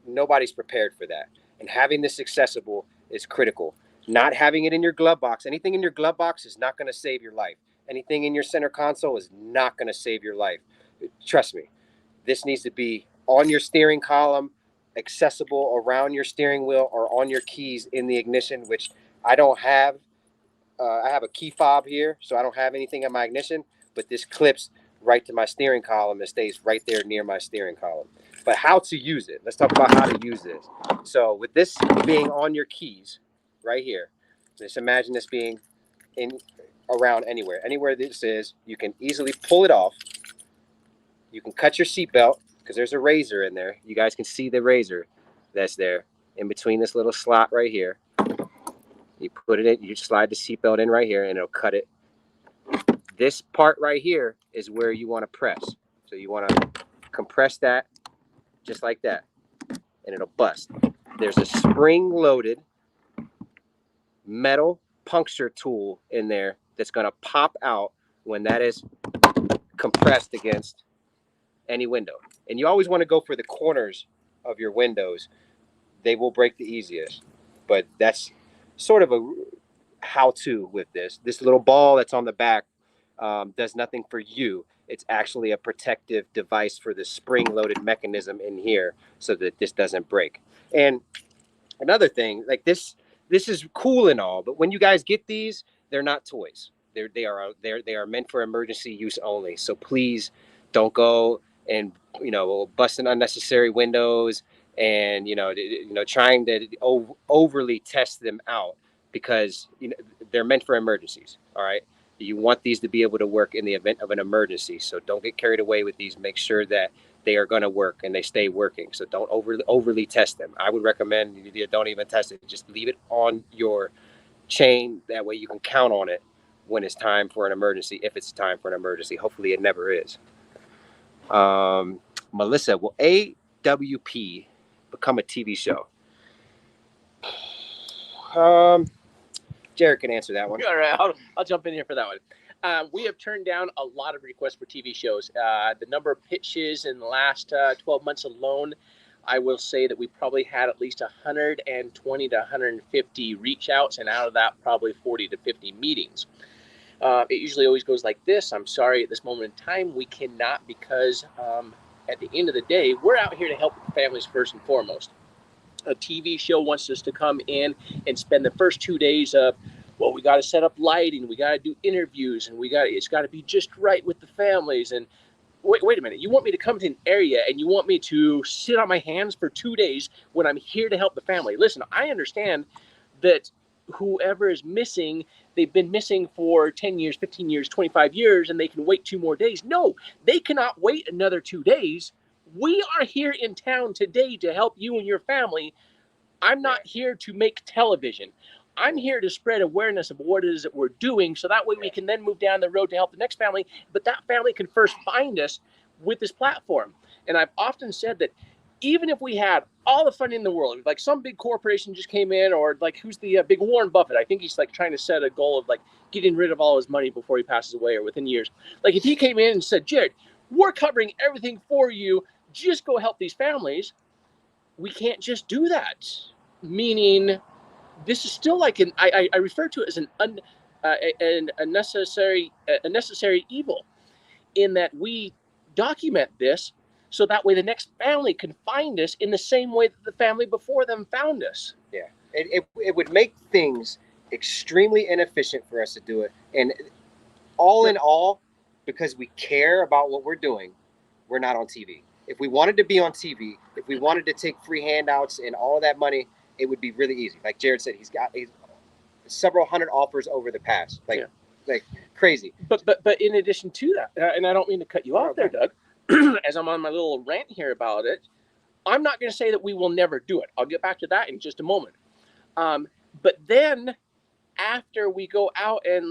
nobody's prepared for that. And having this accessible is critical. Not having it in your glove box, anything in your glove box is not going to save your life. Anything in your center console is not going to save your life. Trust me, this needs to be on your steering column, accessible around your steering wheel or on your keys in the ignition, which I don't have. I have a key fob here, so I don't have anything in my ignition, but this clips right to my steering column and stays right there near my steering column. But how to use it? Let's talk about how to use this. So with this being on your keys right here, just imagine this being around anywhere this is. You can easily pull it off. You can cut your seatbelt because there's a razor in there. You guys can see the razor that's there in between this little slot right here. You put it in, you slide the seatbelt in right here and it'll cut it. This part right here is where you want to press. So you want to compress that just like that and it'll bust. There's a spring-loaded metal puncture tool in there that's going to pop out when that is compressed against any window. And you always want to go for the corners of your windows. They will break the easiest, but that's sort of a how-to with this. This little ball that's on the back does nothing for you. It's actually a protective device for the spring-loaded mechanism in here so that this doesn't break. And another thing, like this is cool and all, but when you guys get these, they're not toys. They are meant for emergency use only. So please don't go and busting unnecessary windows and trying to overly test them out because they're meant for emergencies. All right. You want these to be able to work in the event of an emergency. So don't get carried away with these. Make sure that they are going to work and they stay working. So don't overly test them. I would recommend you don't even test it. Just leave it on your chain. That way you can count on it when it's time for an emergency, if it's time for an emergency. Hopefully it never is. Melissa, will AWP become a TV show? Jared can answer that one. All right, I'll jump in here for that one. We have turned down a lot of requests for TV shows. The number of pitches in the last 12 months alone, I will say that we probably had at least 120 to 150 reach outs, and out of that, probably 40 to 50 meetings. It usually always goes like this. I'm sorry, at this moment in time, we cannot, because at the end of the day, we're out here to help families first and foremost. A TV show wants us to come in and spend the first 2 days of, well, we got to set up lighting, we got to do interviews, and it's got to be just right with the families. And wait a minute, you want me to come to an area and you want me to sit on my hands for 2 days when I'm here to help the family? Listen, I understand that whoever is missing, they've been missing for 10 years, 15 years, 25 years, and they can wait 2 more days. No, they cannot wait another 2 days. We are here in town today to help you and your family. I'm not here to make television. I'm here to spread awareness of what it is that we're doing, so that way we can then move down the road to help the next family. But that family can first find us with this platform. And I've often said that even if we had all the funding in the world, like some big corporation just came in, or like who's the big Warren Buffett, I think he's like trying to set a goal of like getting rid of all his money before he passes away or within years. Like if he came in and said, Jared, we're covering everything for you, just go help these families. We can't just do that. Meaning, this is still like I refer to it as a necessary evil, in that we document this so that way the next family can find us in the same way that the family before them found us. Yeah, it would make things extremely inefficient for us to do it. And all in all, because we care about what we're doing, we're not on TV. If we wanted to be on TV, if we wanted to take free handouts and all of that money, it would be really easy. Like Jared said, he's several hundred offers over the past, like crazy. But in addition to that, and I don't mean to cut you off there, Doug, as I'm on my little rant here about it, I'm not going to say that we will never do it. I'll get back to that in just a moment. But then after we go out and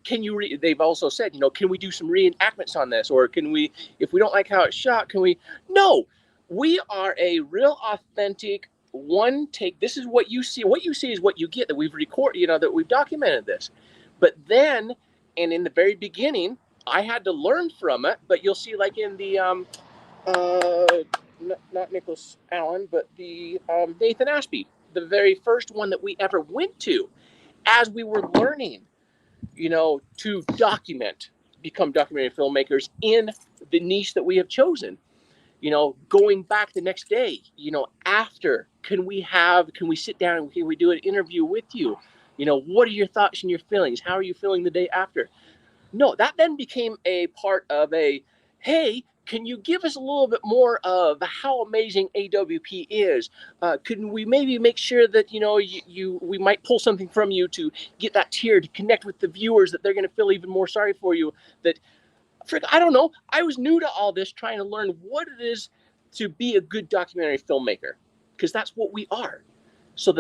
can you they've also said, can we do some reenactments on this? Or can we, if we don't like how it's shot, can we? No, we are a real authentic one take. This is what you see. What you see is what you get, that we've recorded, that we've documented this. But then, and in the very beginning, I had to learn from it, but you'll see like in the, not Nicholas Allen, but the Nathan Ashby, the very first one that we ever went to, as we were learning, to become documentary filmmakers in the niche that we have chosen. Going back the next day, after, can we sit down and can we do an interview with you? What are your thoughts and your feelings? How are you feeling the day after? No, that then became a part of hey, can you give us a little bit more of how amazing AWP is? Can we maybe make sure that, we might pull something from you to get that tier, to connect with the viewers, that they're going to feel even more sorry for you? I don't know. I was new to all this, trying to learn what it is to be a good documentary filmmaker, because that's what we are. So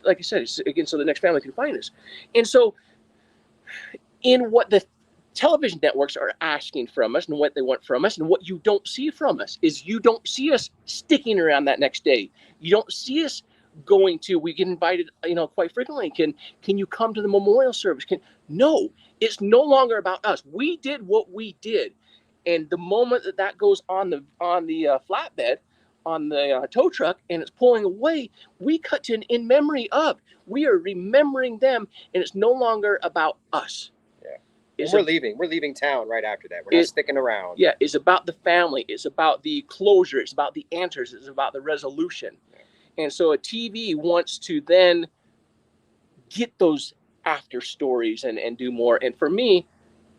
like I said, again, so the next family can find us. And so in what the television networks are asking from us and what they want from us, and what you don't see from us, is you don't see us sticking around that next day. You don't see us we get invited, quite frequently. Can you come to the memorial service? No, it's no longer about us. We did what we did. And the moment that goes on the flatbed, on the tow truck, and it's pulling away, we cut to an in memory of. We are remembering them, and it's no longer about us. We're leaving town right after that. We're not sticking around. Yeah, it's about the family. It's about the closure. It's about the answers. It's about the resolution. And so a TV wants to then get those after stories and do more. And for me,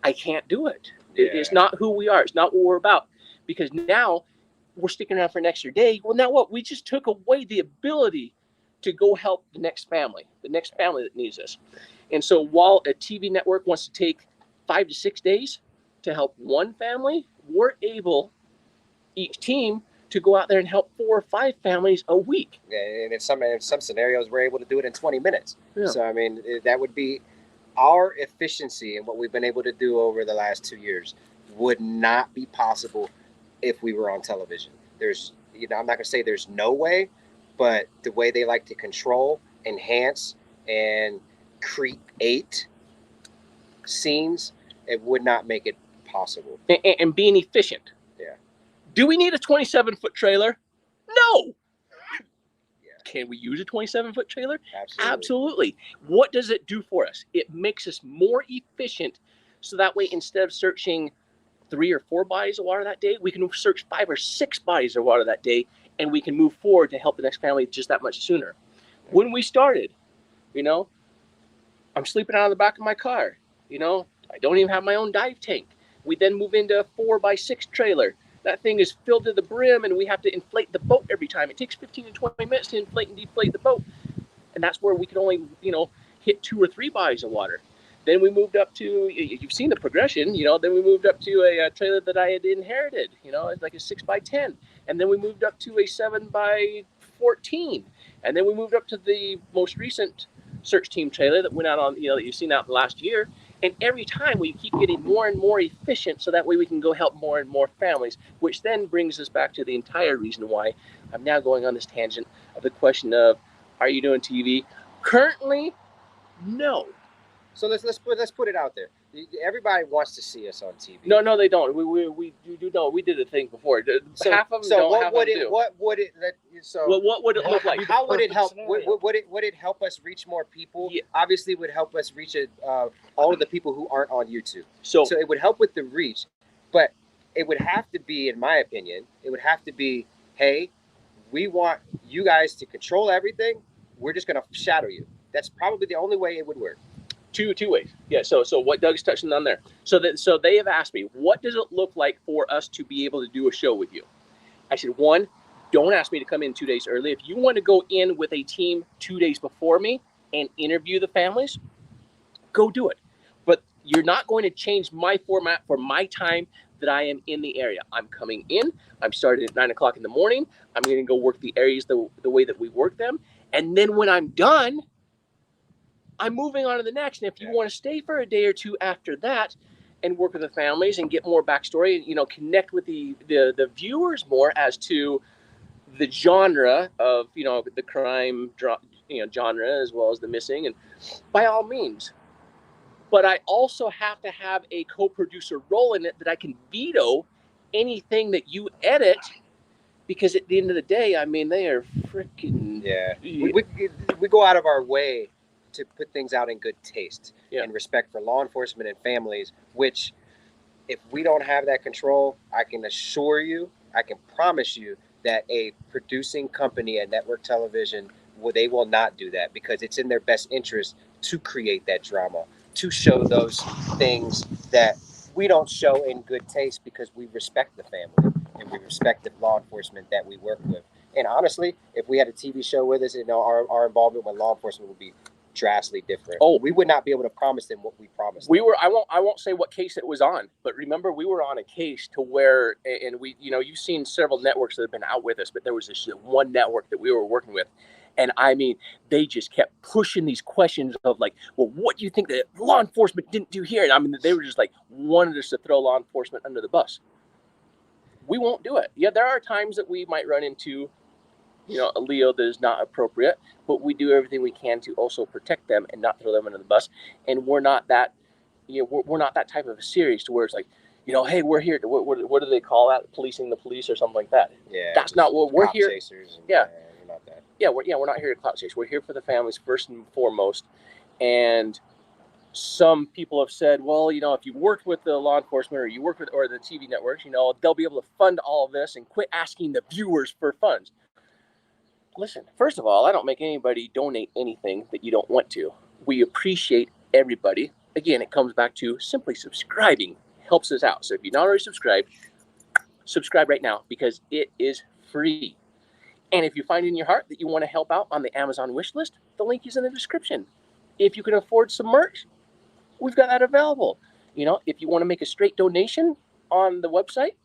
I can't do it. It's not who we are. It's not what we're about. Because now we're sticking around for an extra day. Well, now what? We just took away the ability to go help the next family that needs us. And so while a TV network wants to take 5 to 6 days to help one family, we're able, each team, to go out there and help 4 or 5 families a week. And in some scenarios, we're able to do it in 20 minutes. Yeah. So, I mean, that would be our efficiency, and what we've been able to do over the last 2 years would not be possible if we were on television. There's, I'm not going to say there's no way, but the way they like to control, enhance, and create scenes, it would not make it possible. And being efficient. Yeah. Do we need a 27-foot trailer? No. Yeah. Can we use a 27-foot trailer? Absolutely. Absolutely. What does it do for us? It makes us more efficient, so that way, instead of searching 3 or 4 bodies of water that day, we can search 5 or 6 bodies of water that day, and we can move forward to help the next family just that much sooner. When we started, I'm sleeping out of the back of my car. I don't even have my own dive tank. We then move into a 4x6 trailer. That thing is filled to the brim, and we have to inflate the boat every time. It takes 15 to 20 minutes to inflate and deflate the boat. And that's where we can only, hit 2 or 3 bodies of water. Then we moved up to, you've seen the progression, then we moved up to a trailer that I had inherited, it's like a 6x10. And then we moved up to a 7x14. And then we moved up to the most recent search team trailer that went out on, that you've seen out the last year. And every time we keep getting more and more efficient, so that way we can go help more and more families, which then brings us back to the entire reason why I'm now going on this tangent of the question of, are you doing TV? Currently, no. So let's put it out there. Everybody wants to see us on TV. No, they don't. We did a thing before. So, half of them so don't. what half would of them it? do. What would it? So what would it look like? How would it help? Scenario. Would it help us reach more people? Yeah. Obviously, it would help us reach all of the people who aren't on YouTube. So So it would help with the reach, but it would have to be, in my opinion, it would have to be, hey, we want you guys to control everything. We're just going to shadow you. That's probably the only way it would work. two ways. Yeah. So what Doug's touching on there. So they have asked me, what does it look like for us to be able to do a show with you? I said, 1, don't ask me to come in 2 days early. If you want to go in with a team 2 days before me and interview the families, go do it. But you're not going to change my format for my time that I am in the area. I'm coming in. I'm starting at 9 o'clock in the morning. I'm going to go work the areas the way that we work them. And then when I'm done, I'm moving on to the next. And if you want to stay for a day or 2 after that and work with the families and get more backstory, connect with the viewers more as to the genre of, the crime genre, as well as the missing, and by all means. But I also have to have a co-producer role in it, that I can veto anything that you edit, because at the end of the day, I mean, they are freaking... Yeah. We go out of our way to put things out in good taste and respect for law enforcement and families, which, if we don't have that control, I can assure you, I can promise you that a producing company at network television, they will not do that, because it's in their best interest to create that drama, to show those things that we don't show in good taste, because we respect the family and we respect the law enforcement that we work with. And honestly, if we had a TV show with us, our involvement with law enforcement would be drastically different. Oh, we would not be able to promise them what we promised. I won't say what case it was on, but remember, we were on a case to where, and we, you've seen several networks that have been out with us, but there was this one network that we were working with. And I mean, they just kept pushing these questions of like, well, what do you think that law enforcement didn't do here? And I mean, they were just like, wanted us to throw law enforcement under the bus. We won't do it. Yeah, there are times that we might run into, a Leo that is not appropriate, but we do everything we can to also protect them and not throw them under the bus. And we're not that, we're not that type of a series to where it's like, hey, we're here. What do they call that? Policing the police or something like that. Yeah. That's not what we're here. Yeah. We're not that. Yeah, we're not here to clout chase. We're here for the families first and foremost. And some people have said, well, if you worked with the law enforcement or you work with or the TV networks, they'll be able to fund all of this and quit asking the viewers for funds. Listen, first of all, I don't make anybody donate anything that you don't want to. We appreciate everybody. Again, it comes back to simply subscribing helps us out. So if you're not already subscribed, subscribe right now, because it is free. And if you find in your heart that you want to help out on the Amazon wish list, the link is in the description. If you can afford some merch, we've got that available. You know, if you want to make a straight donation on the website,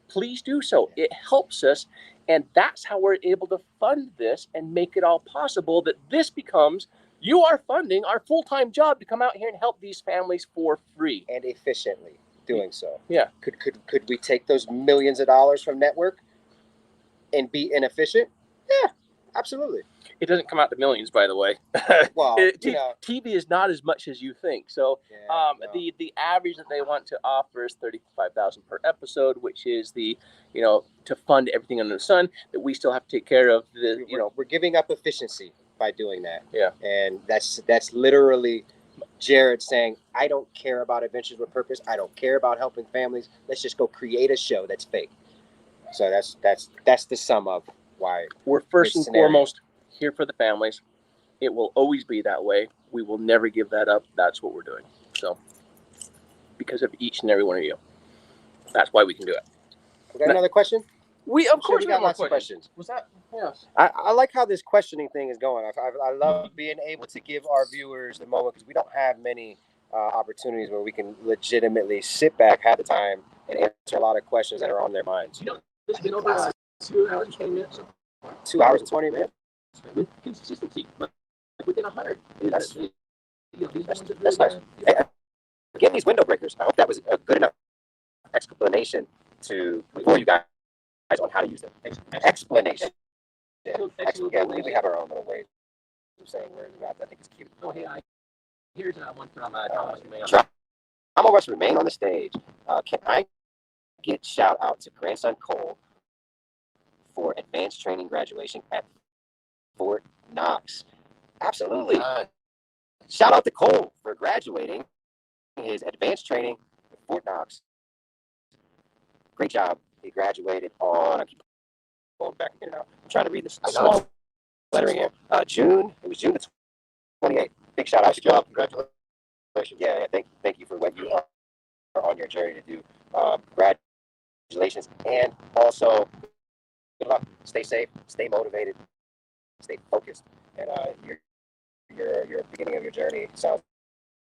please do so. It helps us, and that's how we're able to fund this and make it all possible that this becomes, you are funding our full-time job to come out here and help these families for free. And efficiently doing so. Yeah. Could we take those millions of dollars from network and be inefficient? Yeah, absolutely. It doesn't come out to millions, by the way. Well, TV is not as much as you think. So no. the average that they want to offer is $35,000 per episode, which is the, you know, to fund everything under the sun that we still have to take care of. We're giving up efficiency by doing that. Yeah. And that's literally Jared saying, I don't care about Adventures with Purpose. I don't care about helping families. Let's just go create a show that's fake. So that's the sum of why we're first and foremost here for the families. It will always be that way. We will never give that up. That's what we're doing. So, because of each and every one of you, that's why we can do it. We got another question? We of course we got lots of questions. Was that? Yes. I like how this questioning thing is going. I love being able to give our viewers the moment, because we don't have many opportunities where we can legitimately sit back, have the time, and answer a lot of questions that are on their minds. You know, it's been over 2 hours and 20 minutes. 2 hours and 20 minutes. With consistency, but within 100. That's nice. Hey, again, these window breakers. I hope that was a good enough explanation for you guys on how to use them. Explanation. Yeah. We have our own little way of saying words. I think it's cute. Oh, hey, here's one from Thomas Remain. Thomas West Remain on the stage. Can I get shout out to grandson Cole for advanced training graduation at Fort Knox? Absolutely. Shout out to Cole for graduating his advanced training at Fort Knox. Great job. He graduated on, I keep going back here now. I'm trying to read this small lettering here. June. It was June the 28th. Big shout out. Good job. Congratulations. Yeah. Thank you for what you are on your journey to do. Congratulations. And also, good luck. Stay safe. Stay motivated. Stay focused. And your beginning of your journey sounds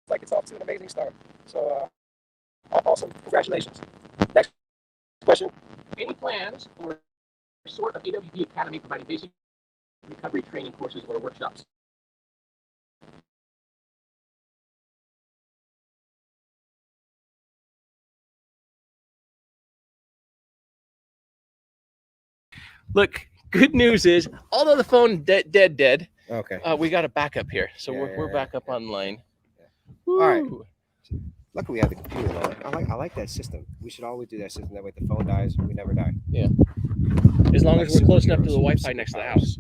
like it's off to an amazing start. So awesome. Congratulations. Next question. Any plans for a sort of AWP Academy providing basic recovery training courses or workshops? Look, good news is, although the phone dead. Okay. We got a backup here, so we're back up online. Yeah. All right. Luckily, we have the computer on. I like that system. We should always do that system. That way, if the phone dies, we never die. Yeah. As long as we're close enough to the Wi-Fi next to the house.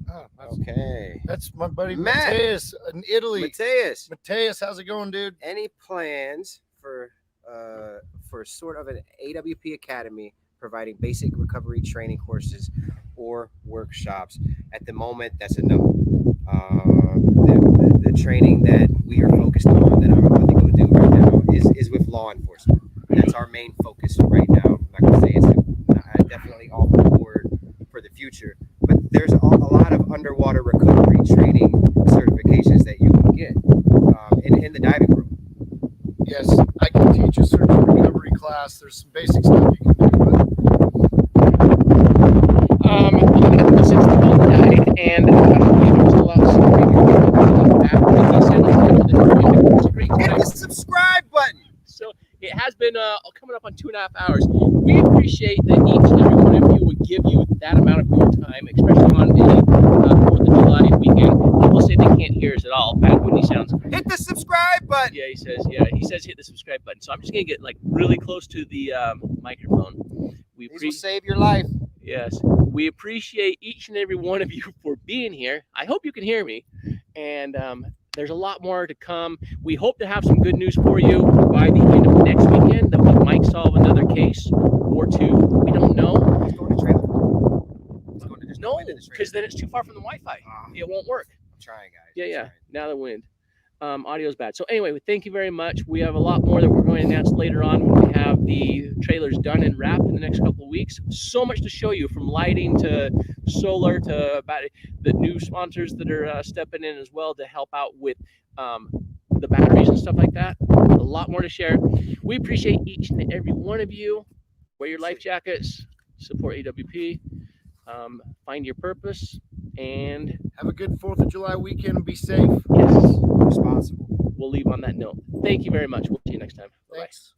Oh, Okay. That's my buddy Matt. Mateus in Italy. Mateus, how's it going, dude? any plans for sort of an AWP Academy providing basic recovery training courses or workshops? At the moment, that's a no. The training that we are focused on, that I'm about to go do right now, is with law enforcement. That's our main focus right now. I'm not going to say it's definitely all board for the future, but there's a lot of underwater recovery training certifications that you can get in the diving room. Yes, I can teach a search and recovery class. There's some basic stuff you can do. Since the boat died, and we still Hit the subscribe button. So it has been coming up on 2.5 hours. We appreciate that each and every one of you would give you that amount of your time, especially on a 4th of July weekend. People say they can't hear us at all. Bad windy sounds. Hit the subscribe button. Yeah, he says hit the subscribe button. So I'm just gonna get like really close to the microphone. These will save your life. Yes, we appreciate each and every one of you for being here. I hope you can hear me, and there's a lot more to come. We hope to have some good news for you by the end of next weekend, that we might solve another case or two. We don't know. Let's go to the trailer. No, because then it's too far from the Wi-Fi. It won't work. I'm trying, guys. Yeah. Now the wind. audio is bad. So anyway, thank you very much. We have a lot more that we're going to announce later on when we have the trailers done and wrapped in the next couple of weeks. So much to show you, from lighting to solar to about the new sponsors that are stepping in as well to help out with the batteries and stuff like that. A lot more to share. We appreciate each and every one of you. Wear your life jackets, support AWP, find your purpose, and Have a good 4th of July weekend and be safe. yes, Responsible. we'll leave on that note. Thank you very much. We'll see you next time. Bye-bye. Thanks.